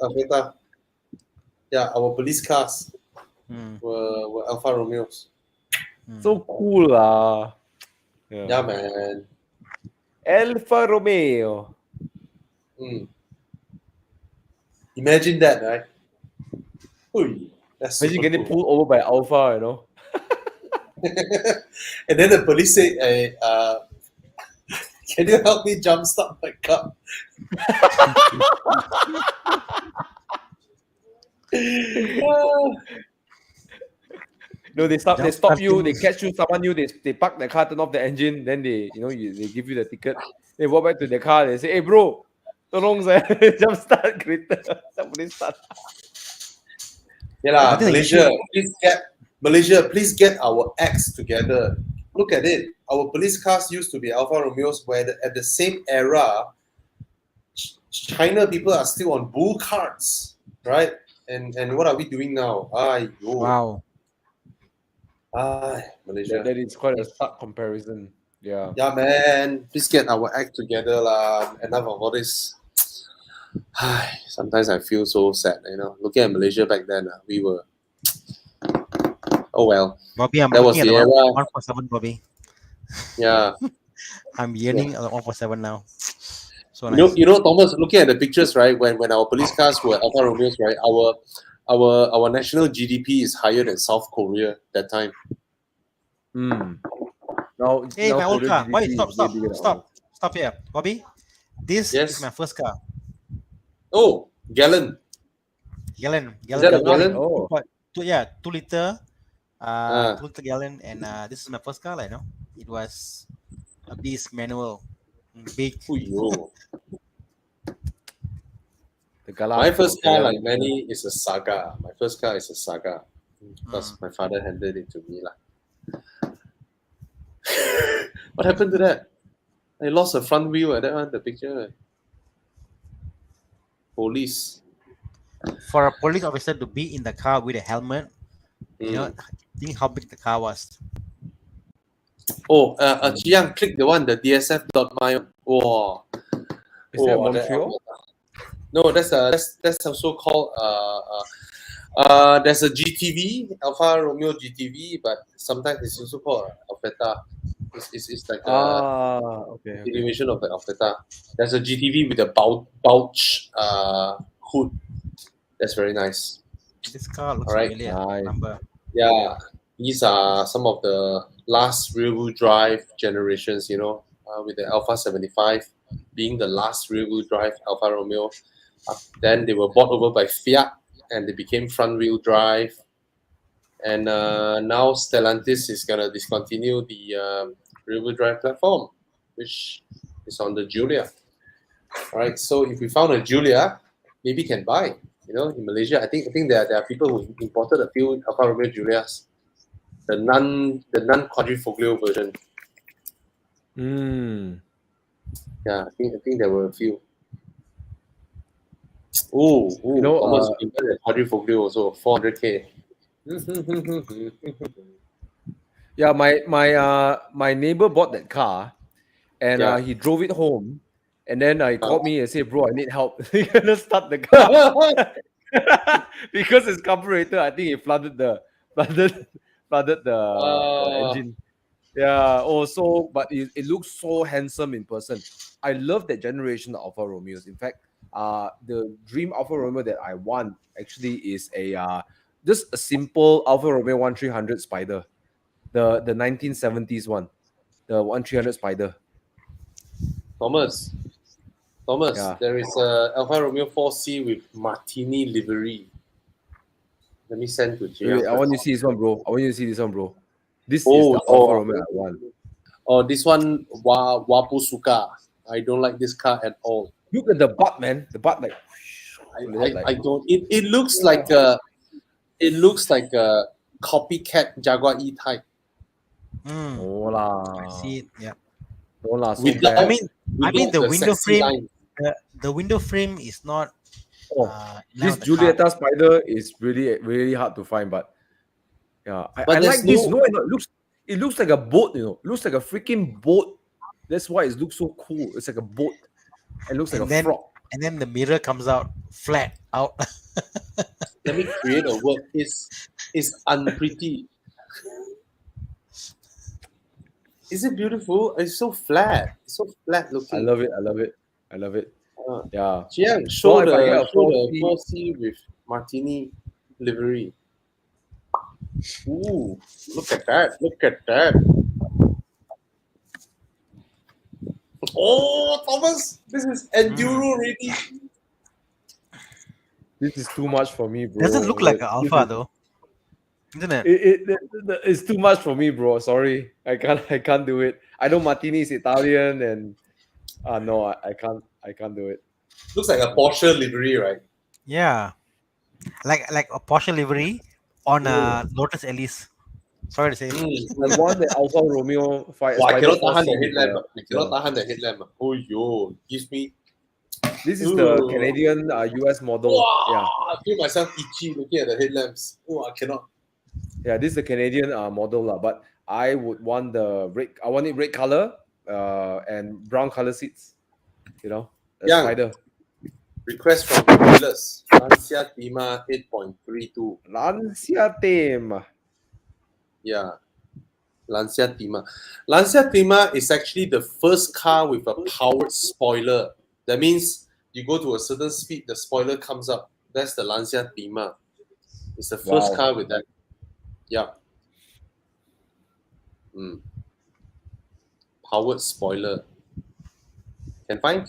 Alfetta. Yeah, our police cars were Alfa Romeos. So cool, lah. Yeah, man. Alfa Romeo. Imagine that, right? Ooh, that's Imagine super getting cool. pulled over by Alfa, And then the police say, hey, can you help me jumpstart my car? No, they stop you, they Jumpstarting. catch you, summon you, they park the car, turn off the engine, then they give you the ticket. They walk back to the car, they say, hey bro, tolong saya jumpstart kereta. Boleh start. Yeah, lah, I think Malaysia, please get our acts together. Look at it. Our police cars used to be Alfa Romeos, where at the same era, China people are still on bull carts, right? And what are we doing now? Wow. Malaysia. That is quite a stark comparison. Yeah. Yeah, man. Please get our act together, lah. Enough of all this. Sometimes I feel so sad, Looking at Malaysia back then, we were. Oh well. Bobby, I'm That was looking at the the era. 147, Bobby. Yeah. I'm yearning at the 147 now. So nice. Thomas, looking at the pictures, right? When our police cars were Alfa Romeos, right? Our national GDP is higher than South Korea that time. Now, Hey, my old Korean car. GDP Wait, is way bigger than stop here, Bobby. This Yes. is my first car. Oh, gallon. Gallon. Is that a gallon? Oh. 2 liter. 2 liter gallon, and this is my first car. It was a beast manual, big. My first car, like many, is a Saga. My first car is a Saga because my father handed it to me, lah. What happened to that? I lost a front wheel at that one. The picture. Police. For a police officer to be in the car with a helmet, think how big the car was. Oh, Jiang, click the one, the DSF.my. Wow. Is that Montreal? No, that's also called there's a GTV, Alfa Romeo GTV, but sometimes it's also called Alfetta. It's like a derivation of the Alfetta. There's a GTV with a bulge hood. That's very nice. This car looks Alright. familiar. Nice. Number. Yeah, these are some of the last rear-wheel drive generations, with the Alpha 75 being the last rear-wheel drive Alfa Romeo. Then they were bought over by Fiat and they became front-wheel drive. And now Stellantis is going to discontinue the rear-wheel drive platform, which is on the Giulia. All right, so if we found a Giulia, maybe can buy, You know, in Malaysia, I think there are people who imported a few Alfa Romeo Giulias, the non quadrifoglio version. Yeah, I think there were a few. Oh, You know, Thomas, you can get a quadrifoglio also, 400k. yeah, my neighbor bought that car, and Yeah. he drove it home, and then he called me and said, "Bro, I need help. You gonna start the car because it's carburetor. I think it flooded the engine." Yeah. Oh, so but it looks so handsome in person. I love that generation of Alfa Romeos. In fact, the dream Alfa Romeo that I want actually is a just a simple Alfa Romeo 1300 Spider, the 1970s one, the 1300 Spider. Thomas, Yeah. there is a Alfa Romeo 4C with Martini livery. Let me send to Jiang. Wait, I want you to see this one, bro. I want you to see this one, bro. This is the Alfa Romeo I want. Oh, this one Wapusuka. I don't like this car at all. Look at the butt, man. The butt, like, I don't. It looks like a copycat Jaguar E type. no lah. I see it. Yeah. No lah. So Without- I bad. mean the window sexy frame. line. The window frame is not. Oh, this Giulietta Spider is really, really hard to find, but yeah, I there's like this. no- No, it looks like a boat. You know, it looks like a freaking boat. That's why it looks so cool. It's like a boat. It looks like And a then- frog. And then the mirror comes out flat out. Let me create a word. It's unpretty. Is it beautiful? It's so flat. It's so flat looking. I love it. I love it. I love it. Yeah. Jiang, show Well, if I get the a 4C 4C with Martini livery. Ooh, look at that. Look at that. Oh, Thomas, this is enduro ready. This is too much for me, bro. Doesn't look like an This alpha is- though, isn't it? It's too much for me, bro. Sorry, I can't do it. I know Martini is Italian, and no, I can't do it. Looks like a Porsche livery, right? Yeah, like a Porsche livery on a Lotus Elise. Sorry to say. I want the Alfa Romeo 5. Wow, I Spider cannot tahan 4C the with headlamp. I cannot the- tahan the headlamp. Oh, yo, gives me. This is the Ooh. Canadian US model. Wow, Yeah, I feel myself itchy looking at the headlamps. Oh, I cannot. yeah. This is the Canadian model lah. But I would want the red. I want it red color, and brown color seats. You know, the Yeah. Spider. Request from Willis. Lancia Tima 8.32. Lancia theme. Yeah. Lancia Tima. Lancia Tima is actually the first car with a powered spoiler. That means you go to a certain speed, the spoiler comes up. That's the Lancia Tima. It's the first Wow. car with that. Yeah. Powered spoiler. Can find?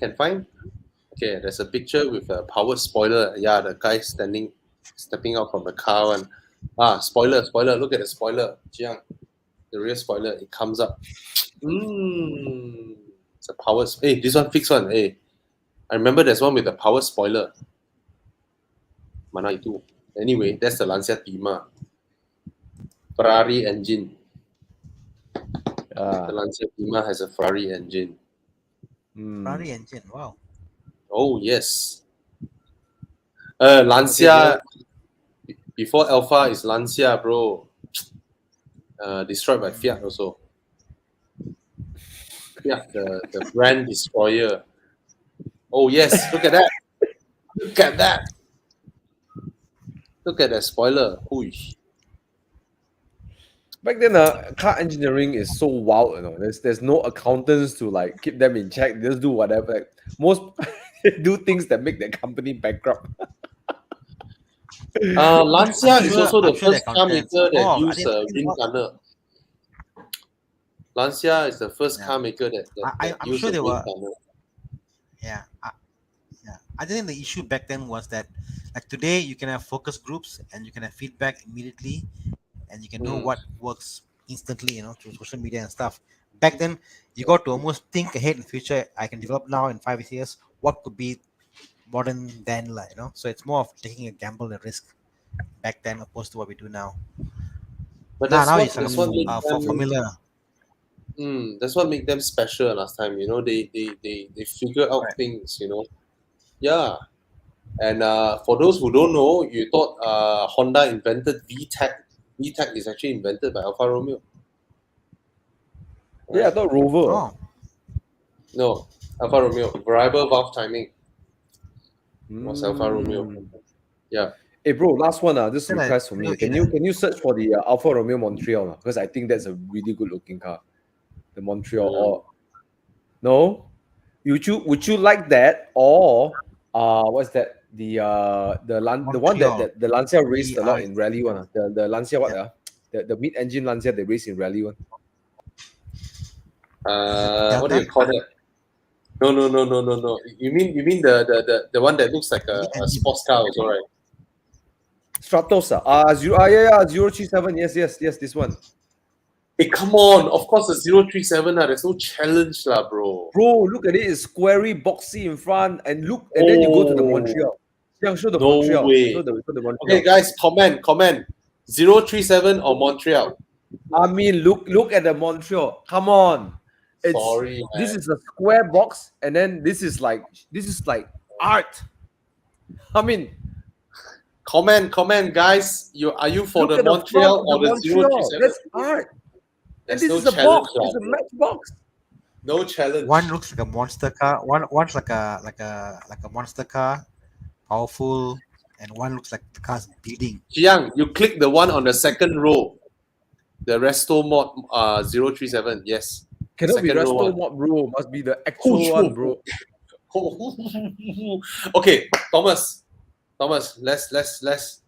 Okay, there's a picture with a powered spoiler. Yeah, the guy stepping out from the car and spoiler. Look at the spoiler. Jiang. The rear spoiler, it comes up. It's a power. Hey, this one fixed one. Hey, I remember there's one with a power spoiler. Mana itu? Anyway, that's the Lancia Tima. Ferrari engine. The Lancia Tima has a Ferrari engine. Ferrari engine. Wow. Oh yes. Lancia. Before Alpha is Lancia, bro. Destroyed by Fiat also. Fiat, the brand destroyer. Oh yes, look at that. Look at that. Look at that spoiler. Oosh. Back then, car engineering is so wild. You know, there's no accountants to like keep them in check. They just do whatever. Like, most they do things that make their company bankrupt. Lancia is also the I'm sure first they're car maker contents. that Oh, I used didn't- wind tunnel. Lancia is the first car maker that I'm used sure a they wind were- tunnel. Yeah. I think the issue back then was that, like today, you can have focus groups and you can have feedback immediately, and you can know what works instantly, through social media and stuff. Back then, you got to almost think ahead in the future. I can develop now in 5 years. What could be modern then, like, so it's more of taking a gamble and risk back then opposed to what we do now. But Now that's it's like what made for them. familiar. That's what made them special last time. They figure out Right. things. Yeah. And for those who don't know, you thought Honda invented VTEC. VTEC is actually invented by Alfa Romeo. Yeah, I thought Rover. Oh, No, Alfa Romeo. Variable valve timing was Alfa Romeo. Mm. Yeah. Hey bro, last one. This Yeah, request for me. like, Can you search for the Alfa Romeo Montreal? Because I think that's a really good looking car. The Montreal. Or no? Would you like that? Or what's that? The one Montreal. that the Lancia raced a lot VRX. in rally one. The Lancia what? The mid-engine Lancia they raced in rally one. What do you call that? No. You mean the one that looks like a sports car also, right? Stratos. 037. Yes, this one. Hey, come on! Of course, the 037. There's no challenge, lah, bro. Bro, look at it. It's squarey, boxy in front, and then you go to the Montreal. Yeah, show the No Montreal. way. Show the Montreal. Okay, guys, comment. 037 or Montreal? I mean, look at the Montreal. Come on. Sorry, man. This is a square box, and then this is like art. I mean, Comment, guys. Are you for look the at Montreal or the Montreal. 037? That's art. And There's this no is a challenge, box. lah, It's a bro. matchbox. No challenge. One looks like a monster car. One's like a monster car, powerful, and one looks like the car's beating. Jiang, you click the one on the second row. The Resto Mod 037. Yes. Cannot be Second row Resto one. Mod, bro. Must be the actual one, bro. Okay, Thomas, let's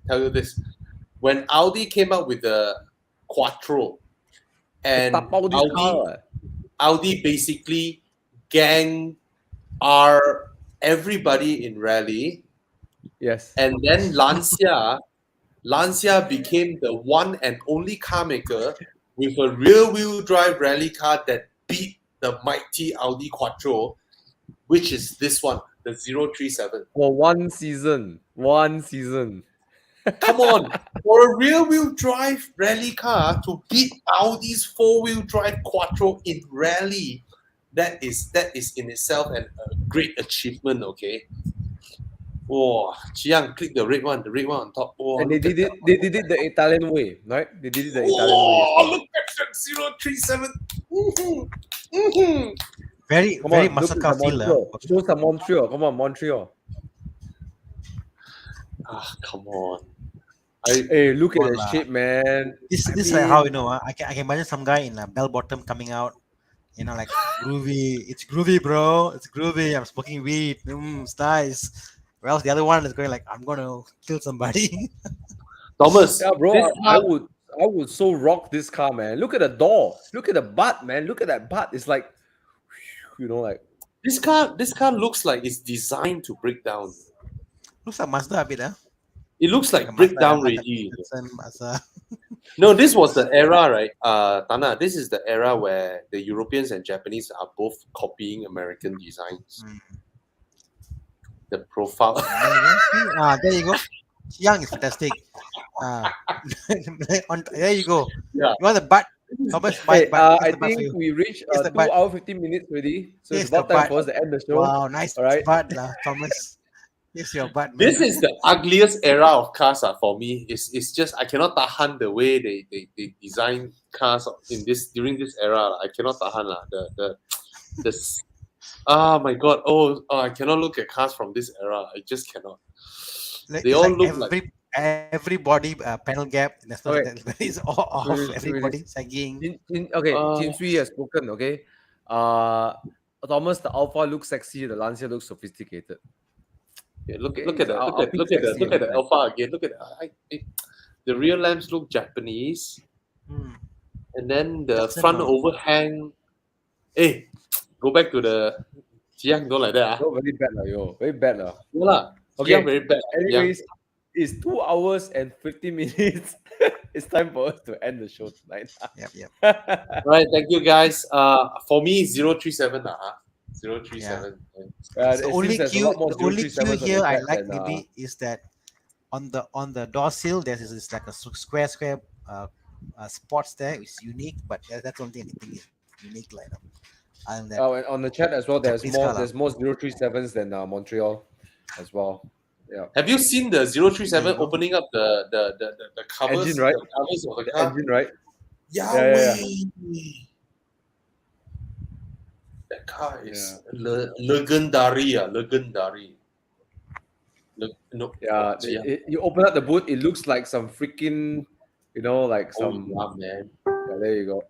tell you this. When Audi came out with the Quattro, and Tapao this car. Audi basically gang everybody in rally, Yes. and then Lancia became the one and only car maker with a rear-wheel drive rally car that beat the mighty Audi Quattro, which is this one, the 037. For one season. Come on, for a rear-wheel drive rally car to beat Audi's four-wheel drive Quattro in rally, that is in itself a great achievement. Okay. Oh, Chiang, click the red one on top. Oh, And they did it the Italian way, right? They did it the Italian way. Oh, look at that 037. Very Come very on, muscle look car at the feel. Montreal. Show some Montreal. Come on, Montreal. Come on. Hey, look at Come on, the shape, man. This is like how I can imagine some guy in a bell bottom coming out, like groovy. It's groovy, bro. It's groovy. I'm smoking weed. It's nice. Or else the other one is going like, I'm gonna kill somebody. Thomas, Yeah, bro. this I car- would so rock this car, man. Look at the door. Look at the butt, man. Look at that butt. It's like, like this car looks like it's designed to break down. Looks like Mazda a bit, huh? It looks like a breakdown Mazda ready. Mazda. No, this was the era, right? Tana, this is the era where the Europeans and Japanese are both copying American designs. The profile. There you go. Young is fantastic. There you go. Yeah. You want the butt? Thomas, hey, butt. I think we reached Here's the 2 butt. hours 15 minutes already. So Here's it's about the time butt. for us to end the show. Wow, nice All right. butt, Thomas. Here's your butt. Man. This is the ugliest era of cars for me. It's just I cannot tahan the way they design cars during this era. I cannot tahan this. Oh my god! I cannot look at cars from this era. I just cannot. They all look like every body panel gap. That's not Okay. that is all off. Really, Everybody sagging. Jin Sui has spoken. Okay. Thomas, the Alpha looks sexy. The Lancia looks sophisticated. Yeah, look Okay, at I'll pick the sexy on that. Alpha again. Look at the rear lamps look Japanese, and then the That's front it, overhang. Hey, go back to the Jiang, don't like that. Oh, very bad, yo. Very bad, lah. No lah. Okay. Jiang very bad. Anyways, it's 2 hours and 50 minutes. It's time for us to end the show tonight. Yep. Right, thank you guys. For me, 037. 037. The It only seems there's a queue, lot more the only queue 037s on here the I chat like than, maybe is that on the door sill there's this like a square spots there. It's unique, but that's the only thing I think is unique, like other than that, and on the chat as well. Japanese car, There's more 037s than Montreal as well. Yeah. Have you seen the 037 There you go. opening up the covers, Engine, right? the covers of the The car? engine, right? Yahweh! Yeah. That car is legendary. Legendary. No, Yeah. yeah. You open up the boot, it looks like some freaking, like Oh, some. yeah, man. Yeah, there you go.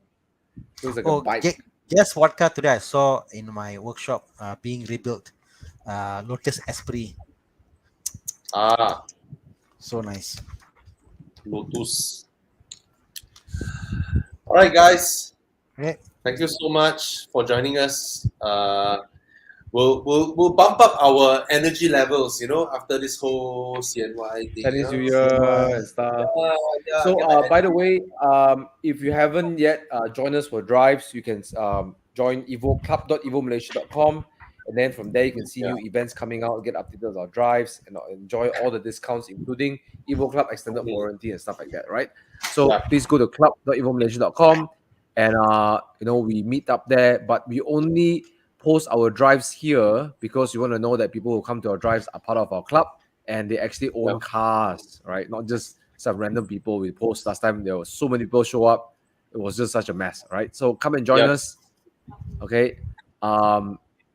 Looks like a Oh, bike. guess what car today I saw in my workshop being rebuilt? Lotus Esprit. Ah, So nice. Lotus. All right, guys. Okay. Thank you so much for joining us. We'll bump up our energy levels, after this whole CNY thing. Chinese New Year and stuff. So, by the way, if you haven't yet joined us for drives, you can join club.evomalaysia.com, and then from there you can see new events coming out, get updated on our drives, and enjoy all the discounts, including Evo Club extended warranty and stuff like that. Right? So please go to club.evomalaysia.com, and we meet up there, but we only post our drives here because you want to know that people who come to our drives are part of our club and they actually own cars, right? Not just some random people we post. Last time there was so many people show up, it was just such a mess, right? So come and join us, okay?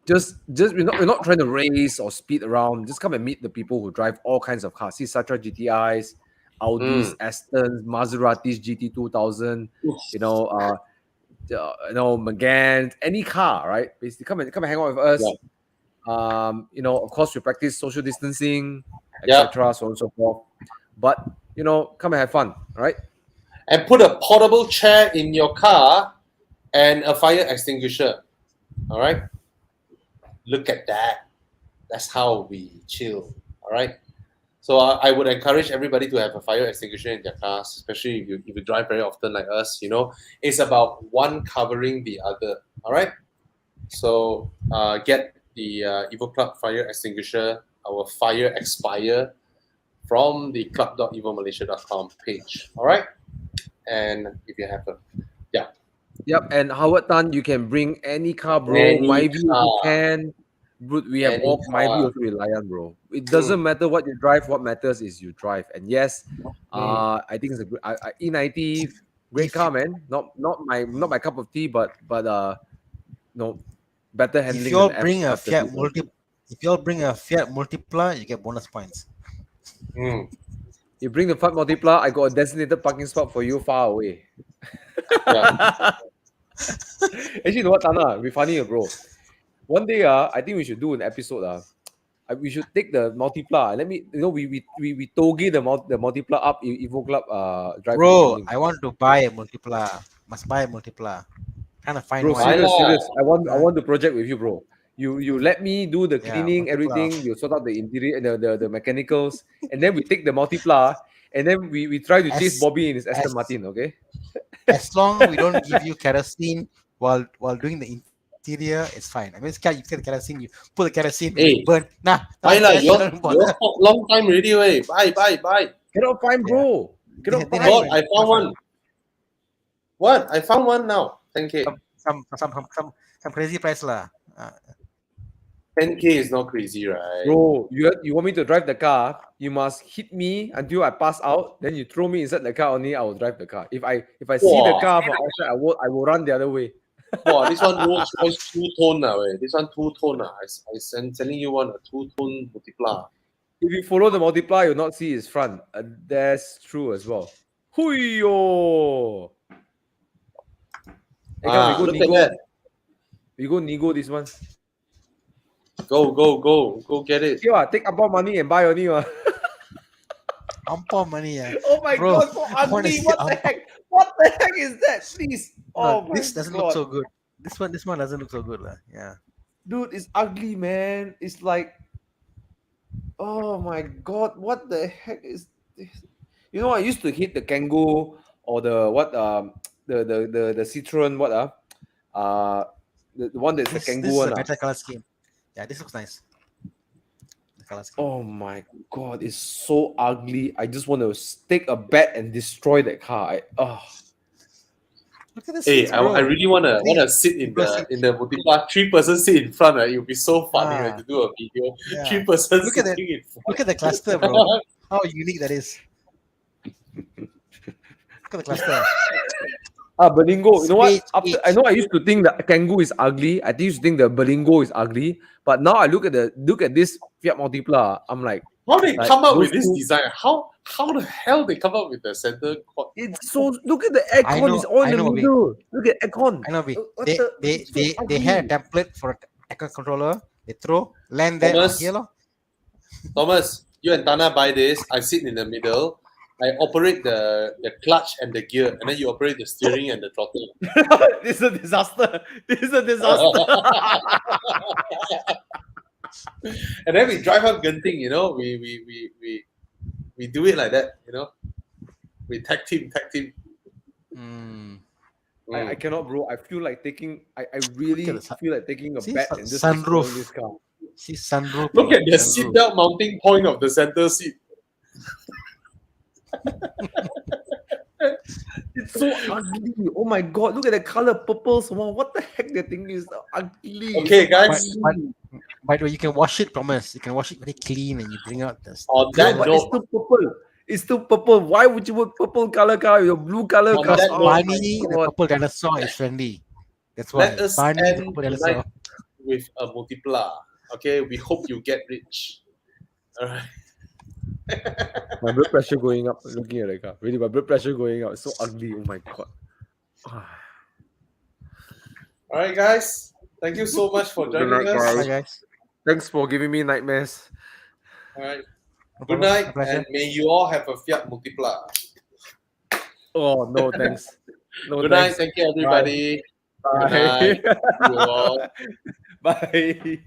Just we're not trying to race or speed around. Just come and meet the people who drive all kinds of cars. See Satra GTIs, Audis, Astons, Maseratis, GT2000, Megane, any car, right? Basically, come and hang out with us. Of course, we practice social distancing, etc., so on and so forth. But come and have fun, all right? And put a portable chair in your car and a fire extinguisher. All right. Look at that. That's how we chill. All right. So I would encourage everybody to have a fire extinguisher in their cars, especially if you drive very often like us. It's about one covering the other. All right. So get the Evo Club fire extinguisher, our fire expire, from the club.evomalaysia.com page. All right. And if you have Yep. And Howard Tan, you can bring any car, bro. Any Myvi car. you can. We have Any all Myvi car. also rely on, bro. It doesn't matter what you drive. What matters is you drive. And yes, I think it's a good E90, great car, man. Not my cup of tea, but better handling. If you all bring a Fiat Multipla, you get bonus points. You bring the Fiat Multipla, I got a designated parking spot for you far away. Actually, you know what, Tana? Be funny, bro. One day, I think we should do an episode. We should take the Multipla. Let me, we toge the Multipla up Evo Club drive. Bro, I want to buy a Multipla. Must buy a Multipla. Trying to find bro, one. serious. I want to project with you, bro. You let me do the cleaning, Multipla. everything. You sort out the interior, the mechanicals, and then we take the Multipla, and then we try to chase Bobby in his Aston Martin. Okay. As long we don't give you kerosene while doing the interior, it's fine. I mean, you get the kerosene, you put the kerosene, burn. Nah, you're long time already. Bye. Cannot find, bro. Cannot find. God, I found one. What? I found one now. 10K. Some crazy price lah. 10K is not crazy, right? Bro, you want me to drive the car? You must hit me until I pass out. Then you throw me inside the car. Only I will drive the car. If I see the car from outside, I will run the other way. Wow, this one was two-tone now. This one two-tone. I'm telling you one, a two-tone Multipla. If you follow the Multipla, you'll not see his front. That's true as well. Huyo! Hey, come, we go nego this one. Go get it. Yeah, take about money and buy only. Ampau money, yeah. Oh my god, so ugly. What the heck? What the heck is that? Please. Oh no, this doesn't look so good. This one doesn't look so good, lah. Yeah. Dude, it's ugly, man. It's like, oh my god, what the heck is this? I used to hit the Kangoo or the Citroen, the one that's the This Kangoo is one. a better color scheme. Yeah, this looks nice. The color scheme. Oh my god, it's so ugly. I just want to take a bat and destroy that car. Look at this. Hey, seats, I bro. really wanna sit in the multipla 3-person seat in front. Right? It would be so funny right, to do a video. Yeah. 3-person Look at sitting in front. Look at the cluster, bro. How unique that is. Look at the cluster. Berlingo. You know what? Space After age. I know I used to think the Kangoo is ugly. I used to think the Berlingo is ugly. But now I look at this Fiat Multipla. I'm like, How they like, come up with those this two- design? How the hell they come up with the center quad? it's so. Look at the aircon. know- It's all I in the know, Vic. middle. Look at aircon. I know, Vic. What They the- they it's so they, they had a ugly. template for a controller. They land there Thomas. here, lor. Thomas, you and Tana buy this. I sit in the middle. I operate the clutch and the gear, and then you operate the steering and the throttle. This is a disaster. This is a disaster. And then we drive up Genting, you know. We do it like that, you know. We tag team. I cannot, bro. I feel like taking. I really Look at the feel like taking a See, bat and just sunroof. destroying this car. See sunroof. Look at the sunroof. seatbelt mounting point of the center seat. It's so ugly. Oh my god! Look at the color, purple. Someone, what the heck? That thing is ugly. Okay, guys. By the way, you can wash it, promise. You can wash it very clean, and you bring out the. On No, that but it's note, still purple. It's still purple. Why would you put purple color car with a blue color On car? that Oh note, my Barney, the God. purple dinosaur is friendly. That's why. let us Barney, the end purple tonight dinosaur. with a multipla. Okay, we hope you get rich. All right. My blood pressure going up looking at the car. Really, my blood pressure going up. It's so ugly. Oh my god. All right, guys. Thank you so much for joining Good night, us. Hi guys. Thanks for giving me nightmares. All right. No Good problem. night, My pleasure. and may you all have a Fiat Multipla. Oh no, thanks. No, Good night. thanks. Thank you, everybody. Good night. Bye. You all. Bye.